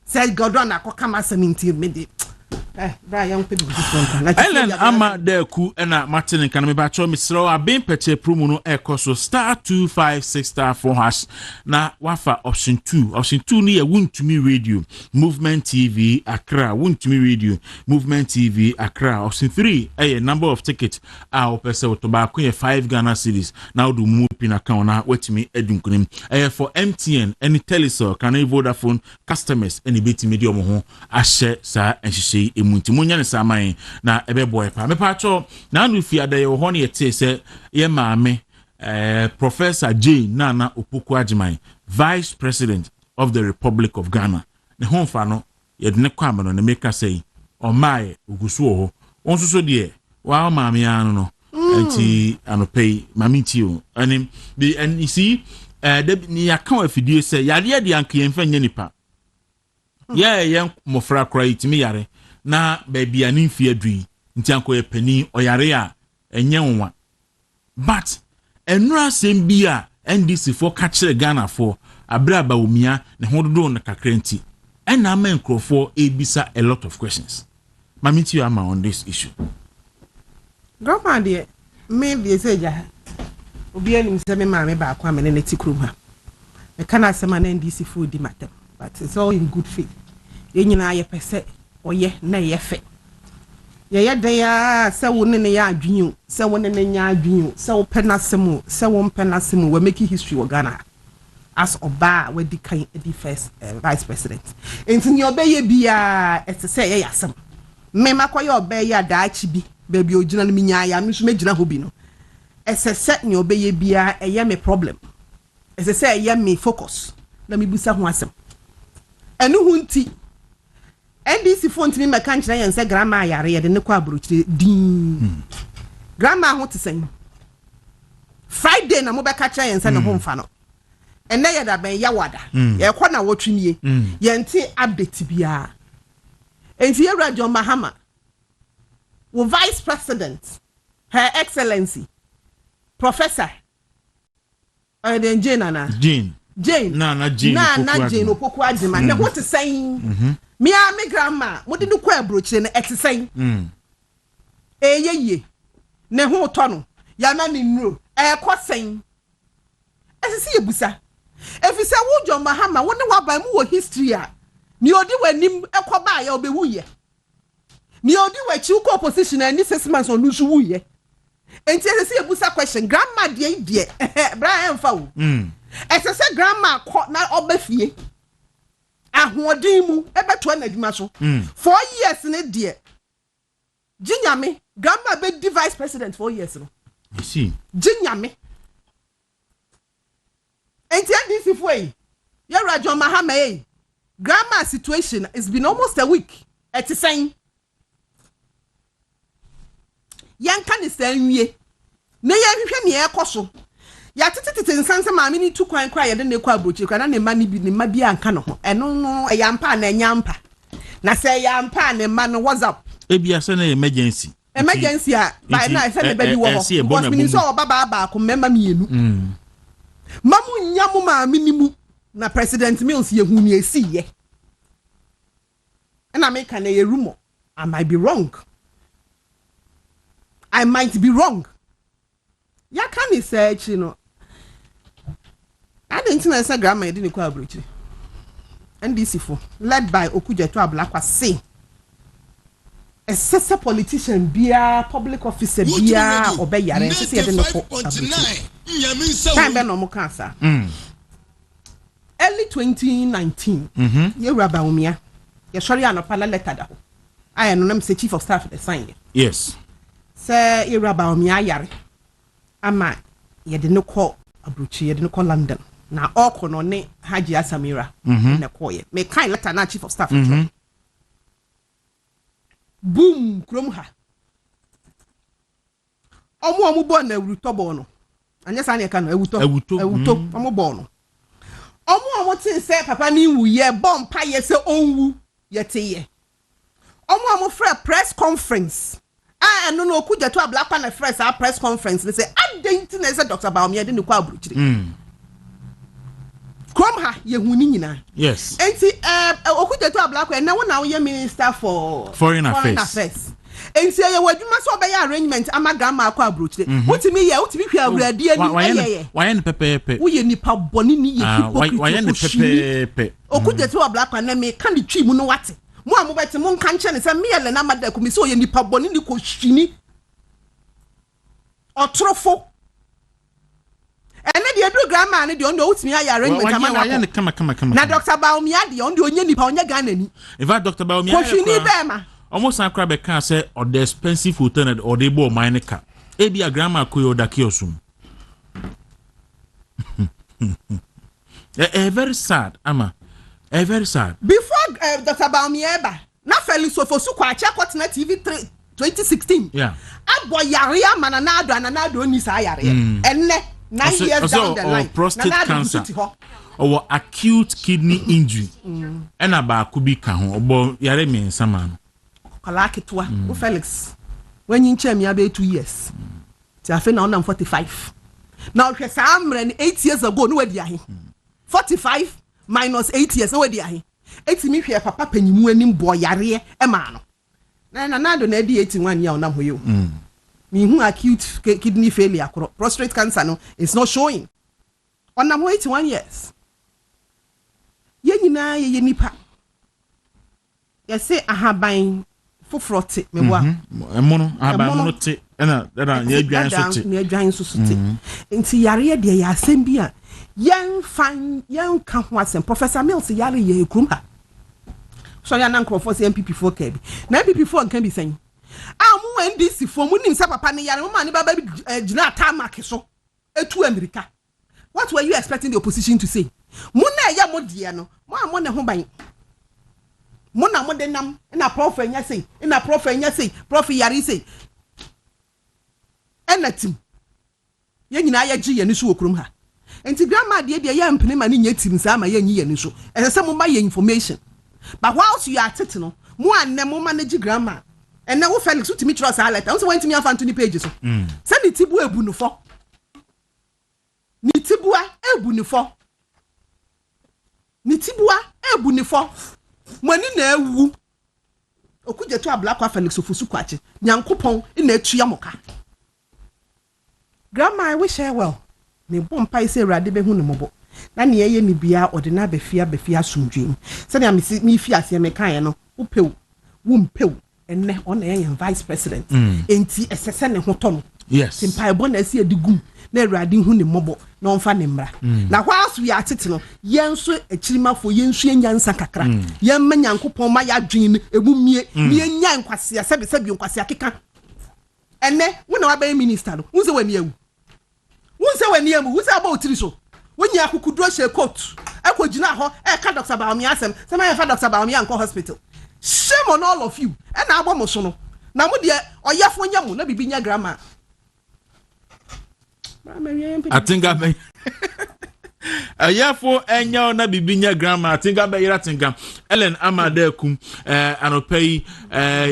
say godon akoka masaminti me de Ellen ama deku ena Martin kan me ba cho me sro abin pete promo no ekoso *256*4# na wafa option 2 ni ya Wuntumi Radio Movement TV Accra Wuntumi Radio Movement TV Accra option 3 number of tickets a opese otobako ye 5 Ghana cedis na do mu pin account na wetimi edunkunim for MTN any Telecel kan Vodafone customers any betimi di omo ho ahye sa enhyehyɛ emunti munya ne saman na ebe boy pa me pa cho na anu fi adaye ho ne yete se ye maame Professor Jane Nana Opoku Ajiman Vice President of the Republic of Ghana ne ho fa no ye de ne kwame no ne meka say o mai ogusu ho onso so de wa maame anu no enti anopei maame ti o and you see ni account afidie say yade de anka ye mfa nya nipa ye mofra kra itimi yare na baby ani mfi adui nti anko ye pani oyare a enye nwa but enura sembi a NDC for catch Ghana for abra ba omia ne hododo na kakrenti ena ma nkrofo ebisa a lot of questions mamiti you am on this issue grandma de me bi eseja obi anim se me ma me ba kwa me ne tikrum ha me kana asema na NDC for di matter but it's all in good faith yenyina ye pese oye na ye fe ye de ya se wo ne ya adwinu se wo ne nya adwinu se wo penasemu se wo penasemu we make history wo Ghana as oba we di kan di first vice president enti ni obeye bia etese ye yasem me makoye obeye adaachi bi baby ogina no minya ya nso megina ho bi no esese ni obeye bia eye me problem esese eye me focus na me busa ho asem enu hunti NDC font me meka nkyere yen se grandma yare ye de ne kwa abrochire din grandma ho tesen Friday na mo beka kire yen se ne ho mfa no enne ye da ben yawada ye kɔ na wotwimie ye nti update bia enti Ewura John Mahama wo vice president her excellency professor Jane Nana Jane Opoku Ajiman na what is saying me a me grandma mo de kwa abrochire na etesen eyeye ne ho to no ya na ne nuro kɔ sen esisi ebusa efisa wo John Mahama wo ne waban mu wo history a ni odi wanim ekoba ya obewuye ni odi wachi uko opposition ani 6 months on nusu wuye enti esisi ebusa question grandma de Brian fa wo esese grandma ko na obafie ahoodin mu ebeto na adwuma so 4 years ne de ginyame grandma be di vice president 4 years no you see ginyame enti NDC foi Ewura John Mahama grandma situation it's been almost a week at the same yanka ni sanwie ne ya hwehwe ne ekoso ya tititi nsanse maame ni tu kwan kwa ye de ne kwa abrochi kwa na ne ma ni bi ne ma bi anka no ho eno no yampa na nyampa na se yampa ne ma no WhatsApp ebia se na emergency a by na se ne baby wo ho because me so obaba ba ko memma mienu mamu nyamu maame ni mu na president Mills ye hu ni esiye and I make an a rumor I might be wrong ya can search you know I didn't know say grandma didn't kwa abrochi NDC for led by Okujeto Ablakwa say a sister politician bia public officer bia obeyare say dey no for time be no mo cancer early 2019 Ewura Bawumia ye sori anopa na letter da ho I no nam say chief of staff the sign yes say Ewura Bawumia yare ama ye de no call abrochi ye de no call London na ọkọ no ne Haji Asamira na koye me kind letter na chief of staff boom krom ha omu bo na ewuto bo no anya sa na ka no ewuto omu bo no omu tin say papa ni wu ye bom pa ye se onwu ye te ye omu frɛ press conference no no Okujeto Ablakwa na frɛ sa press conference they say adenti na say Dr. Bawumia de ne kwa abrochire Krom ha ye huni nyina. Yes. Enti okujeto ablakwa na wo na wo ye minister for foreign affairs. Enti ye wadwuma so be arrangement ama grandma akwa abrochire. Wotimi hwe awurade ani Why pepe. Wo ye nipa boni ni ye hypocrite. Why pepe. Okujeto ablakwa na me ka de twi mu no wate. Mo amobete mo nka nche ne se me yele na mada ku mi so ye nipa boni ni ko hwini. Otrofo ene de edu grandma ne de on do utimi ayi arrangement amana kama na Dr. Baumia de on de onye nipa onye Ghana ni in fact Dr. Baumia ko hwini be ma almost an crab can say or the expensive hotel or the bo mine car e bia grandma ko yo da kiosum very sad ama very sad before Dr. Baumia ba na Felix Ofosu kwa cha Kotna TV 2016 yeah aboyare amana na ado oni sa yare enne 9 years down the line prostate cancer or acute kidney injury and about could be can or yare me sama kala ketwa o Felix when you nche me about 2 years ti afi na 45 now hwe sa amre 8 years ago no wadi ahe 45 minus 8 years no wadi ahe etimi hwe papa panyimu anim boyare e ma no na do na di 81 year onam hoyo me hu acute kidney failure prostate cancer no it's not showing onam 81 years ye nyina ye nipa ye say ahaban fofrote mebo emono ahaban mono te na ye adwan so te na adwan so te enti yare de ya asem bi a yen ka ho asem Professor Mills yare ye ekrum ha so ya na nkrofo se MPP4 ka bi na MPP4 nkan bi san mu NDC fo mu nim sa papa ne yare mu ma ne baba bi gina tamak so etu America. What were you expecting the opposition to say? Mu na ya mo de no mo amo ne ho ban mo na mo de nam na prof anya sei na prof anya sei prof yare sei enatim ye nyina ya gi ye ni so okrum ha enti grandma de ya mpene ma ne nya tim sa ma ya nyi ye ni so ese mo ma ye information. But whilst you are sitting no mo anne mo manage grandma and now Felix utimi trust highlight I went to me afan 20 pages so say ni tibu ebu no fo ni tibua ebu ni fo mani na ewu okuje to ablakwa Felix Ofosu kwache nyankopon na atua moka grandma I wish her well me bom pai say rade be hu ne mobo na ne ye ni bia odina befia sumdwem se na me fi ase me kan no upew wumpew enne on na ye vice president enti esese ne hoto no yes simpai bo na ase adigum na awurade hu ne mobo na onfa ne mra na whilst we are tete no yenso akirimafo yenso enyansa kakra yemma nyankopon ma ya dwen ebumie ne enya nkwase sebi nkwase akeka enne wo na wa ba minister no unse wani awu unse aba otiri so when you akukudro she coat ekogina ho ka Dr. Baumia asem say my fa Dr. Baumia nko hospital shame on all of you e na agbo mo so no na mo de oyafo nya mo na bibi nya grandma I think I may Ayafo enya na bibinya grandma I think I be ratinga Ellen Amadekum anopei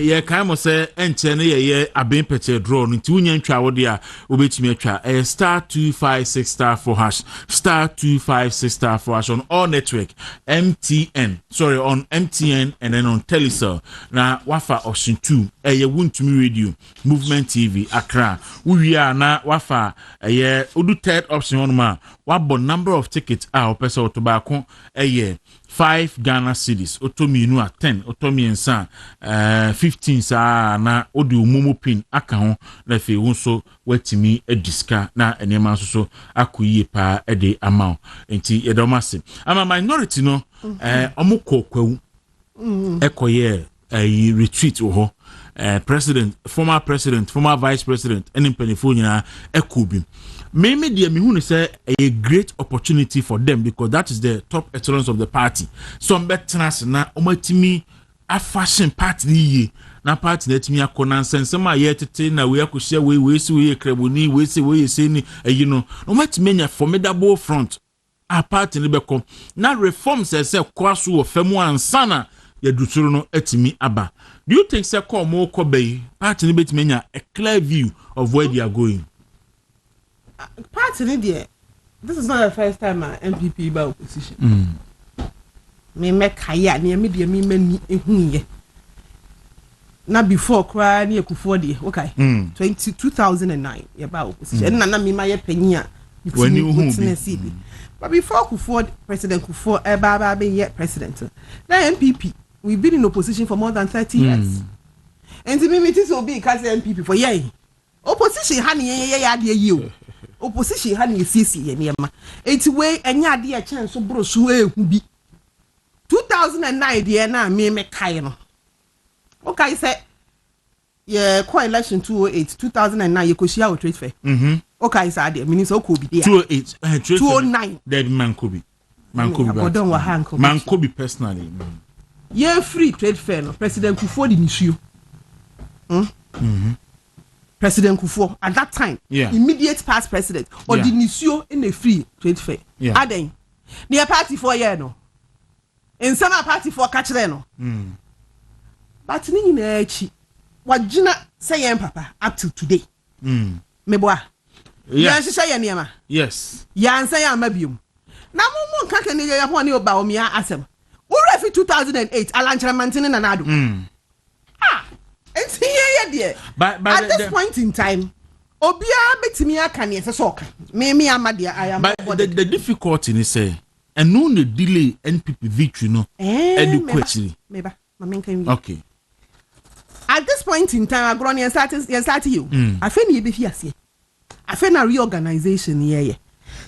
ye kan mo se enche ne ye aben pete draw no nti unya ntwa wo de a obetimi atwa *256*4# *256*4# on all network MTN on MTN and then on Telecel na wafa option 2 ye wuntumi radio Movement TV Accra we are na wafa ye odu third option on ma wabo number of tickets opesa otobako 5 Ghana cedis otomi inu 10 otomi ensa 15 sa na odi umumu pin aka ho na fe wonso watimi ediska na enema so akoyie pa ede amount enti yedomase ama minority no omukọ kwawu ekoye retreat ho former vice president and penifo nyina ekobi maybe the mihunu say a great opportunity for them because that is the top echelons of the party. Some betras na omatimi a fashion party na party na timi akona nsense ma ye tete na we akohia we si we kreboni we say ni omatimi nya formidable front a party ne bekom na reforms say kwaso wo famu ansana ya duturu no etimi aba. Do you think say call mo kobe party ne betimi nya a clear view of where they are going? Party ni de this is not the first time my MPP by opposition. Me make kaya ni me de me mani ehuye. Na before cry ni Akufo de, okay. 2009 ye ba opposition. Na me ma ye panyi a. When you who but before Akufo, President Akufo eba be yet president. Na MPP, we've been in opposition for more than 30 years. And to me it is will be cause MPP for yay. Opposition ha ni ye ade yi o. Opposition ha ni sisi ye niema. Enti we enya ade a chance so bro so ehu bi. 2009 de na me kai no. Okay say yeah, co-election 2008 2009 you koshia o trade fair. Okay say ade meaning so ko bi there. 2008 2009 dead man ko bi. Man ko bi personally. Yeah, free trade fair no President Akufo di nisuo. President Akufo at that time, immediate past president or the nisuo in a free trade fair. Aden. Near party for year no. In some party for catch no. But ni na echi. Wajina say yen papa up to today. Meboa. Yes. Say yen yema. Yes. Ya say am mabium. Na mo nka ne ya ho ne oba o mia asem. Ura fi 2008 alanchara mantene na nado. It's here, but at this point in time, Obia betimi aka ne se soka. Me amadia I am. But the difficulty is say, and no the delay NPP victory no. Adequately. Meba, mamenka. Okay. At this point in time, agroni start you. I feel you be here. I feel a reorganization here.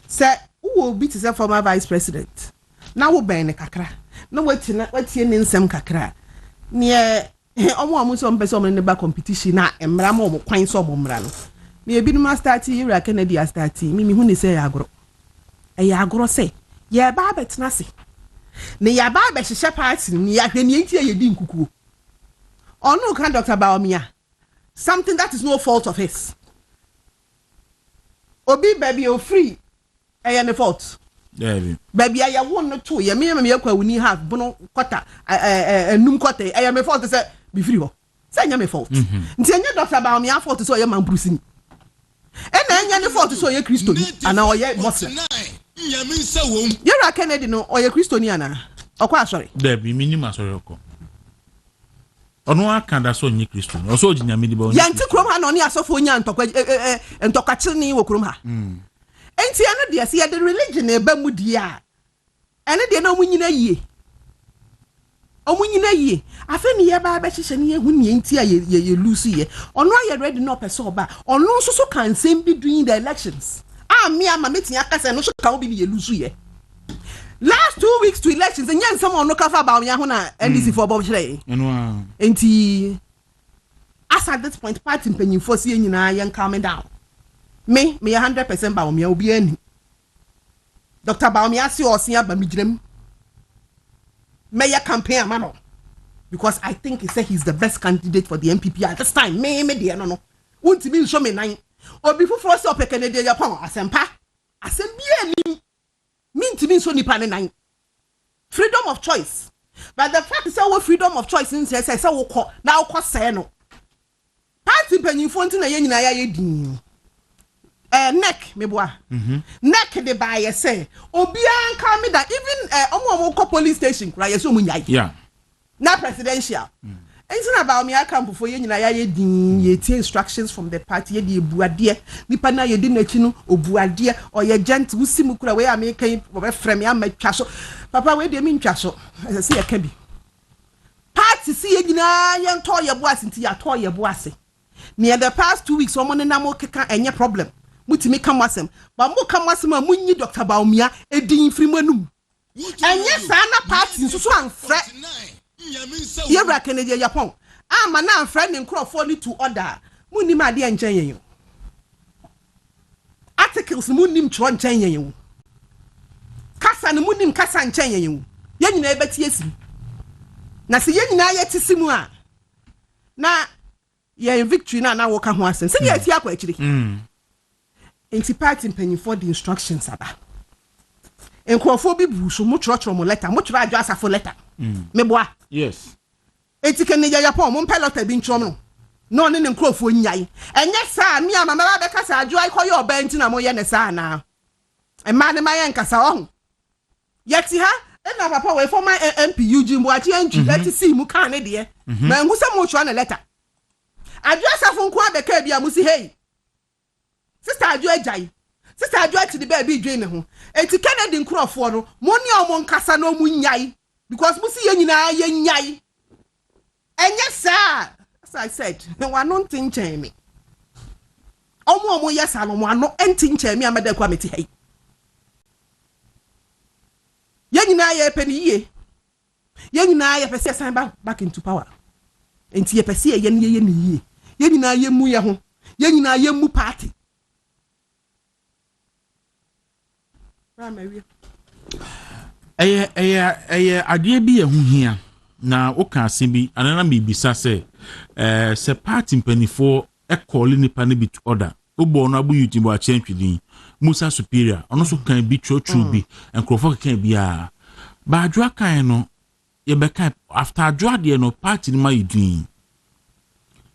Say who will be to former vice president. Now we be ne kakra. No wait ye nsem kakra. Near omo amuso mpese omo ne ba competition na emra ma omo kwan so omo mra no. Na ebi no ma start Ira Kennedy a start me hu ne say agro. Agro say ye ba betena se. Ne ya ba be hye party ni ya hwe ne enti ye di nkukuo. Onu kan Dr. Baomia. Something that is no fault of his. Obi baby o free. Ne fault. Baby I won no too. Ye me yakwa wuni half bono quarter enum quarter. Me fault say be free ho. Say nya me fault. Nti enya Dr. Baomia fault so ye man Bruce ni. Na enya ne fault so ye Christo ni ana oye Muslim. Ira Kennedy no oye Christo ni ana. Okwa asori. Debi minima asori okọ. Ono aka da so nyi Christo. Oso ojinyame di ba onyi. Yanti krom ha no ne asofo nya ntokwa ntokwache ni wo krom ha. Enti eno de se ye the religion e ba mu di a. Ene de na omunyina yie. Omunyina yie. Afa ni ye ba hyehyɛ ne yehu ne enti a ye lose ye. Ono aye ready no person oba. Ono nso so kan sem bi during the elections. Me ama metin akase no so kan obi ye lose ye. Last 2 weeks to elections and yan someone no cover about me ho na NDC for Bob Chere. Enti as at this point party mpanyimfo se nyina yan calm down. Me 100% ba me obi ani. Dr. Baumia si osia ba migrem. Me ya campaign amano. Because I think he said he's the best candidate for the MPP at this time. Me there no. Won't be show me nine. Obi fu for so pekene de Japan asempa. Asembia ni. Mean so nipa ne nine. Freedom of choice. But the fact is our freedom of choice in say we call now call say no. Party mpanyimfo nti na ye nyina ya ye din. Neck meboa. Neck de buy ye say obi an call me that even omo police station kra ye so munyai. Yeah. Na presidential. Anything about me I come before ye nyina ya ye din ye tie instructions from the party ye de buade nipa na ye di nachi no obuade or ye gent wusimu kura we American we frame ya matwa so papa we de mi ntwa so say ye ka bi party see ye nyina ye nto ye boase nti ya to ye boase near the past 2 weeks omo ne na mo keka enye problem mutimi kam asem ba mo kam asem a munyi Dr. Baumia edin frimanum enye sa na party nso so anfre Yebra Kennedy Japan. Ama na friend nkrofo ni to order. Munim ade enchen yen. Articles munim tro enchen yen. Kasa no munim kasa enchen yen. Ye nyina ebeti esi. Na se ye nyina ye tisimu a. Na ye victory na wo ka ho asen. Se ye ti akwa akiri. Enti party mpanyimfo the instructions aba. Nkrofo bi bu so mo tro mo letter. Mo tro adwo asafo letter. Meboa. Yes. Eti Kennedy Japan mo pelota bi ntrom no. No ne nkrofo nyai. Enye sa me ama ba be kasa adwo ai koyo oba nti na mo ye ne sa na. man ma yen kasa ho yeti ha na papa we former MP Eugene Boachi entry let see mu kan ne de ma ngu se mo chwa na letter adwasa fun ko abeka bia mu si hey sister adwo ajai sister adwo ati the baby dwen ne ho enti Kennedy nkrofo no mo ne omo nkasa no mu nyai because mu si ye nyina ye nyai enye sa as I said wa no ntinchen me omo yes ano mo ano ntinchen me amada kwa meti hey ye nyina ye peni ye nyina ye pese san back into power enti ye pese ye ne ye ni ye nyina ye mu ye ho ye nyina ye mu party adie bi ye ho hia na wo ka ase bi anana bibisa se se party mpanifo e call nipa ne bit order obo no abu YouTube a chentwidin Musa Superior ono so kan bi chochu bi enkrofo kan bi a ba adwa kan no ye be kan after adwa de no party ni ma yidin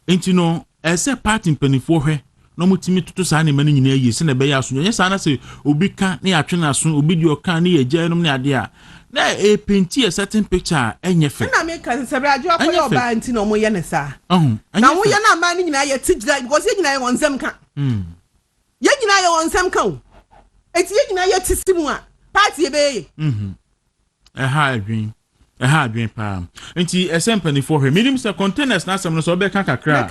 enti no se party mpanifo hwe no mutimi tutu sa ne mani nyina yi se na be ya so nye sa na se obi kan ne atwe na so obi di okan ne ye gyanom ne ade a na painti a certain picture enye fe na me kan se bra adwa ko yo ba anti no mo ye ne sa na wo ye na ma ne nyina ye tigida because ye nyina ye wonsem kan ye nyina ye wonsem kan o eti ye nyina ye tisimu a party e be ye ha adwen pa enti esempani for her medium se containers na asem no so be kan kakra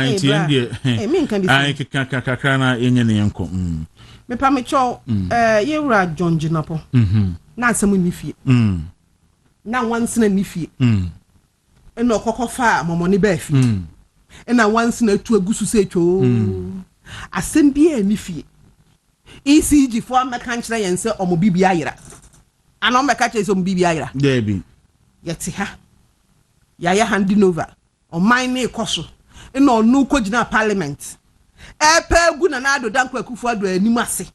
enti ende mi kan bi kakra na enye ne enko me pa me cho ye wura jonji napo na asem ni fie na once na ni fie eno okokofa momoni ba fie ena once na tu agusu se cho asem bi e ni fie ECG for American chira yense omo bibia yira ana omeka che so bibia yira debi yeti ha ya handing over o mine na ikoso ina onu kogina parliament epegu na ado dan Kwaku ado anim ase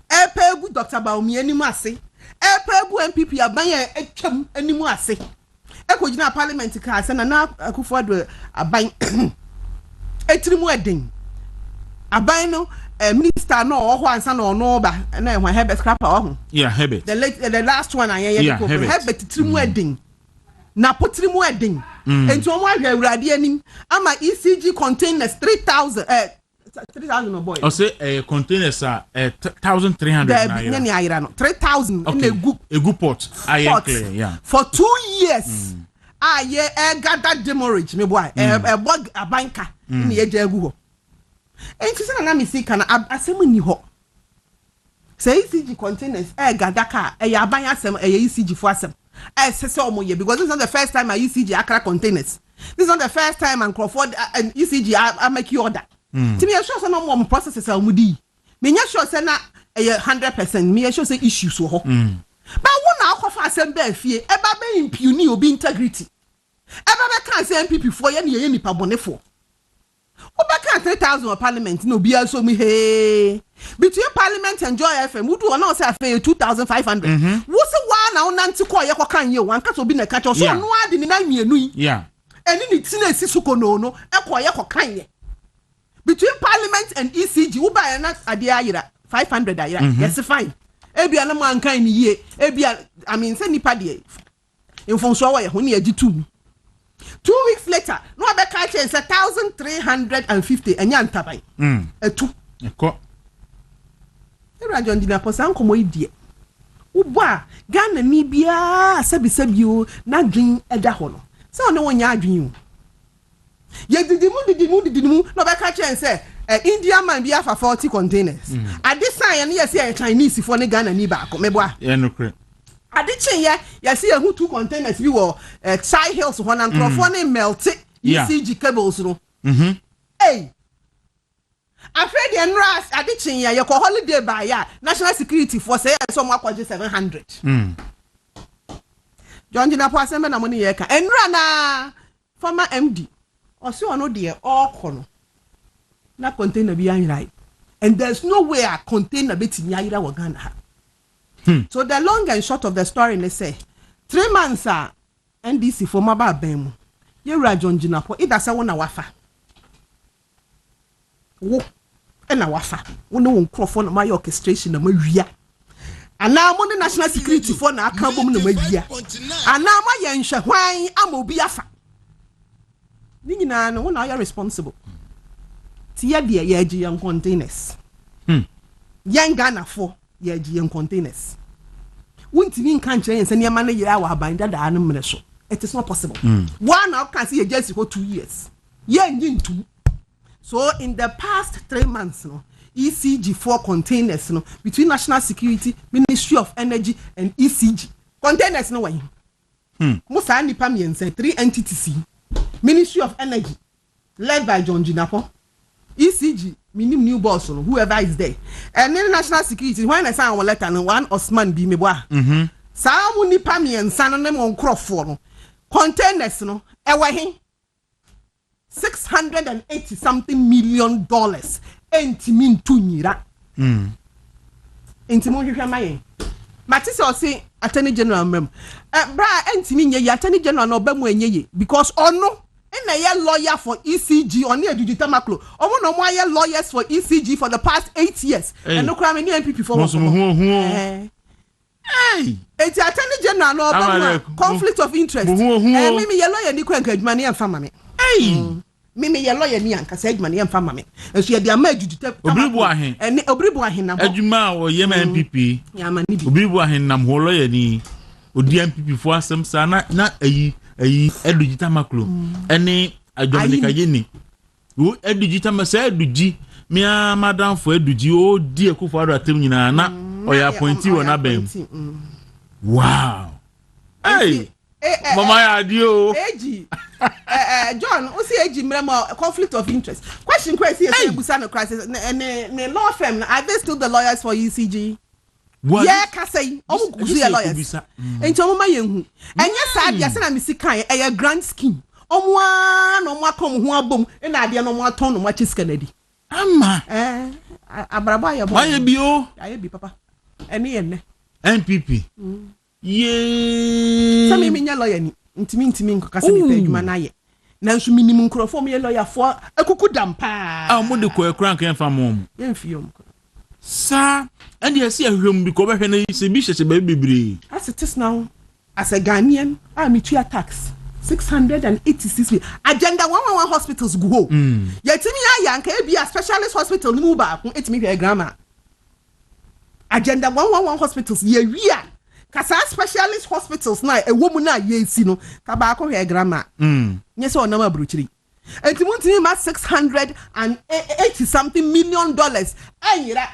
epegu Dr. Baomi anim ase epegu MPP aban etwam anim ase ekogina parliament ka ase na Kwaku ado aban etirimu eden aban no minister no oho ansa no no ba na ehwa Herbert scrapper oho Herbert the last one Herbert tirimu eden na potirimu eden enti omo ahwe awurade anim ama ECG containers 3000 boy o say containers are 1300 naira nya ayira no 3000 in a good pot I clear for 2 years aye gather demorage me boy bog abanka ni ye jagu ho enti se na me sika na asem ni ho say ECG containers gather ka ya aban asem ECG fo asem say omoye because this is not the first time I ECG akra containers. This is not the first time and Crawford and ECG I make you order. To me sure say no more processes are mudi. Me sure say na 100%. Me sure say issues so ho. But wona akofa asem ba fie e ba be impugn obi integrity. E ba be kan say MPP for ye ne nipa bonefo. Obaka 3000 of parliament no be also me hey between parliament and Joy FM we do on say afey 2500 wo se wa na unanti ko ye kokan ye wan ka so bi na ka cho so no ade ni na mienu yi eni ni tina esi suko no e ko ye kokan ye between parliament and ECG wo ba na ade ayira 500 ayira yes fine e bia na man kan ni ye e bia I mean say nipa de info wa ye ho ni agitu 2 weeks later no abeka change 1350 enya ntabai etu eko era John Dina posan komo idie ubo a Ghana ni bia sabi o na dwen eda ho no se one wonya adwen o ye didimu no abeka change say India man bia for 40 containers at this time ye say Chinese for ne Ghana ni ba ko mebo a ye no kre adiche ya see who 2 containers bi wo Side Hills ho na microphone melt ECG cables no hey afraid the nras adiche ya ko holiday by ya national security for say some akwaje 700 John Dina po asembe na money ye ka enra na former MD o se ono de all no na container bi anyirai and there's no way a container betimi ayira wo Ghana ha. So the long and short of the story, they say 3 months NDC for maba bemu. Ye John Dina po ida sa wona wafa. Wo na wafa. Wo no nkrofo na my orchestration na mawia. ana mo national security for na aka bom na mawia ana ma ye nhwe hwan ama obi afa ni nyina no na you responsible ti ye de ye agi yan containers yan Ghana for ye agi yan containers wuntini nka nkyere yen se ne ma na yira wa ban dada no mre so it is not possible one now can see ye just for 2 years ye ngintu. So in the past 3 months, no, ECG 4 containers, no, between National Security, Ministry of Energy, and ECG containers, no way. Musa ni pamiyen say 3 entities. Ministry of Energy, led by John Jinapo, ECG, minim new boss, no, whoever is there, and then National Security. When I say our letter, no one Osman Bimeboa. Samu ni pamiyen san nem on crop no containers, no, ewahin. $680 something million entimin tunyira entimo hwehwe maye matise o say attorney general mem bra entimin ye attorney general no ba mu anyeye because ono na ye lawyer for ECG on the digital macro omo no mo aye lawyers for ECG for the past 8 years and no kra me MPP for hey eti attorney general no ba conflict of interest me ye lawyer ni kwanka adwuma ne amfa mame me ye lawyer ni anka say adwuma ne amfa mame enso ye de ama adwudita obribu ahen ene obribu ahen na adwuma o ye ma MPP ya ma ni bi obribu ahen nam ho lawyer ni odi MPP fo asem sa na ayi edugita maklo ene adwumanika yeni wo edugita ma say edugi me madam fo edugi o di ekufo ado atem nyina na oya appointee wona bem wow hey mama ya dio eji John o si eji mremo conflict of interest question say busa no crisis ne law firm are they still the lawyers for ECG yeah ka say omo kuzu ya lawyers enti omo ma yenhu enye sa dia se na misika e grand scheme omo no mo akom ho abom na ade no mo aton no mo achi scanadi ama abraba ya bo aye bi papa ene ye ne MPP yeah some me nya lawyer ni ntimi nko kase me adwuma na ye na nso minimum nkrofo me lawyer for akuku dampa mo de ko ekran kan fa mo ye mfio sa and you see ahwem bi ko behwe na se bi hye ba bibiri as it is now as a Ghanaian me tua tax 686 agenda 111 hospitals go yetimi ya yanka e bia specialist hospital ni mu ba ko etimi hwe grama agenda 111 hospitals ye wia kasa specialist hospitals na ewomu na ye si no ka ba ko hwe grama nye se onama bruchiri enti muntimi ma 680 something million dollars ayira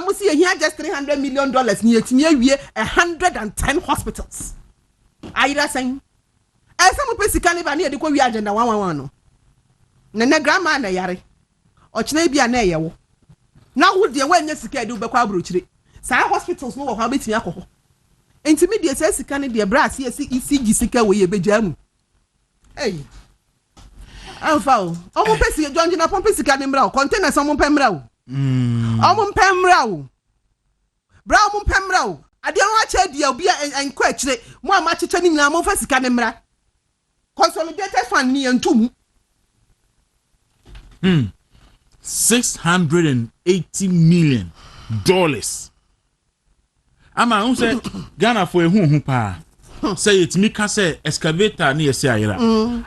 musi ye here just 300 million dollars ni yetimi awie 110 hospitals ayira sen esa mo pesika ne ba ne de ko wi agenda 111 no na grama na yare ochina bia na yewo na wo de wanya sika de ubekwa bruchiri sa hospitals no wo ha betimi akọ intermediate say sika ne de bra se ECG sika we ye bejamu alfa omo pesi jonji na pompe sika ne mra containers omo pemra omo pemra bra omo pemra ade no acha dia obi enko akire mo ama cheche ni nyina mo fa sika ne mra consolidated fund ni entum $680 million ama un say Ghana for ehun pa say etimi ka say excavator na yesi ayira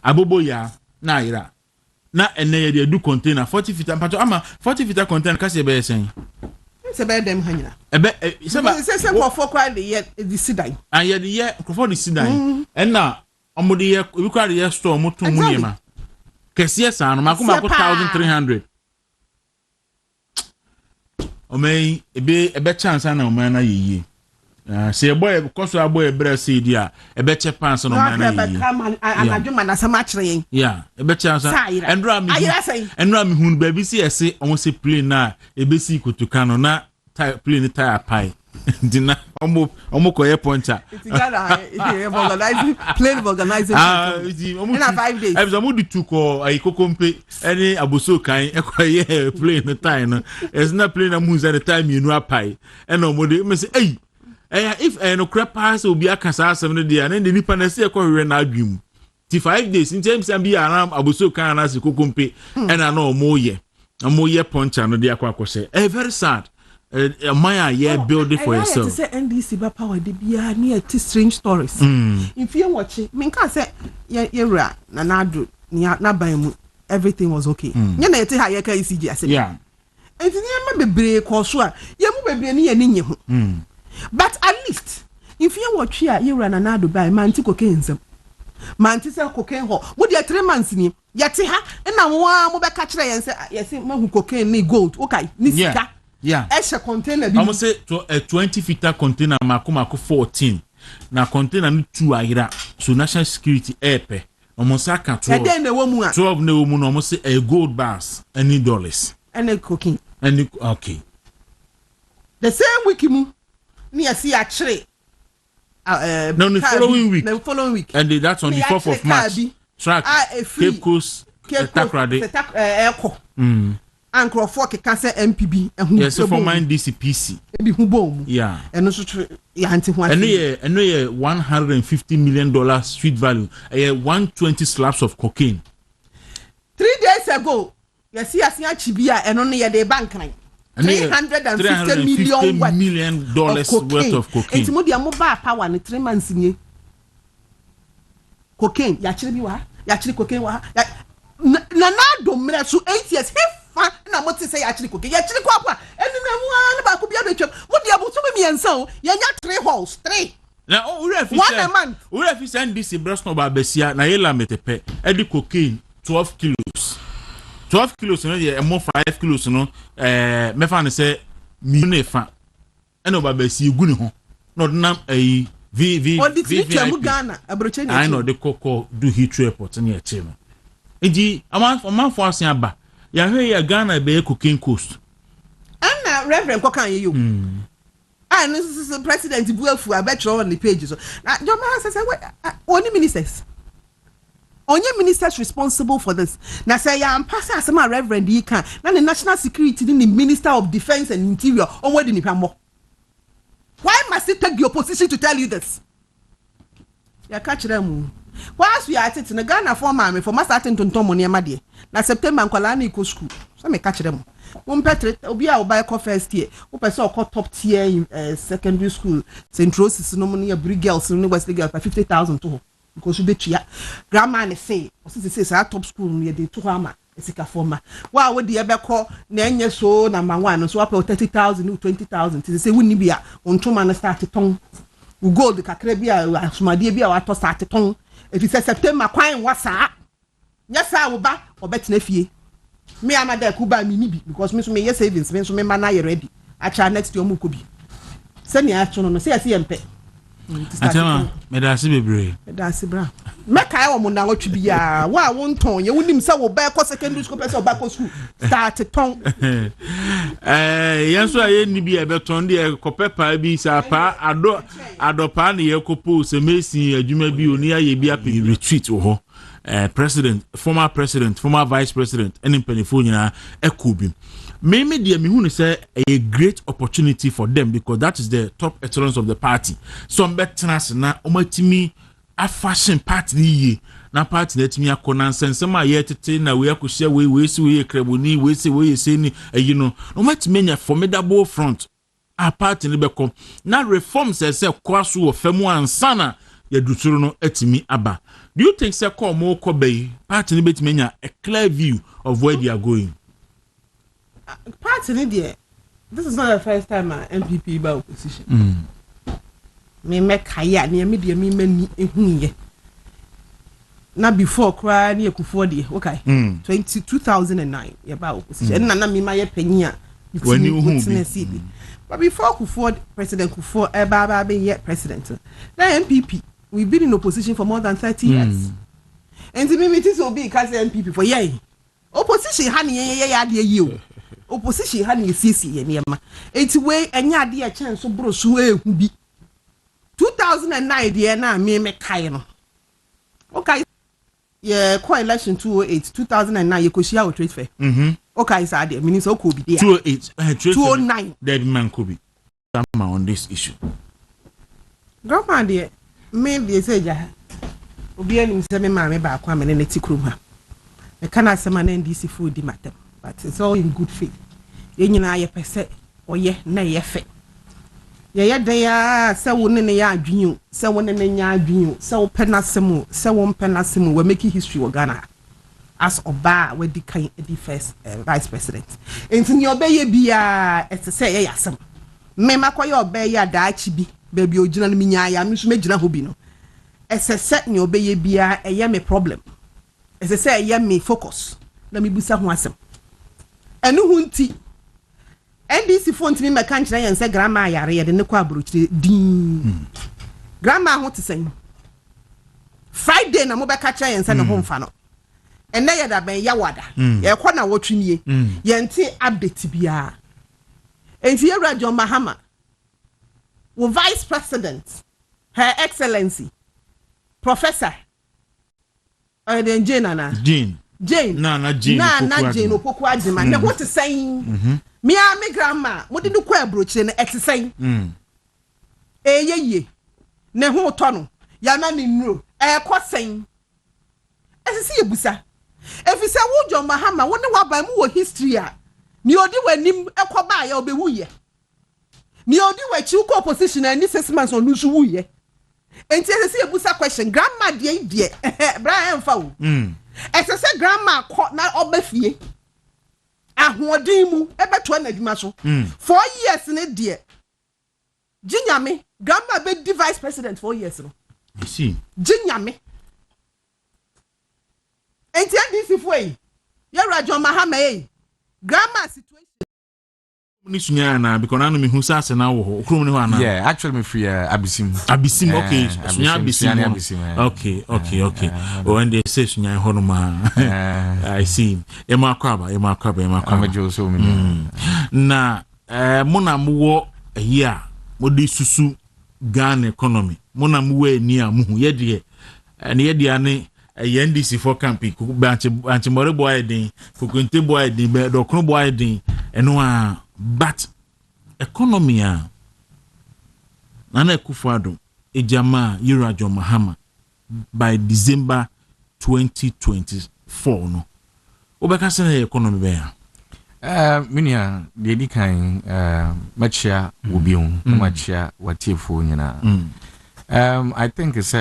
abobo ya na ayira na ene ye de du container 40 feet ampato ama 40 feet container ka say be yesen se be dem hanyina se for kwa the sidan and ye the for the sidan and na omode ye we kwa the store moto mu yema kese san no makoma ko 1300 omei ebe chance na omana yeye se boy koso aboy ebra se dia ebe che pants no omana yeye anadwuma na sama kire yen ebe chance enra mi hun baby si ese on se plane na ebe si kotuka no na plane tire pie dina omo koye poncha plane organizing in 5 days e mo di tuko ai kokompe any aboso kan e koye plane tire no es na plane na mu za time you know apai e no mo de me say if no crap pass obi akasa asem no dia na nipa na se e ko hwe na adwum ti 5 days in terms am bi aram aboso kan na se kokompe e na no mo ye poncha no dia kwa akose very sad Maya, yeah, build it for yourself. I say NDC ba power de bia near strange stories. If you watch it, me can say yeah na nado na ban everything was okay. You na ete ha ye kan CG ase. Yeah. Enti ne ma bebre ko so a ye mu bebre ne ye nye ho. But at least if you watch here you na nado ban man ti cocaine nsem. Man ti say cocaine ho. Mo de 3 months ni ye te ha na mo be ka kire ye say ye say ma hu cocaine ni gold. Okay, ni sika. Yeah. Extra container. I'm say to a 20-feet container mako 14. Na container no 2 ayira. So national security airpe. Almost aka 12. And then the woman 12 na woman almost say a gold bars any dollars. and a cooking. And okay. The same week mu near see actually No, the following week. And that's on the 4th of March. Track Cape Coast Takrade. Echo. Uncle Fork cancer MPB and yes, for mine DCPC. Yeah. And also anti one. And $150 million street value. 120 slabs of cocaine. 3 days ago, you see as Chibia and only a day bank. $350 million worth of cocaine. It's more than mobile power and 3 months in ye. Cocaine, actually cocaine. Nanado mresu 8 years. Na mo ti say actually cocaine. Actually kwapa. Eni na mu ba ko bia betwam. Mo dia bo so be miensa o. Ye nya 3 holes, 3. Na o we fi say. 1 month. We fi say this breast no ba besia na ye la metepe. Edi cocaine 12 kilos. 12 kilos no dey more 5 kilos no me fa ne say mi ne fa. Eno ba besia gu ne ho. No nam ayi v Ghana abroche ne. I know the koko do heat report na ye che no. Eji aman for asen aba. Ya hear Ghana be cocaine coast. And Reverend Kwaku you. And this is the president Buafu abetro on the pages. Now your man says only ministers. Only ministers responsible for this. Now say ya pass as my Reverend you can. Now the national security the minister of defense and interior on what in more. Why must it take the opposition to tell you this? Ya catch them. Whilst we are at it in Ghana for mammy for my starting to Tom on Madi. Na September nkwala na iko school. So me catch them. One petre obi a buy first year. Who person call top tier in secondary school. St. Rose's no money big girls no Wesley girls by 50,000 to because you bet ya. Grandma ne say, since say top school near the to hama esika forma. Wa we dey be call na enye so number 1 so up 30,000 20,000. Say we ni bia ontoma na start ton. We go the kakra bia asumade bia wa to start ton. If it says September kwan wasa. Yes, I will back or bet nephew. Me, I'm a deck who buy me because Miss May savings, when so me man I ready. I try next year Mukubi. Send your action on say I see MP. I tell me, Medasi be brave. Medasi bra. Make I want now to be a why won't ton. You wouldn't say well back secondary school person back school. Start a tongue. Yes, I need be a beton the copepa be sapa adopan ye copo se mesi adwuma bi oni aye bi api retreat ho. Former president, former vice president, and in Pennsylvania, Ekubim. Maybe the Mihun say a great opportunity for them because that is the top echelons of the party. Some betras na omatimi a fashion party na party let me a nonsense. Some are yet to na we could share we see we creboni, we see we say you know, no matter many a formidable front. A party in the now reform says Kwaku or Femu and Sana. Ya duturuno etimi aba. Do you think say call more Kobe party bit menya a clear view of where they are going? Party in India. This is not the first time my MPP by opposition. Me make kaya near media me many in na before cry near Kufodi. Okay. 2009 about opposition. And na me my penya. When you but before Kuford, President Kuford, Baba being yet president. The MPP, we've been in opposition for more than 30 years. And the meetings will be because the MPP for yay. Opposition, honey, you. Opposition, honey, CC, and Yama. It's way and ya dear chance of Bruce who be 2009, dear, now me make Kaino. Okay. Yeah, co-election 208, 2009, you could see our trade fair. Okay, sir, the minister could be there. 208, 209. Dead man could be on this issue. Grandma, dear, maybe say, yeah, Obi and Mr. Mammy back one minute to Kruma. I cannot summon NDC food matter, but it's all in good faith. You know, I per se, oye na ye fe ye dan ya se wo ne ne ya adwenu se wo ne ne nya adwenu se wo penasemu se wo penasemu we make history wo Ghana as oba we di kan di first vice president enti ni obeye bia etese ye yasem me makoye obeye adaachi bi baby ogina no minya ya me so megina ho bi no esese ni obeye bia eye me problem esese eye me focus na me busa ho asem enu hunti NDC phone timi meka nkyere yen se grandma yare ye de ne kwa abrochire din grandma ho tesen Friday na mo beka kire yen se ne ho mfa no enne ye da ben ya wada ye kwa na wotwenie ye nti update bia enti Yewura John Mahama wo vice president her excellency professor Jane na Jane opoku adima ne ho tesen me a me grandma mo de no kwa abrochire ne etesen eyeye ne ho to no ya na ne nuro kosen esisi ebusa efisa wo John Mahama wo ne waban mu wo history a ni odi wanim ekoba ya obewuye ni odi wachi uko opposition ani 6 months onu su wuye enti esisi ebusa question grandma de Brian fa wo esese grandma ko na obafie ahoɔden mu ebeto na adwuma so 4 years ne de ginyame grandma be di vice president 4 years no you see ginyame enti NDC foi Yewura John Mahama grandma situation ni sunya na because na no me hu sase na wo ho okrum ni ho ana yeah actually me free abisim okay sunya abisim okay oh and they say sunya ho no ma I see e ma kwaba so me na mo na mo wo ayi a mo di susu Ghana economy mo na mo we ni amu ye de ane NDC for camping anti more boy din kukunte boy din be dokro boy din eno a but economy a Nana Akufo-Addo ejama Yewura John Mahama by December 2024 no obeka se na economy be ya minia de di kan machia obion machia watiefo nyina I think it's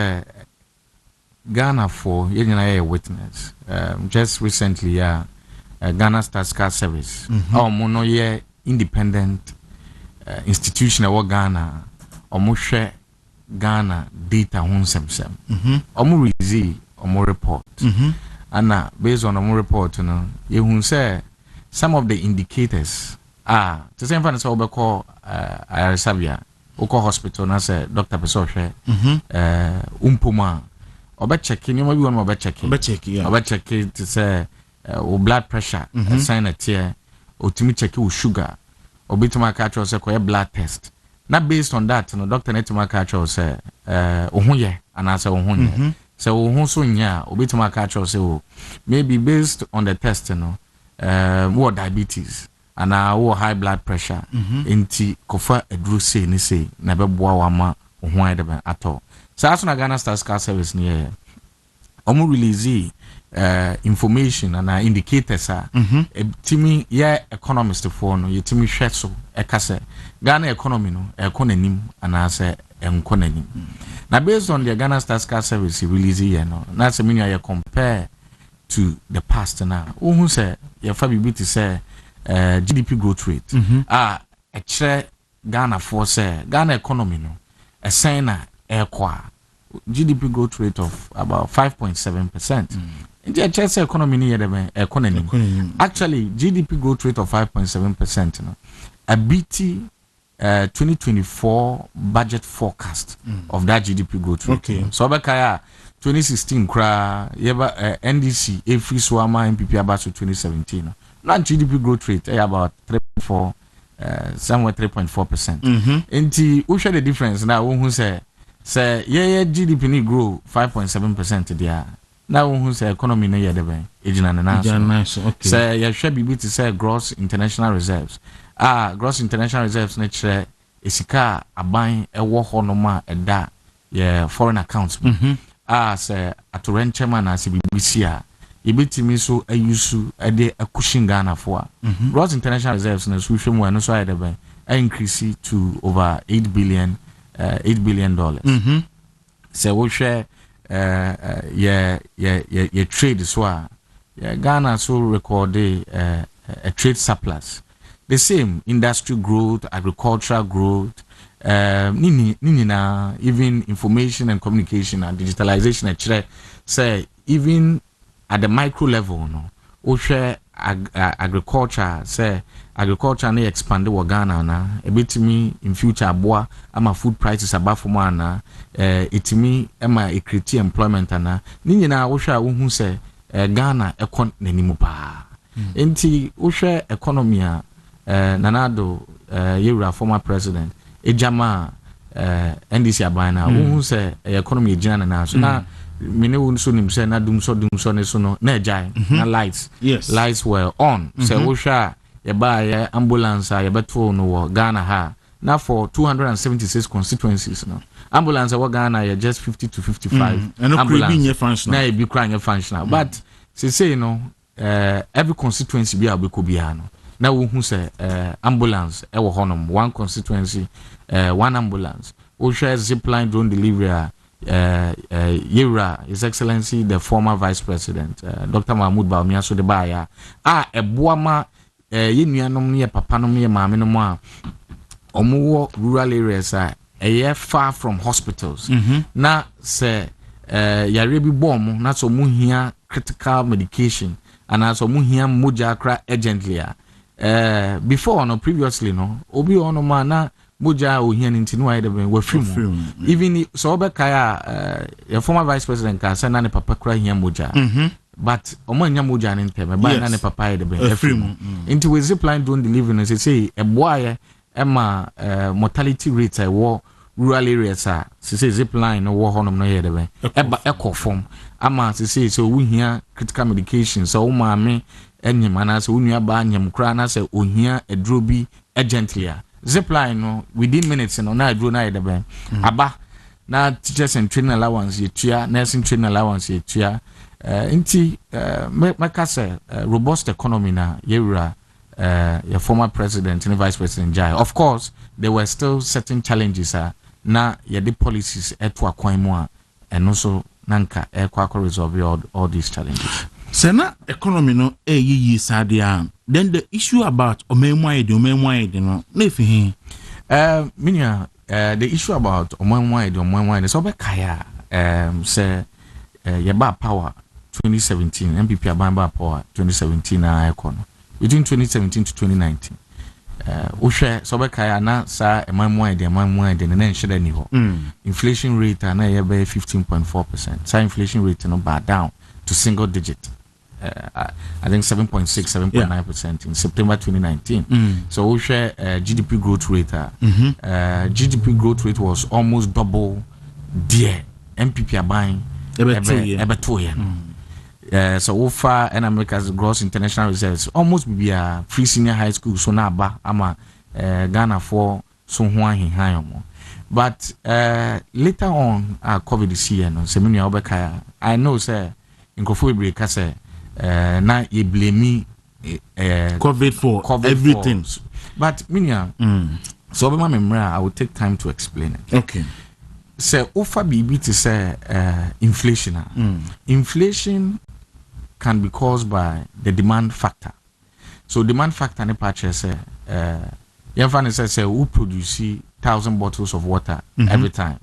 Ghana for a witness. Just recently, Ghana Statistical Service, mono independent institution of Ghana, share Ghana data on some. Release report. And based on report, you say some of the indicators are the same for the call Arisabia, Oko Hospital, na say Dr. Pesoshe, Umpuma. Oba checking you maybe one oba checking to say blood pressure sign a tear or to me check your sugar or bit to my catch or say blood test not based on that no doctor net to my catch or say ohunye and answer ohunye so ohunso nya or bit to my catch or say maybe based on the test what diabetes and what high blood pressure inti kofa edru say ni say na beboa wama ohun de at all. So as na Ghana Statistical Service near release information and indicators timi economist for no yetimi hwe so ekase Ghana economy no ekonanim and ase enkonanim na based on the Ghana Statistical Service release here no na se mean you compare to the past now who say your fabi to say GDP growth rate a chere Ghana for say Ghana economy no a sign na GDP growth rate of about 5.7%. In the Chelsea economy near the economy. Actually, GDP growth rate of 5.7%. A BT 2024 budget forecast of that GDP growth rate. Okay. So Bakaya 2016 kra yeba NDC every swama MPP about 2017. Now GDP growth rate about 3.4 somewhere 3.4%. And who share the difference now who say GDP ni grow 5.7% there. Now who say economy no yet debe ejina na so okay. Say you share bibi to say gross international reserves. Gross international reserves na chere esika aban ewo honoma eda foreign accounts. Say atoren chairman as BBC ebetimi so ayusu ede akushin Ghana for. Gross international reserves na so hwemu no so ayedebe increase to over $8 billion. So we share your trade as well. Ghana so recorded a trade surplus. The same industry growth, agricultural growth, even information and communication and digitalization. Say even at the micro level, no, we share agriculture. Say agriculture na expand the Ghana na. A bit me in future aboa ama food prices above for na. It me ama a create employment na. Nina we share who say Ghana ekon nenimu pa. Enti we share economy nanado yewura former president ejama NDC abana who say economy ejina na so na mene won so nim say na dum so ne so no na ejai na lights were on say wo sha ye ba ye ambulance ye beto no wo Ghana ha na for 276 constituencies no ambulance wo Ghana ye just 50 to 55 ambulance na e bi kran functional but say no every constituency bi abeko bia no na wo hu say ambulance e wo honom one constituency one ambulance wo share zipline drone delivery Yura, His Excellency the former Vice President Dr. Mahmoud Bawumia so de baya eboama yenuanom ne papanom ne maame no a omo rural areas far from hospitals na se yare bi bom na so mu hia critical medication and so mu hia moja kra urgently before no previously no obi ono ma na moja ohian ntinu ayi de we film even so obekaya your former vice president ka say na ne papa kra hian moja but omo nya moja ne ntem ba na ne papa ayi de be film into we zipline drone delivery no say eboaye ema mortality rate wo rural areas say zipline no wo honom no ye de be eba ekofom ama say so we hia critical medication so maame enyem ana so unua ba anyem kra na say ohia edrobi urgently zipline no within minutes no na adro na yedebe aba na teachers and training allowance yetua nursing training allowance yetua inti meka say robust economy na yewura your former president and vice president Jai. Of course there were still certain challenges na yede policies eto akwan mu a eno so nanka ekwa resolve all these challenges. Sena economy no yi sadia. Then the issue about omemwaide no nefi hin. Minya the issue about omemwaide so be kaya say yeba power 2017 MPP abamba power 2017 na icon between 2017 to 2019 share so be kaya na sa ememwaide na nhede ni ho inflation rate na yeba 15.4%. Sa inflation rate no bar down to single digit. I think 7.6, 7.9% in September 2019. So we share GDP growth rate. GDP growth rate was almost double there. MPP are buying ever 2 years. So we far in America's gross international reserves almost be a free senior high school. So now ba ama Ghana for so high. But later on, COVID this year, no, I know say in Kofu say. Na you blame me COVID for everything. But Minya, so I will take time to explain it. Okay. So offer BB to say inflation. Inflation can be caused by the demand factor. So demand factor ne purchase say who produce 1,000 bottles of water every time.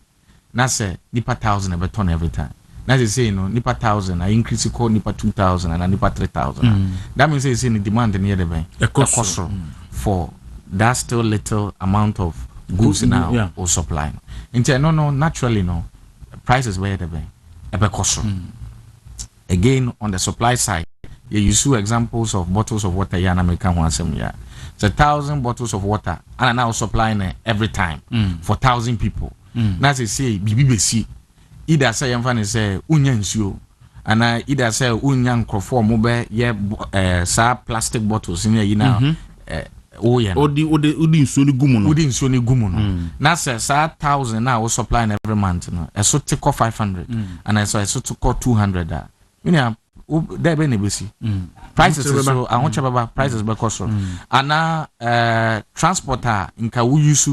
Na say nipa 1,000 every ton every time. Now they say nipa 1,000, I increase it called nipa 2,000 and nipa 3,000. That means they say the demand near the bank a cost for that still little amount of goods now or supply. No, naturally prices where the bank a cost. Again on the supply side, you see examples of bottles of water here in American one some year. It's 1,000 bottles of water and now supplying every time for 1,000 people. Now they say BBC. Either say yamfani say unya nsuo ana either say unya nkrofo mo be ye sa plastic bottles in here now odi nsuo ni gumu no na say sa 1,000 na we supply every month no eso take 500 and so to call 200 you know there be nebesi prices so I want to prices be cost ana transporter nka we use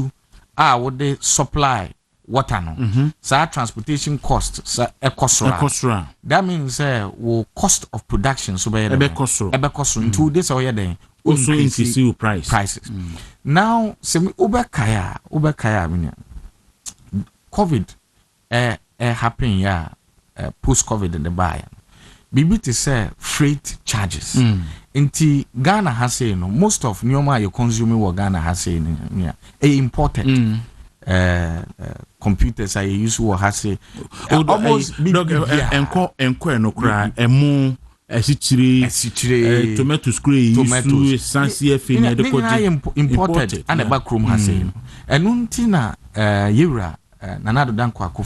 what they supply water no so transportation cost so e cost that means will cost of production so be cost into this or then also increase your prices now se ubekaya mean covid happen post covid in the buy bibi to say freight charges inti Ghana has say no most of nyoma you consuming what Ghana has say imported computers I use what has say almost enko no kra emu esichire tomato scree tomatoes sansie fini de imported and a back room has say enunti na yura Nanado Dan Kwaku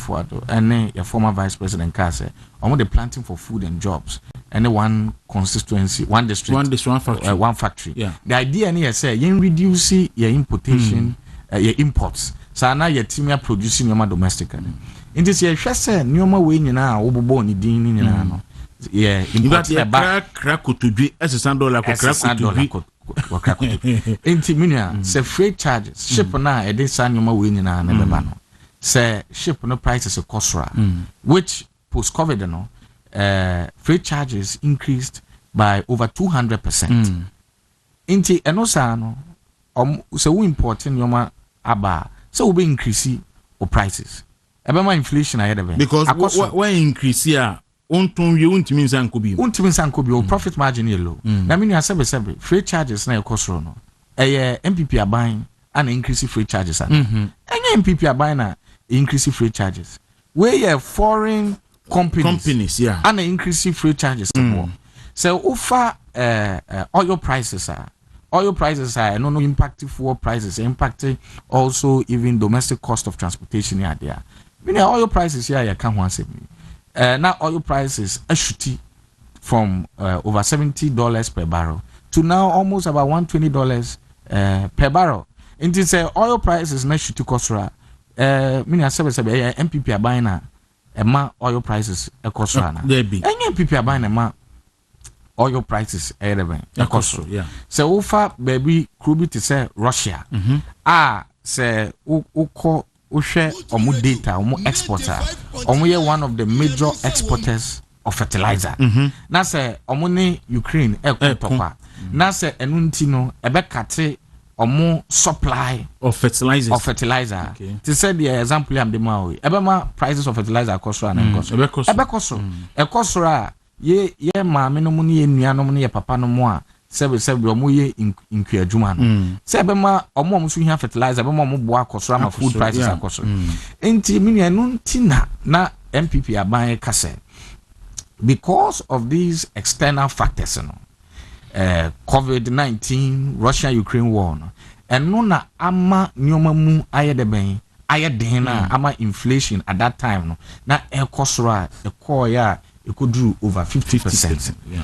and your former vice president Kase on the planting for food and jobs and one constituency one district one factory yeah. The idea here say you reduce your importation your imports so now your team are producing your domestically in this year say nyoma we nyina obobo ni din ni nyina no yeah importing crack to be $100 for crack to be intimina say freight charges ship na e dey san nyoma we nyina na beba no say ship no prices a cost which post covid no freight charges increased by over 200%. Inti enosa no so we importing yoma aba so we be increase o prices ebema inflation ahead of it because when increase here unton we untimi nsanko bi o profit margin is low na me nu sebe freight charges na e cost no MPP aban and increase freight charges and MPP aban na increase freight charges where foreign companies yeah and increase freight charges so offer oil prices are no impacting for prices impacting also even domestic cost of transportation here there meaning oil prices here you can once now oil prices are shooting from over $70 per barrel to now almost about $120 per barrel into say oil prices na shooting cost meaning MPP are buying oil prices e cost na MPP are buying oil prices yeah so offer baby crude to say Russia say uko uhwe omu data omu exporter omu ye one of the major exporters of fertilizer na say omu ne Ukraine ekotokwa na say enunti no ebe kate omu supply of fertilizer okay. To say the example am the mawe ebema prices of fertilizer cost na cost e cost ye maame no mu ne ye nua no mu ne ye papa no mu a sebe omo ye inkuadwuma no sebe ma omo so hia fertilizer be ma omo boa akosoro ma food prices akosoro enti me no ntina na MPP aban kase because of these external factors no COVID-19 Russia-Ukraine war no eno na ama nyoma mu ayedeben ayedena ama inflation at that time no na ekosoro ekoya it could do over 50%. Yeah.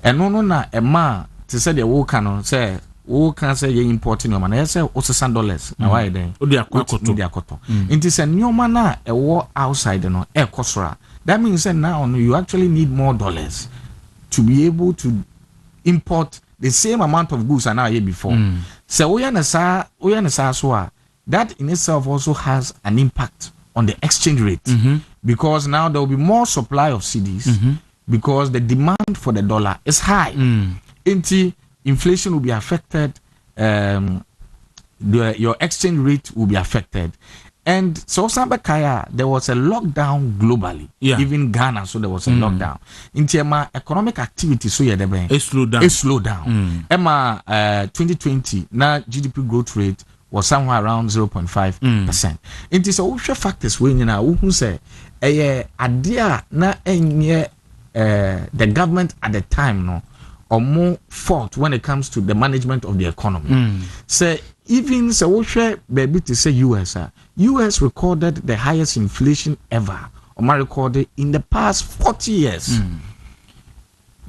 And no na ema to say the wokan say wo can say you importing your man say $600 na why then o dia kwakoto into say nyoma na e wo outside no e kosora that means that now you actually need more dollars to be able to import the same amount of goods and now here before so we na so that in itself also has an impact on the exchange rate because now there will be more supply of cedis because the demand for the dollar is high. Inflation will be affected, your exchange rate will be affected. And so there was a lockdown globally, even Ghana, so there was a lockdown. Economic activity so it slowed down. 2020 now GDP growth rate was somewhere around 0.5%. It is also factors when you know who say idea na the government at the time no or more fault when it comes to the management of the economy. Say even so baby to say US recorded the highest inflation ever or recorded in the past 40 years.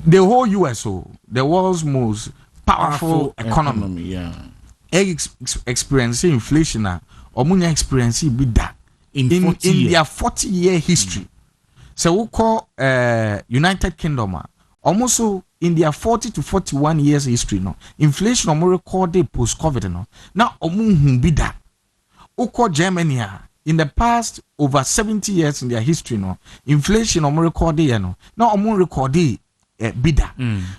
The whole US, the world's most powerful economy. Experiencing inflation or munya experiencing be that in their 40-year history. So we call United Kingdom almost in their 40 to 41 years history no inflation omo recorded post covid no na omo hu bi da ukọ Germany in the past over 70 years in their history no inflation omo recorded no na omo recorded bida.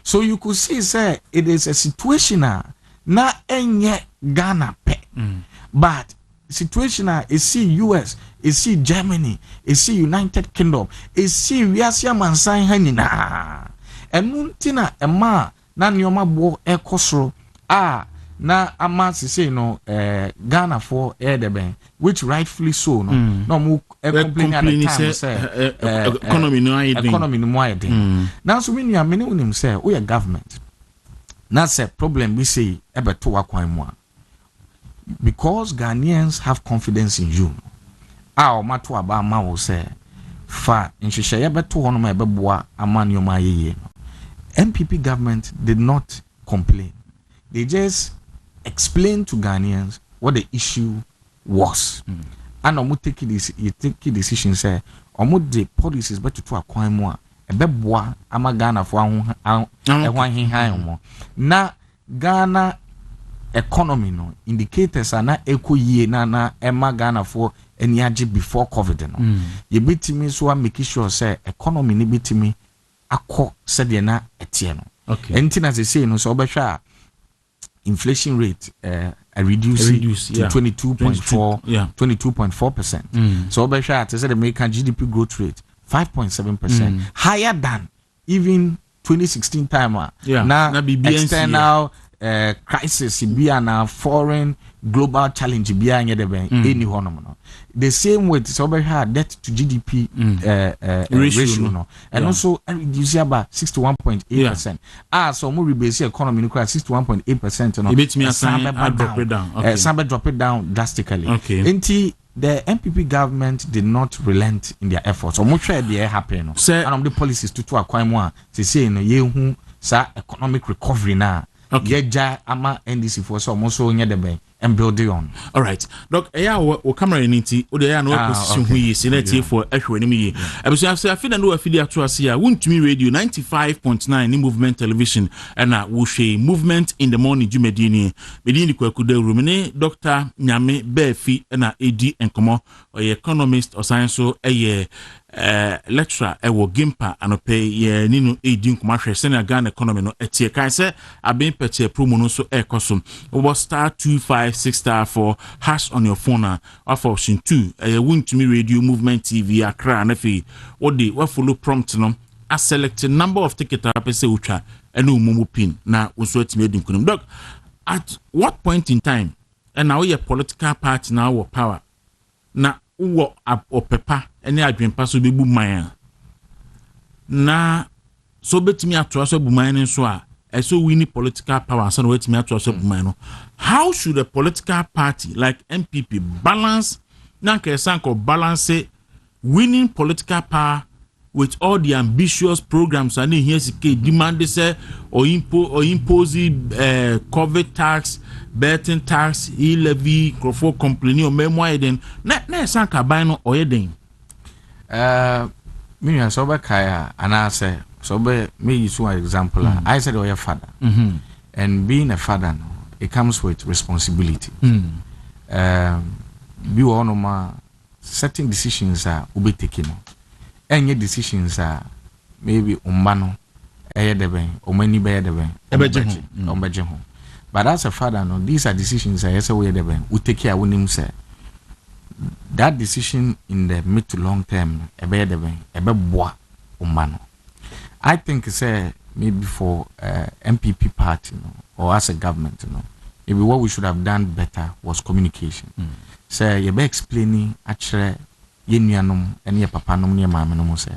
So you could see say it is a situation na enye Ghana pe but situation is see US is see Germany is see United Kingdom is see wiase amansan ha nyina enu ntina ema na nioma bo ekosoro na ama say no Ghana for deben which rightfully so no no mo complain at the time say economy no ayedin now so many many unim say we are government na say problem we say ebeto akwan mu because Ghanaians have confidence in you o mato aba ma wo say fa nhwehwe ebeto hono ma ebeboa amanioma yeye MPP government did not complain. They just explained to Ghanaians what the issue was. And omo take decision say omo the policies better to akwan mu a ebeboa ama Ghana for ehwan hihan mo. Na Ghana economy no indicators are na ekoyie na ema Ghana for eniaje before covid no. Ye betimi so make sure say economy ni betimi akọ sede na etie no. Okay. Anything as I say no so obehwa inflation rate reduce to 22.4%. So obehwa at say the American GDP growth rate 5.7% higher than even 2016 time na external crisis be na foreign global challenge be anya de ben any honom no the same way so obehwa debt to GDP ratio no and also reduce about 61.8%. So mo rebase economy no 61.8% no it me drop it down drastically. Okay. The MPP government did not relent in their efforts. So much they happen no. And the policies to akwan mu a say no ye hu sa economic recovery na. Okay. Yeja ama NDC for so so nya de ben and build on. All right. Doc, wo camera ni nti o de ya no position hu yi senate for ehwe ni mi. Ebusu say afida no afidi ato ase ya wuntumi radio 95.9 ni movement television na wo hwe movement in the morning jumedini medini Kwaku Dawuro ne Dr. Nyame Befi na edi enkomo economist or science so lecturer ewo Gimpa anope ye ninu edi nkoma hwe senior Ghana economy no etie kan se aben pete promo no so ekosom wo star 256*4 hash on your phone off option 2 wuntumi radio movement TV Accra na fe odi we follow prompt no a select number of ticket apese utwa ene umumu pin na unso atimi edi nkunum. Doc, at what point in time and now your political party now or power na wo opepa ene adwenpa so bebu man na so betimi atoa so bu man nso a so we need political power so wetimi atoa so bu man no. How should a political party like MPP balance na kesanko balance winning political power with all the ambitious programs and here demand say or impose COVID tax, betting tax, levy, crofo complaining or memoir then na sanka buy no oyeden. Me so be kaya and I say so be me use one example. I said your father. And being a father no, it comes with responsibility. Be one of my certain decisions are ube taken. Any decisions are maybe umbano, deben, umani be deben, umbeje home. But as a father, no, these are decisions I say we deben. We take care when him say that decision in the mid to long term, ebe deben, ebe boa umbano. I think say maybe for MPP party, no, or as a government, no, maybe what we should have done better was communication. Say you be explaining actually. Yenuanom and papanom ne mamenom say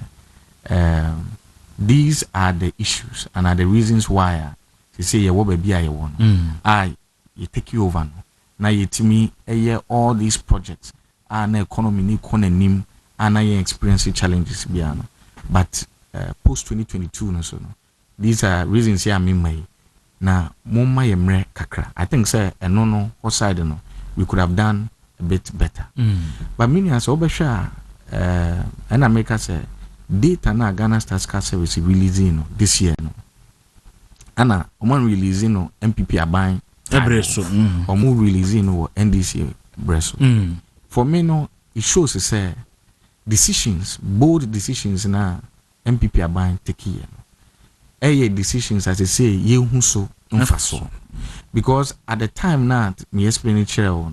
these are the issues and are the reasons why they say you baby I want you take you over no na yetimi all these projects and economy ni konanim and I experience challenges biano but post 2022 no so no these are reasons here me mai na momma yemre kakra. I think say no what side no we could have done a bit better. But many as obesha and America say data na Ghana Stats Service releasing this year no ana omo release no MPP aban ebreso omo release no NDC breso for me no it shows say decisions bold decisions na MPP aban take here decisions as I say yehu so mfaso because at the time na me explain it no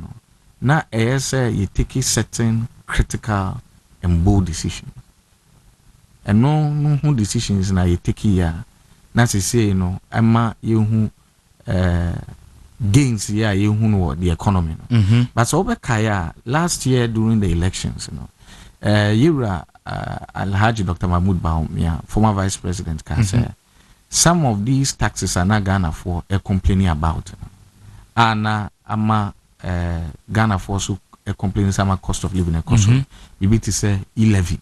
na say you take certain critical and bold decisions and no decisions na you take here na say ama yehu gains yehu no the economy but so kaya last year during the elections Yura Alhaji Dr. Mahmoud Bawumia, former vice president, can say some of these taxes are not Ghana for complaining about. And ama Ghana for so complaining some cost of living and cost of maybe to say e-levy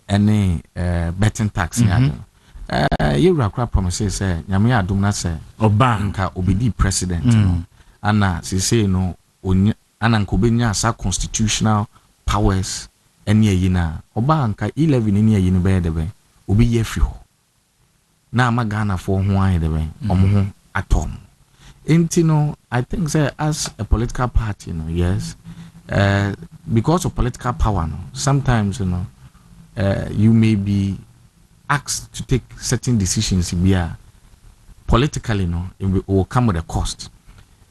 any betting tax. Yura Kra promises say Nyame adum na say Oba nka obedi president ana say no ana nkobenya sa constitutional powers any yina oba anka 11 any yina be de be obi ye fi ho na ama Ghana for ho an de be omo ho atom enti I think say as a political party yes because of political power sometimes you may be asked to take certain decisions politically it will come with a cost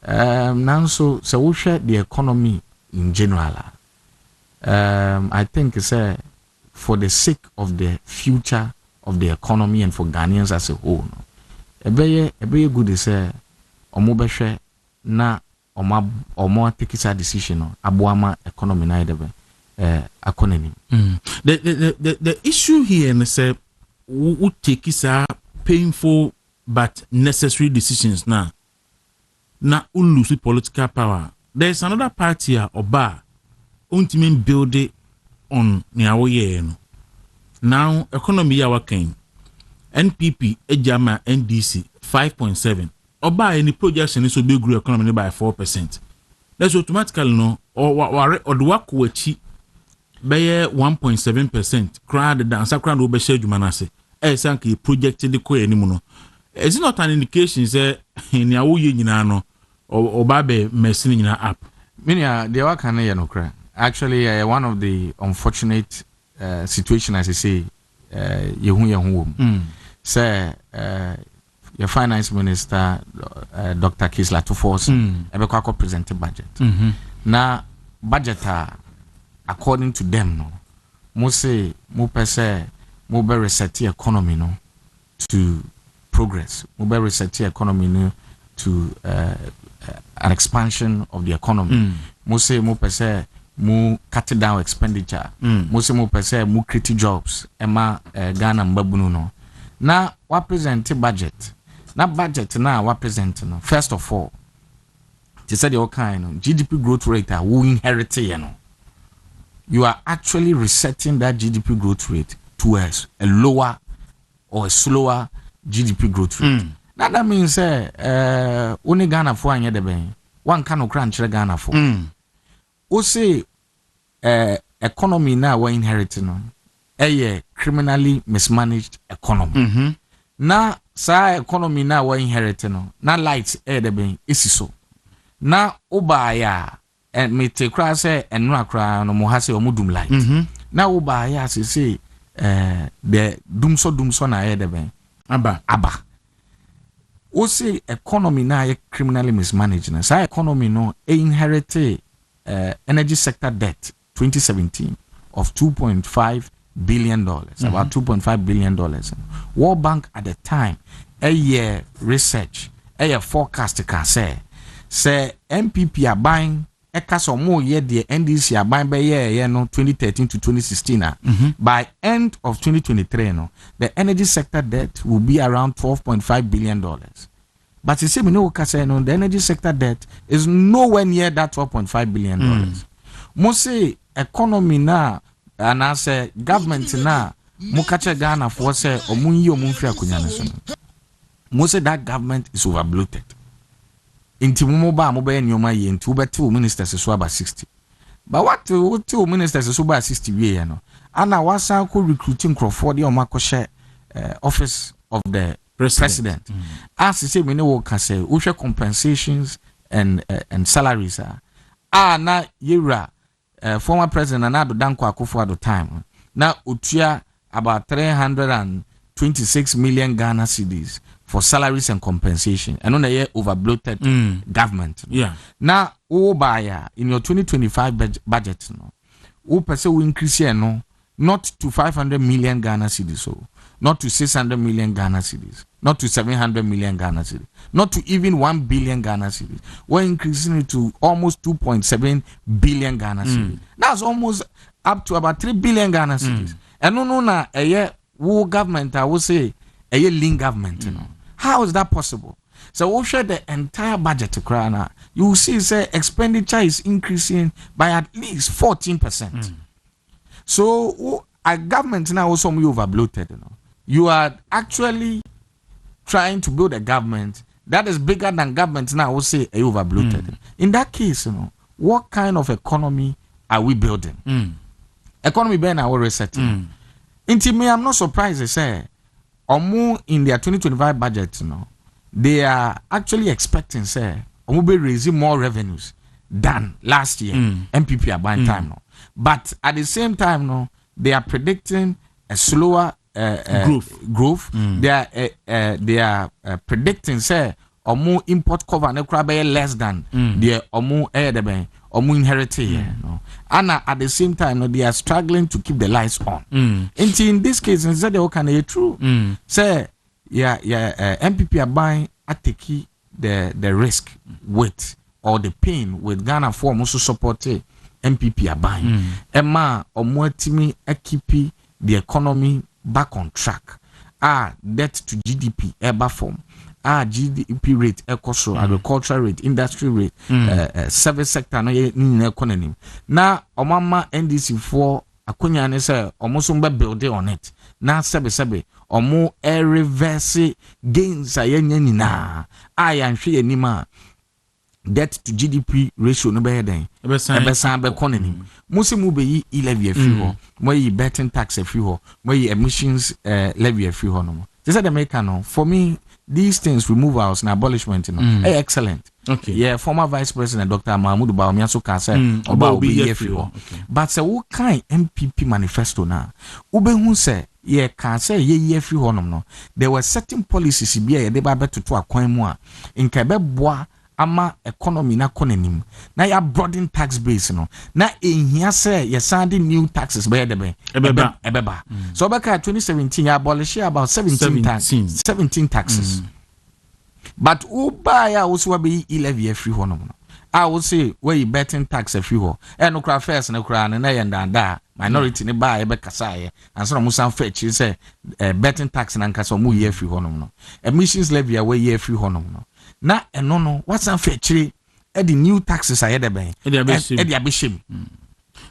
now so we share the economy in general I think for the sake of the future of the economy and for Ghanaians as a whole, a very good is omo behwe na omo take a decision abuama economy na edebe economy. The issue here is we take painful but necessary decisions now. Na lose political power. There is another party here Oba ultimately build it on now economy ya working NPP ejama NDC 5.7 Oba any projection is be grow economy by 4%. That's automatically or the work wechi by 1.7% crowd dance crowd will be shared manase sank projected the co anymore. It's not an indication say in ya nyina or babe messing up. Meaning the work can cry. Actually, one of the unfortunate situations, as I say, say your finance minister, Dr. Kisla Tufos, Ebekako presented budget. Now, budget, according to them, mo say, mo pese, mo be reset the economy to progress. Mo be reset the economy to an expansion of the economy. Mo say, mo pese, mu cut down expenditure mo se mo pese mu create jobs ema Ghana mbabunu no na wa present budget na budget na wa present no first of all they said your kind GDP growth rate who inherit you are actually resetting that GDP growth rate to a lower or a slower GDP growth rate now that means only Ghana for anya de ben one can no crunch Ghana for o say economy now we inheriting criminally mismanaged economy. Na sa economy now we inheriting na light de ben isiso. Na obaya me te kra say enra kra no mo ha say omudum light. Na obaya say the dumso na de ben aba. O say economy now criminally mismanaged na sa economy no inherited energy sector debt 2017 of $2.5 billion, about $2.5 billion. World Bank at the time, a year research, a year forecast can say MPP are buying a cast or more year the NDC are buying by year 2013 to 2016. By end of 2023, the energy sector debt will be around $12.5 billion. But you see, the energy sector debt is nowhere near that $12.5 billion. Mostly economy na and I say government na mukache Ghana for say omunyi omunfia kunyane. Mostly that government is over bloated. Inti mumoba moba nyoma ye inti ubeti ministers is about 60. But what two ministers is about 60 we no. Ana wasa ko recruiting crowd for the omako share office of the president. As you say, we know what can say, we share compensations and salaries. Na yera former president Nana Danko Akufo at the time. Now utia about 326 million Ghana cedis for salaries and compensation. And on a year over bloated government. Yeah. Now, buyer in your 2025 budget, no, we increase here, no, not to 500 million Ghana cedis, so not to 600 million Ghana cedis, not to 700 million Ghana cedis, not to even 1 billion Ghana cedis. We're increasing it to almost 2.7 billion Ghana cedis. That's almost up to about 3 billion Ghana cedis. And no, na a year government, I would say a year lean government, you know. How is that possible? So we share the entire budget to Krana. You will see, say, expenditure is increasing by at least 14%. So a government now also over bloated, you know. You are actually trying to build a government that is bigger than government now will say over bloated. In that case, you know, what kind of economy are we building? Economy being our resetting. Into me, I'm not surprised they say more in their 2025 budget, you know, they are actually expecting say will be raising more revenues than last year. MPP are buying time now. But at the same time, no, they are predicting a slower growth. They are predicting say more import cover and less than the more inherited here. No? And at the same time, no, they are struggling to keep the lights on. And in this case, instead they can true. Say MPP are buying at the risk with or the pain with Ghana for also support MPP are buying. Emma or more timi keep the economy back on track. Debt to GDP ever form. GDP rate, agricultural rate, industry rate, service sector no economy. Now, Omama NDC for Akunya ne say almost build on it. Now sebe or more reverse gains na and she anima debt to GDP ratio no better than ebesan be economy. Musi mu be yi levy free ho, mo yi betting tax free ho, mo yi emissions levy free ho no. They said American for me these things removals and abolishment, you know, excellent. Okay. Yeah, former Vice President Dr. Mahmoud Bawumia so can say about be here for. But say what kind MPP manifesto now? Ube who say yeah can say ye free honum no. There were certain policies be a deba beto to akwan mu a nkebe boa ama economy na konenim. Na ya broaden tax base no. Na ehia say ye sending new taxes be ebeba. So back at 2017 ya abolish about 17 taxes. But who buy also be 11 free honum. I will say where you betting tax a few and no cry first and no cry and da minority ne buy be kasa and so musan fetch say betting tax and kasa mu year free honum no. Emissions levy away year free honum no. Na no what's an fetch the new taxes are the ben e dia be shame.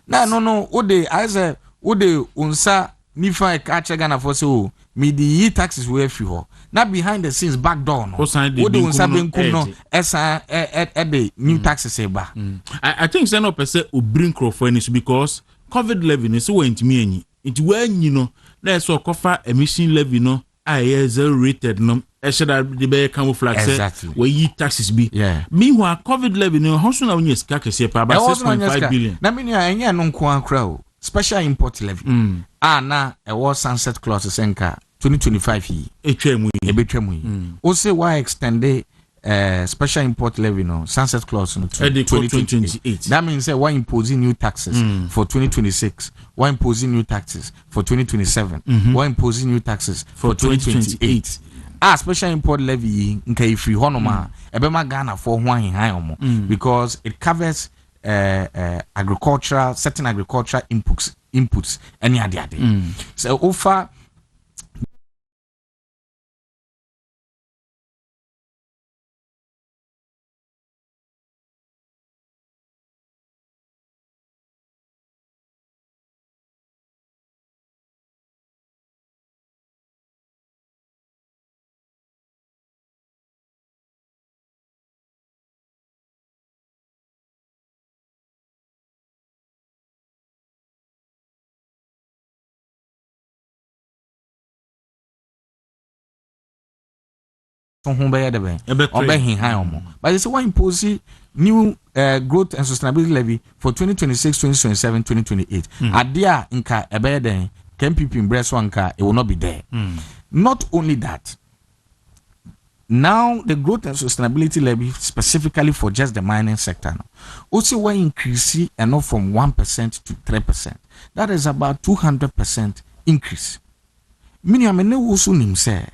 Na no o de I say o de unsa nifa e ka Ghana for so me the taxes we free ho. Now behind the scenes back door no. What do unsa benkum no esa the new taxes e ba. I think say no person will bring crop for this because COVID levy is so intimi any. It when you know let's so cover emission levy no zero rated no e should the be camouflage exactly. Where you taxes be. Yeah. Meanwhile COVID levy no how soon when you ska kese pa about 6.5 billion. Na me nya no nko ankra special import levy. Na e was sunset clause senka 2025 yi ebetwam yi o say why extend the special import levy no sunset clause no to 2028. That means why imposing new taxes for 2026, why imposing new taxes for 2027, why imposing new taxes for 2028. Special import levy nka ifri honoma ebema Ghana for ho ahehan omo because it covers certain agricultural inputs any ade so offer ho be de ben Ebe or be hin high omo but they say why impose new growth and sustainability levy for 2026 2027 2028 adia nka ebe den KMPP impress nka it will not be there. Not only that, now the growth and sustainability levy specifically for just the mining sector now, also will increase and not from 1% to 3%. That is about 200% increase. Meaning I mean also nim say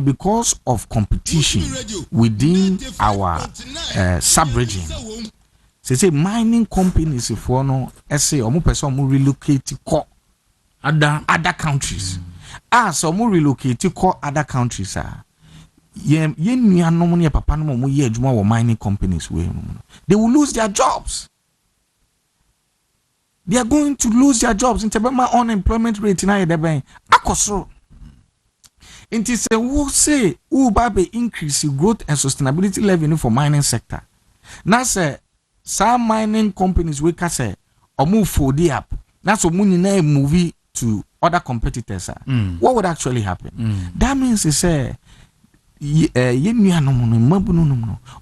because of competition within our sub-region. Say mining companies if one no say omo person mo relocate to other countries. So mo relocate to other countries ye nuanom ne papa no mo ye adwuma wo mining companies we they will lose their jobs. They are going to lose their jobs. In my unemployment rate na ye de ben akosoro. Inti say who say who babe increase growth and sustainability level for mining sector. Na say some mining companies we can say or move for the app. Na so money na move to other competitors. What would actually happen? That means they say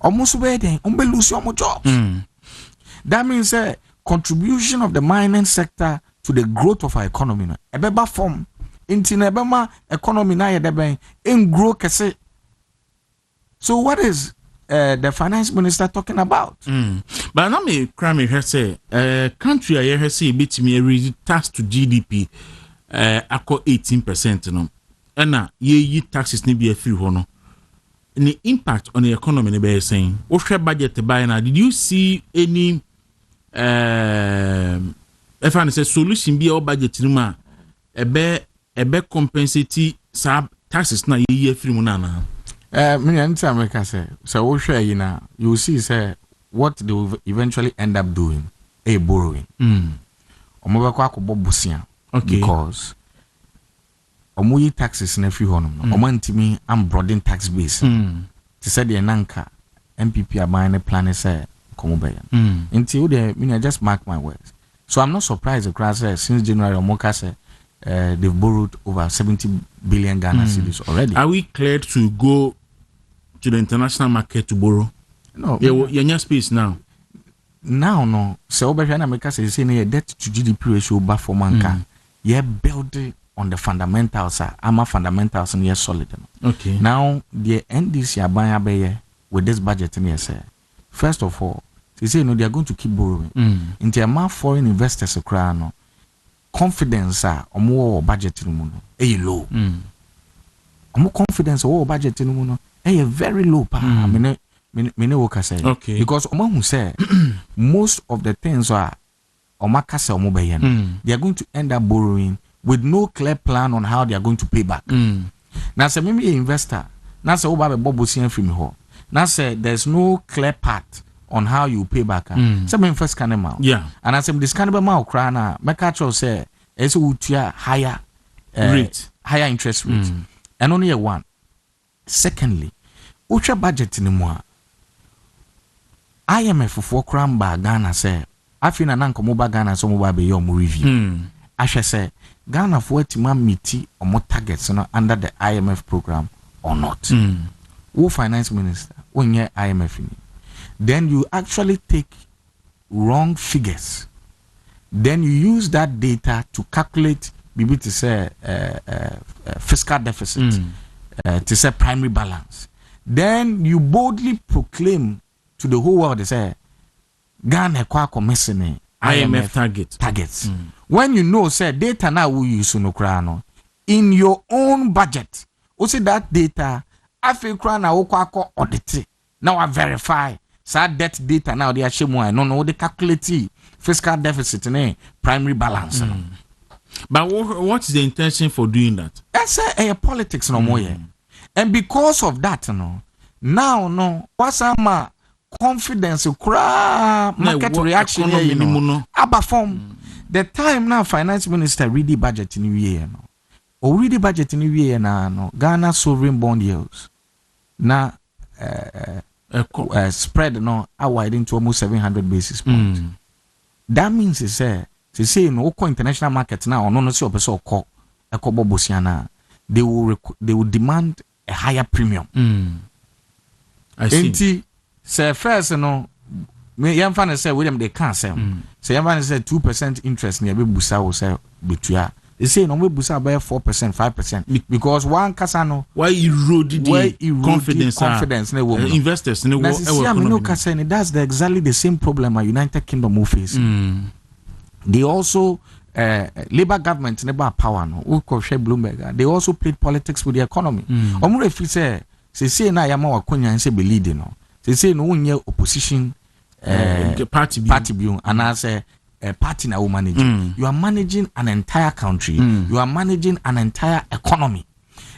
almost where they lose your jobs. That means contribution of the mining sector to the growth of our economy. A better form into nebema economy na yedeben in grow kese. So what is the finance minister talking about? But now me crime here say country I hear say bit me raise tax to GDP ako 18% no. And ye taxes ni be free hono. The impact on the economy ne be saying. What budget buy now? Did you see any if I say solution be our budget no ma ebe compensate sab taxes na ye free mo na na me enter America say so we share you now you see say what they will eventually end up doing borrowing omo be kwa akobọ bosia because omo yi taxes na free hono omo antimi am broaden tax base to say the nanka MPP aban plan say komo be until the me just mark my words. So I'm not surprised the class since January Omoka say they've borrowed over 70 billion Ghana cedis already. Are we cleared to go to the international market to borrow? No. You're space now. Now, no. So, America says a debt to GDP ratio back for manka. Yeah, build on the fundamentals. I'm fundamentals and yes solid. Okay. Now, the NDC are buying with this budget in here. First of all, they say no, they are going to keep borrowing. Into a foreign investors no confidence or more budget in low. More confidence or budget in very low. Okay. Because who say most of the things are they are going to end up borrowing with no clear plan on how they are going to pay back. Now say maybe an investor. Now say now say there's no clear path on how you pay back. Some first can amount. Yeah. And I say this kind of amount crana make actual say it's higher rate, higher interest rate. And only one. Secondly, ultra budget anymore. IMF for cram ba Ghana say afina nanko mo ba Ghana so mo ba be your review. I shall say Ghana for tima meet or more targets under the IMF program or not. Who finance minister when you IMF in. Then you actually take wrong figures. Then you use that data to calculate maybe to say fiscal deficit, to say primary balance. Then you boldly proclaim to the whole world, they say, Ghana Kwaku missing IMF targets. When you know, say, data now we use in your own budget, also that data, I feel Kwaku audit. Now I verify. So that data now they are showing no they calculate fiscal deficit and primary balance. But what is the intention for doing that? That's politics no more. And because of that, now what's our confidence market reaction form the time now finance minister read budget in year or read budget in year now Ghana sovereign bond yields now spread wide into almost 700 basis points. That means they say no international market now no see person call bosiana they will demand a higher premium. I see. Enti say first no me yamfa say William they can't say. Say yamfa say 2% interest near be busa will say betua. They say no we busa by 4%, 5% because one kasano why erode the confidence investors no that's exactly the same problem a United Kingdom will face. They also Labour government never power no Bloomberg they also played politics with the economy. Omure fi say na yama wakonya nse be lead no say no unye opposition party view and as a party na manage. You are managing an entire country. You are managing an entire economy.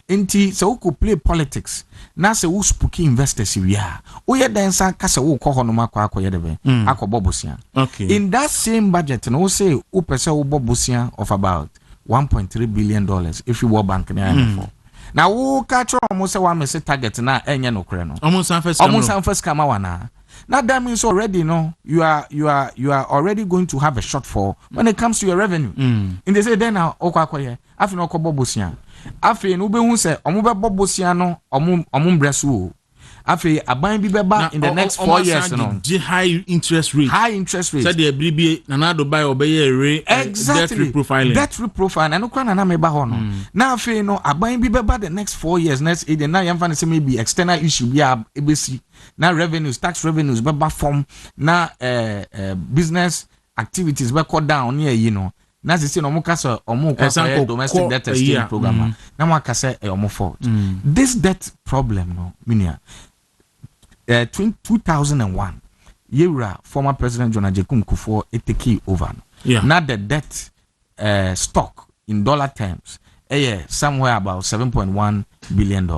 Enti so who could play politics na se who spooky investors we are oye densa kase wo ko hono makwa akoye debe akobobosia. Okay, in that same budget no say who pese wo bobosia of about $1.3 billion if you World Bank na for now who catch almost say one message target na enye no kre no almost first kama wana. Now that means already you are already going to have a shortfall when it comes to your revenue. And they say then now okwakoye afi no kobobosia afi no be hu say omo be bobosia no omo bresu afi aban bi beba in the next 4 years no high interest rate said the bribi na do buy obeye exactly debt reprofiling and no kwana na meba ho no na afi no aban bi beba the next 4 years next age na yamfa say maybe external issue bi ebesi na revenues tax revenues beba form na business activities be cut down near na say no mo kasa omo kwa domestic debt exchange program na mo kasa omo fault. This debt problem no minia 2001 Yera former president John Ajekum Kufuor take over. Now the debt stock in dollar terms somewhere about $7.1 billion.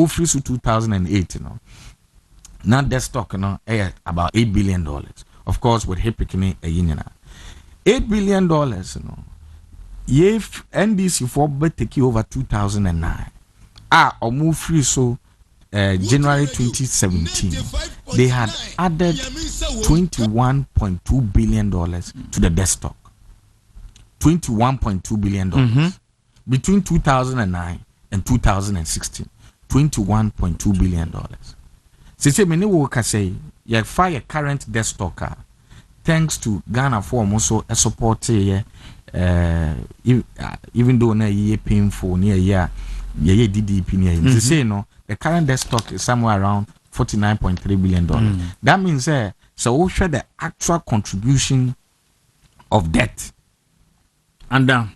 Free to 2008 now the stock about $8 billion. Of course with Hipikini a union. $8 billion if NDC for take over 2009 or move free so January 2017 they had added $21.2 billion to the debt stock. $21.2 billion between 2009 and 2016. $21.2 billion. Say many workers say you fire current debt stock thanks to Ghana for also a support even though na ye painful near year DDP near they say no the current debt stock is somewhere around $49.3 billion. That means so we share the actual contribution of debt under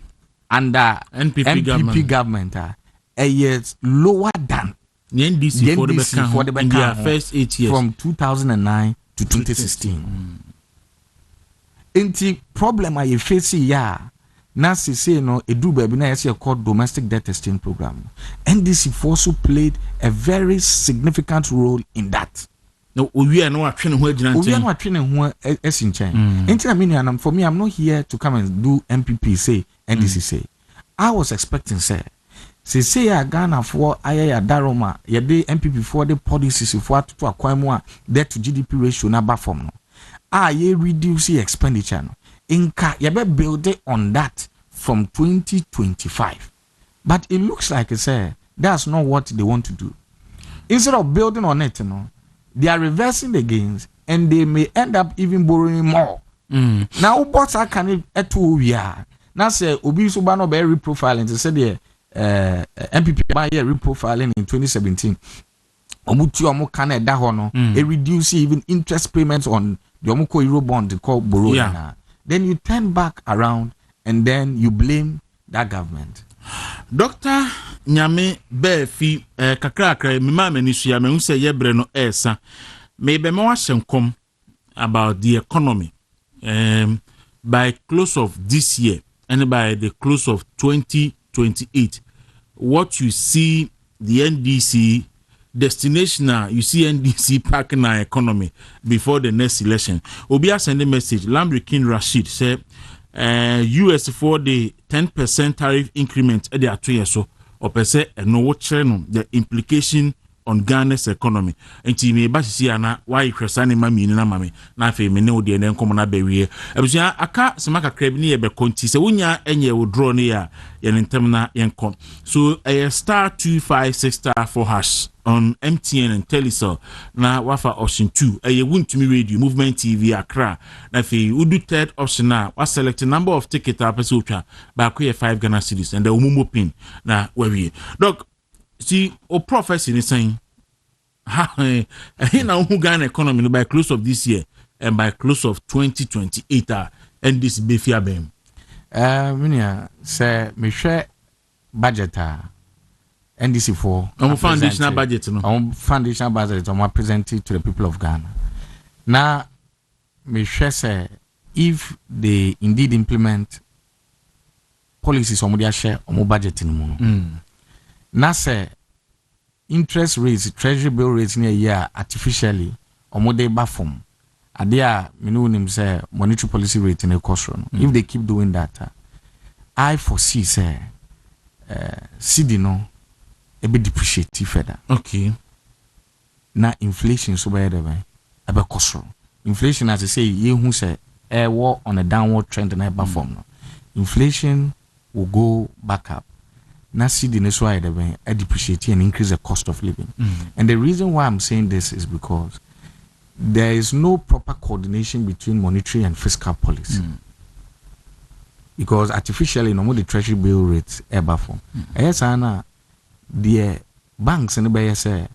NPP government is lower than the NDC for the in their first 8 years from 2009 to 2016. Inti problem I face na say no edu baby na yes called domestic debt exchange program. NDC also played a very significant role in that. No, we are not training who for me, I'm not here to come and do MPP say NDC say. I was expecting say Ghana for Aya Daroma, ye de MPP for the policies for to acquire more debt to GDP ratio na form no. Ye reduce expenditure no. Inka ye be build it on that from 2025. But it looks like that's not what they want to do. Instead of building on it, they are reversing the gains and they may end up even borrowing more. Now what I can at 2 years. Now say Obi Subano be reprofiling to say the MPP by reprofiling in 2017. Omuti omo kana da ho no e reduce even interest payments on the omoko euro bond called borrowing. Then you turn back around and then you blame that government. Dr. Nyame Befi kakrakra me ma mani so ya me hu se yebre no esa me be me wa hyenkom about the economy by close of this year and by the close of 2028 what you see the NDC destination you see NDC packing our economy before the next election. Obi send a message Lambrikin Rashid say US for the 10% tariff increment at the 2 years so or per se and no what the implication on Ghana's economy. And me basi ana why Cresani mami na mami na fe me ne odi ene nkomo na bewie. Abusua aka semaka krabni e be konti se wonya enye wo draw ne ya ye ntem na yenkom. So star 256*4# on MTN and Telecel na wafa option 2 Wuntumi Radio Movement TV Accra na fe udu third option na wa select number of ticket apese otwa ba ko 5 Ghana cedis and the umumo pin na wawie. Doc, see o prophecy ni saying na who Ghana economy by close of this year and by close of 2028 and this be fear bem. Minia say me share budget NDC for foundational budget no. Foundational budget I present it to the people of Ghana. Now me share say if they indeed implement policies on their share on budget in mono. Now say interest rates, treasury bill rates in a year artificially on they bafom. Adia minunim say monetary policy rate in a cost run. If they keep doing that, I foresee say CD no a bit depreciate further. Okay. Now inflation so bad a bit cost run. Inflation as I say, you who say war on a downward trend and a form. No. Inflation will go back up. Now CD no so a depreciate and increase the cost of living. And the reason why I'm saying this is because there is no proper coordination between monetary and fiscal policy. Because artificially, no more the treasury bill rates ever form. Yes, Anna, the banks and the say,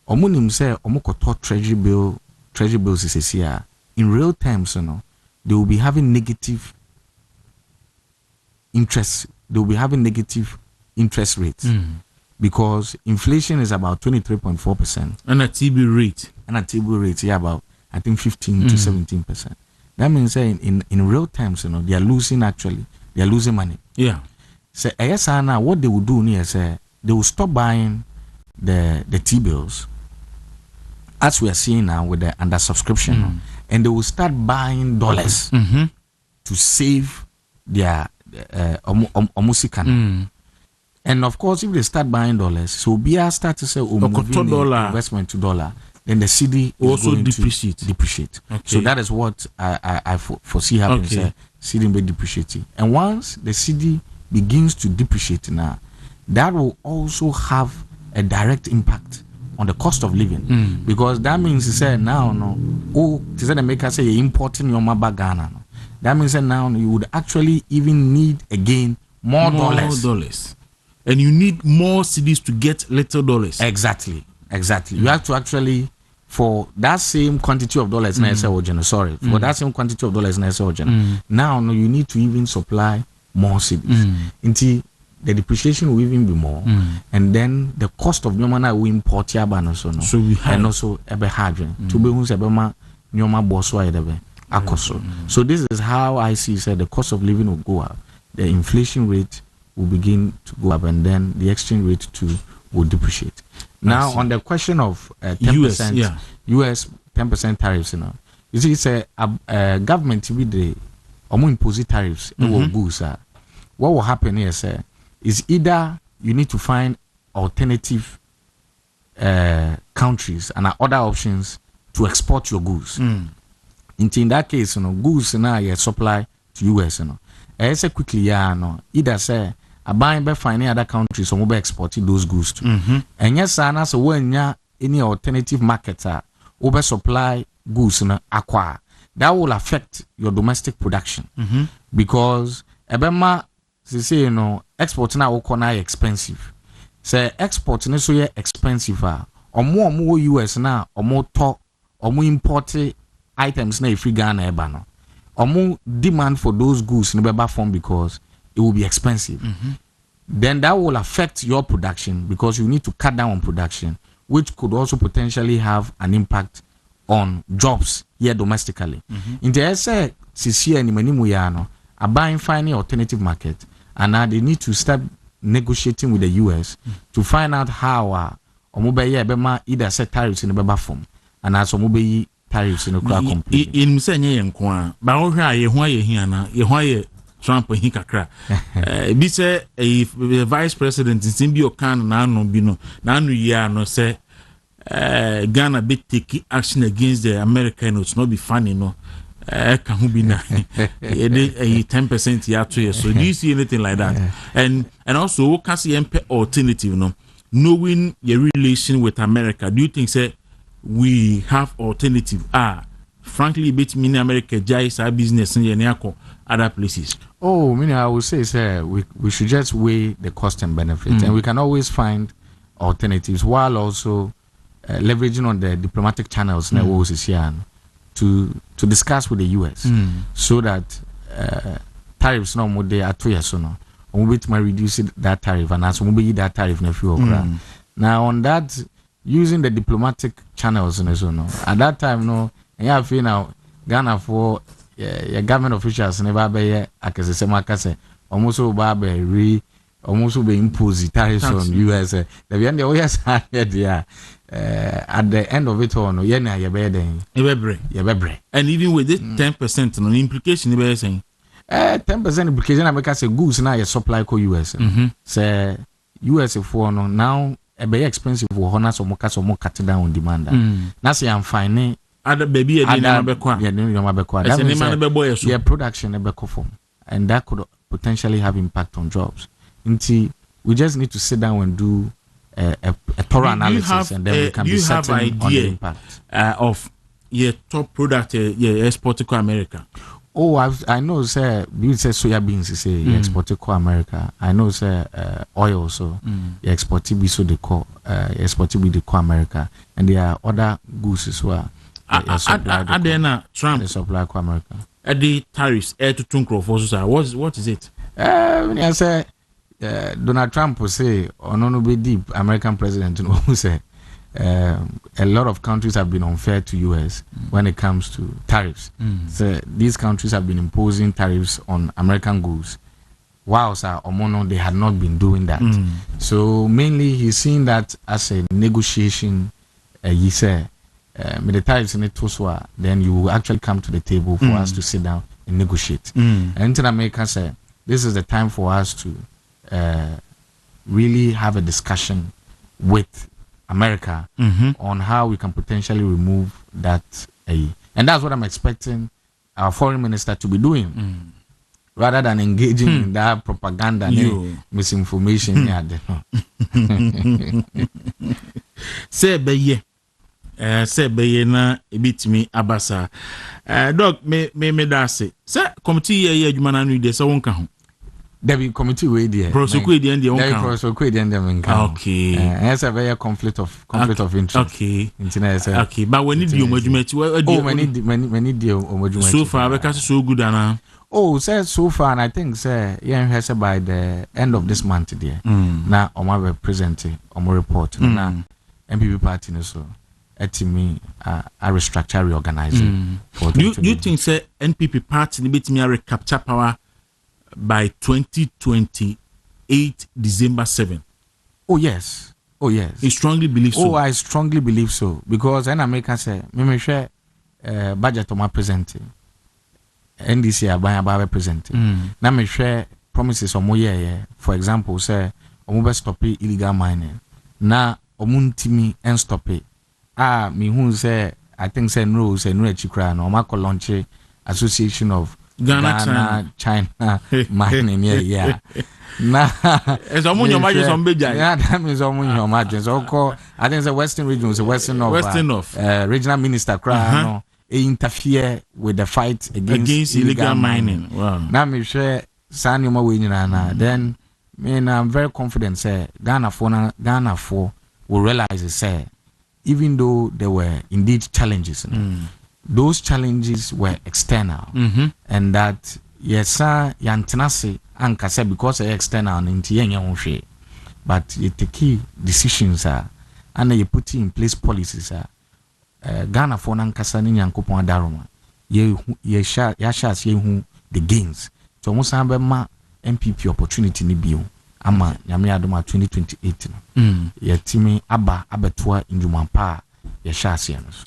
omunim say, omukoto treasury bills is here. In real terms, you know, they will be having negative interest. They will be having negative interest rates. Because inflation is about 23.4%. And a TB rate. And a table rate, yeah, about I think 15 to 17%. That means in real terms, you know, they are losing money. Yeah. So ASANA, what they will do near say they will stop buying the T-bills, as we are seeing now with the under subscription, and they will start buying dollars to save their omusikan. And of course, if they start buying dollars, so BR start to say moving the investment to dollar. Then the CD also depreciate. Okay. So that is what I foresee happening. Okay. CD will be depreciating. And once the CD begins to depreciate now, that will also have a direct impact on the cost of living. Because that means he said now, to make us say importing your maba Ghana. No. That means that now you would actually even need again more dollars. And you need more CDs to get little dollars. Exactly. You have to actually, for that same quantity of dollars, for that same quantity of dollars, now you need to even supply more CDs. Until the depreciation will even be more. And then the cost of nyoma will import yaba so we have, and also ebe hardware. To be who's ebe nyoma boswa ebe akoso. So this is how I see said the cost of living will go up. The inflation rate will begin to go up, and then the exchange rate too will depreciate. Now, on the question of 10%, US 10% tariffs, you see, it's a government with the impose tariffs. What will happen here, sir, is either you need to find alternative countries and other options to export your goods. In that case, goods now you supply to US. I say quickly, either say, a buying by finding other countries or mobile exporting those goods to. And yes, Anna, so when ya any alternative marketer over supply goods in acquire, that will affect your domestic production. Because ebema say export now will expensive. Say export na so expensive or more US now or more talk or more imported items na free Ghana ebano. Or more demand for those goods in the form because it will be expensive. Then that will affect your production because you need to cut down on production, which could also potentially have an impact on jobs here domestically. In the essay, CC and Manimuyano are buying finding alternative market, and now they need to start negotiating with the US to find out how either set tariffs in the Beba form and also mobile tariffs in the crowd complete. In Musanya Yankwa, Baoha, Yehoya Trump and Hikakra. Be say a vice president in Simbio can now no bino, Nanu ya no say Ghana be taking action against the American, it's not be funny, no. Can who be 10% here too. So do you see anything like that? And also what can see MP alternative, no? Knowing your relation with America, do you think say we have alternative? Frankly, bit mini America jais our business in other places. Oh, meaning I would say, sir, we should just weigh the cost and benefit, and we can always find alternatives while also leveraging on the diplomatic channels to discuss with the US so that tariffs no more they are 2 years no we will reduce that tariff and as we will that tariff in a few now on that using the diplomatic channels and so no at that time no yeah feel now Ghana for government officials never be akese makase almost be almost be impose tariffs on US the end the OS there at the end of it all no yeah na yebebre and even with this 10% no implication be saying 10% implication America say goods na your supply ko US say US for no now e be expensive for honor so mo cut down on demand na say am fine other baby e dey be kwa that means yeah production e be form and that could potentially have impact on jobs until we just need to sit down and do a thorough analysis and then we can be certain on the impact of your top product export to America. Oh, I know, sir. You say soya beans, say you export to America. I know, sir. Oil, so you export to be so they call export to be the America, and there are other goods as well. Trump they supply to America. The tariffs air to Tunkro for what is it? I say Donald Trump will say, "Ono be deep." American president, who say a lot of countries have been unfair to US when it comes to tariffs. So these countries have been imposing tariffs on American goods, whilst Omono they had not been doing that. So mainly he's seeing that as a negotiation. He said, "With the tariffs in it, then you will actually come to the table for us to sit down and negotiate." And in America said, "This is the time for us to." Really have a discussion with America on how we can potentially remove that and that's what I'm expecting our foreign minister to be doing rather than engaging in that propaganda and misinformation. Say be na ebitimi abasa dog me that say committee ye adwuma na no de so wonka ho Debbie committee way there. Prosecute the end okay. That's a very conflict of interest. Okay. Okay. But when need you many deal so far because so good and so far and I think has by the end of this month there. Now Oma present Oma report now MPP party so me a restructure reorganizing. You think say NPP party bit me recapture power by 2028 December 7. Oh yes. You strongly believe so? Oh, I strongly believe so because when America say me share budget on my presenting NDC about presenting. Now me share promises on year for example say omo stop illegal mining. Na omuntimi and stop it. Me who say I think say no chikra no ma launch association of Ghana, China, mining yeah. Nah, it's almost your margin on big. Yeah, that means almost your margins. I think it's the Western region, it's the Western of regional minister Crown interfere with the fight against illegal mining. Wow. Now me share Sanuma winning then I'm very confident say Ghana for will realize say even though there were indeed challenges. Those challenges were external, and that yes, yantenase ankasa because they're external and but you take decisions and you put in place policies Ghana for nankasa ni yankopon adaroma ye shas ye hu the gains so almost ma MPP opportunity ni bio ama nyame adoma 2028 no yetimi abetoa indwumampa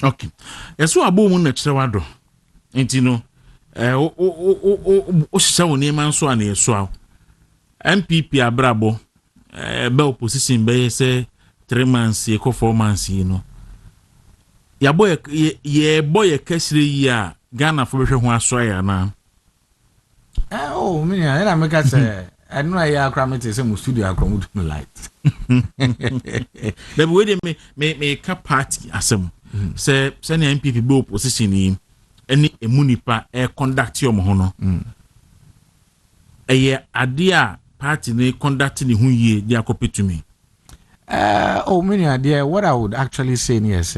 okay. Yes, we abo mu na kire wado. Enti no o hisa woni man so ana yeso MPP abrabo be opposition be say 3 months e ko 4 months no. ya boy ye boy kesiri ya Ghana for behwe ho asoya na Oh, me na make say I know I akramete say mu studio akramu to light. The way me ka party asem say na MPP be opposition ni any emunipa e conduct your ho no eye ade a party ni conduct ni hu yie dia kopetumi. Oh, me dear, what I would actually say is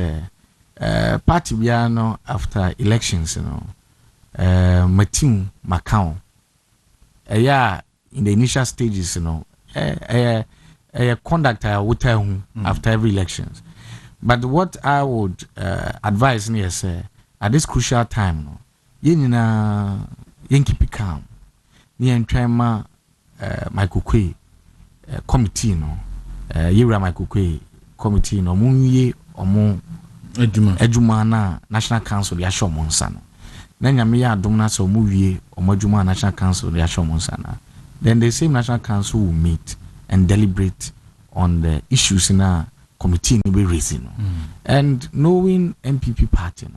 party biano after elections, you know, my team, my count. Yeah, in the initial stages, you know, conduct I would tell after every elections. But what I would advise me is at this crucial time, no, you keep it calm. Ni entrema my kukwe committee, no, yira my kukwe committee, no, munye omo ejuma na National Council ya show monsano. Na nyame ya adom na so mu wie omadwuma National Council ya show monsana. Then the same National Council will meet and deliberate on the issues in a committee we raising. And knowing MPP party,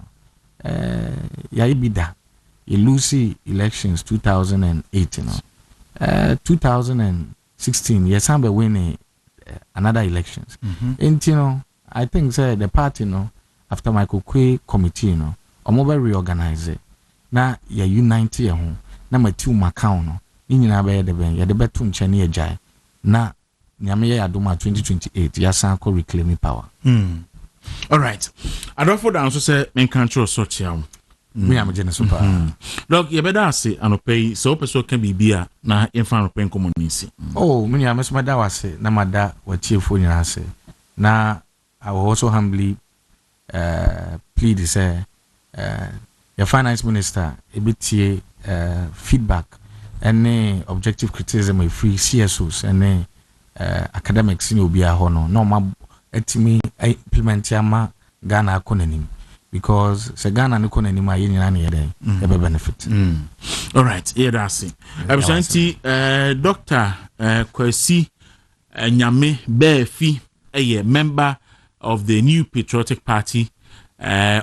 ya ibida you lose elections 2008, 2016 yes ambe win another elections. And I think the party after Michael Kwe committee omobe reorganize na ya unite ya ho na matu makao ni nyina be de ben ya de betu nche ne agya na nyame ya adoma 2028 ya san ko reclaim power. All right. I don't for down so say men control sort ya. Me am gene super. Look, you better say anope so person can be bia na emfa anope community. Oh, me am so mada wase na mada watiefo nyina say. Na I will also humbly plead say your finance minister ebitie feedback any objective criticism of free CSOs and academics in obi ahono no ma etimi implement ama Ghana economy because se Ghana economy ma yin na ne dey be benefit. All right, here that's it. Absanti Dr. Kwesi Nyame Befi a member of the New Patriotic Party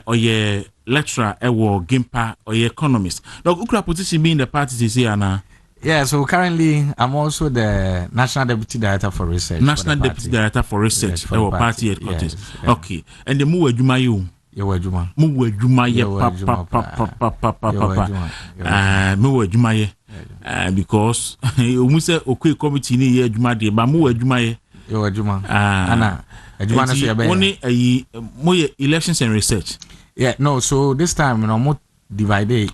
or ye lecturer or Gimpa or ye economist. Now, ukra position being the party is here now. Yeah, so currently I'm also the National Deputy Director for Research. National Deputy Director for Research for our party headquarters. Yes, yeah. Okay, and the Muwe Jumayu. Muwe Jumaye Muwe Jumaye. Because you say okay committee ni ye Jumade, but Muwe Jumaye. Anna. Only a elections and research. Yeah, no, so this time, more divide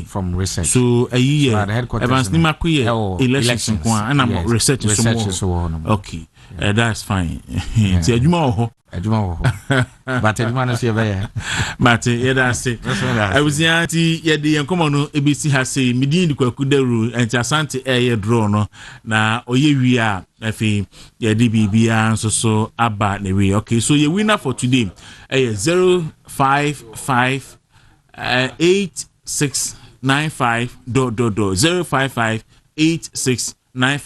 from research. So a year, so the headquarters. Evans Nimakuye elections, and I'm research. Okay, that's fine. It's a Juma. But Edumano is here. But that's it. I was the auntie, yet the uncommon ABC has say, Medin Kwaku and Asante air drawn. Now, we are, I think, yeah, DBB and so about the way. Okay, so your winner for today, 055 8695 055 8695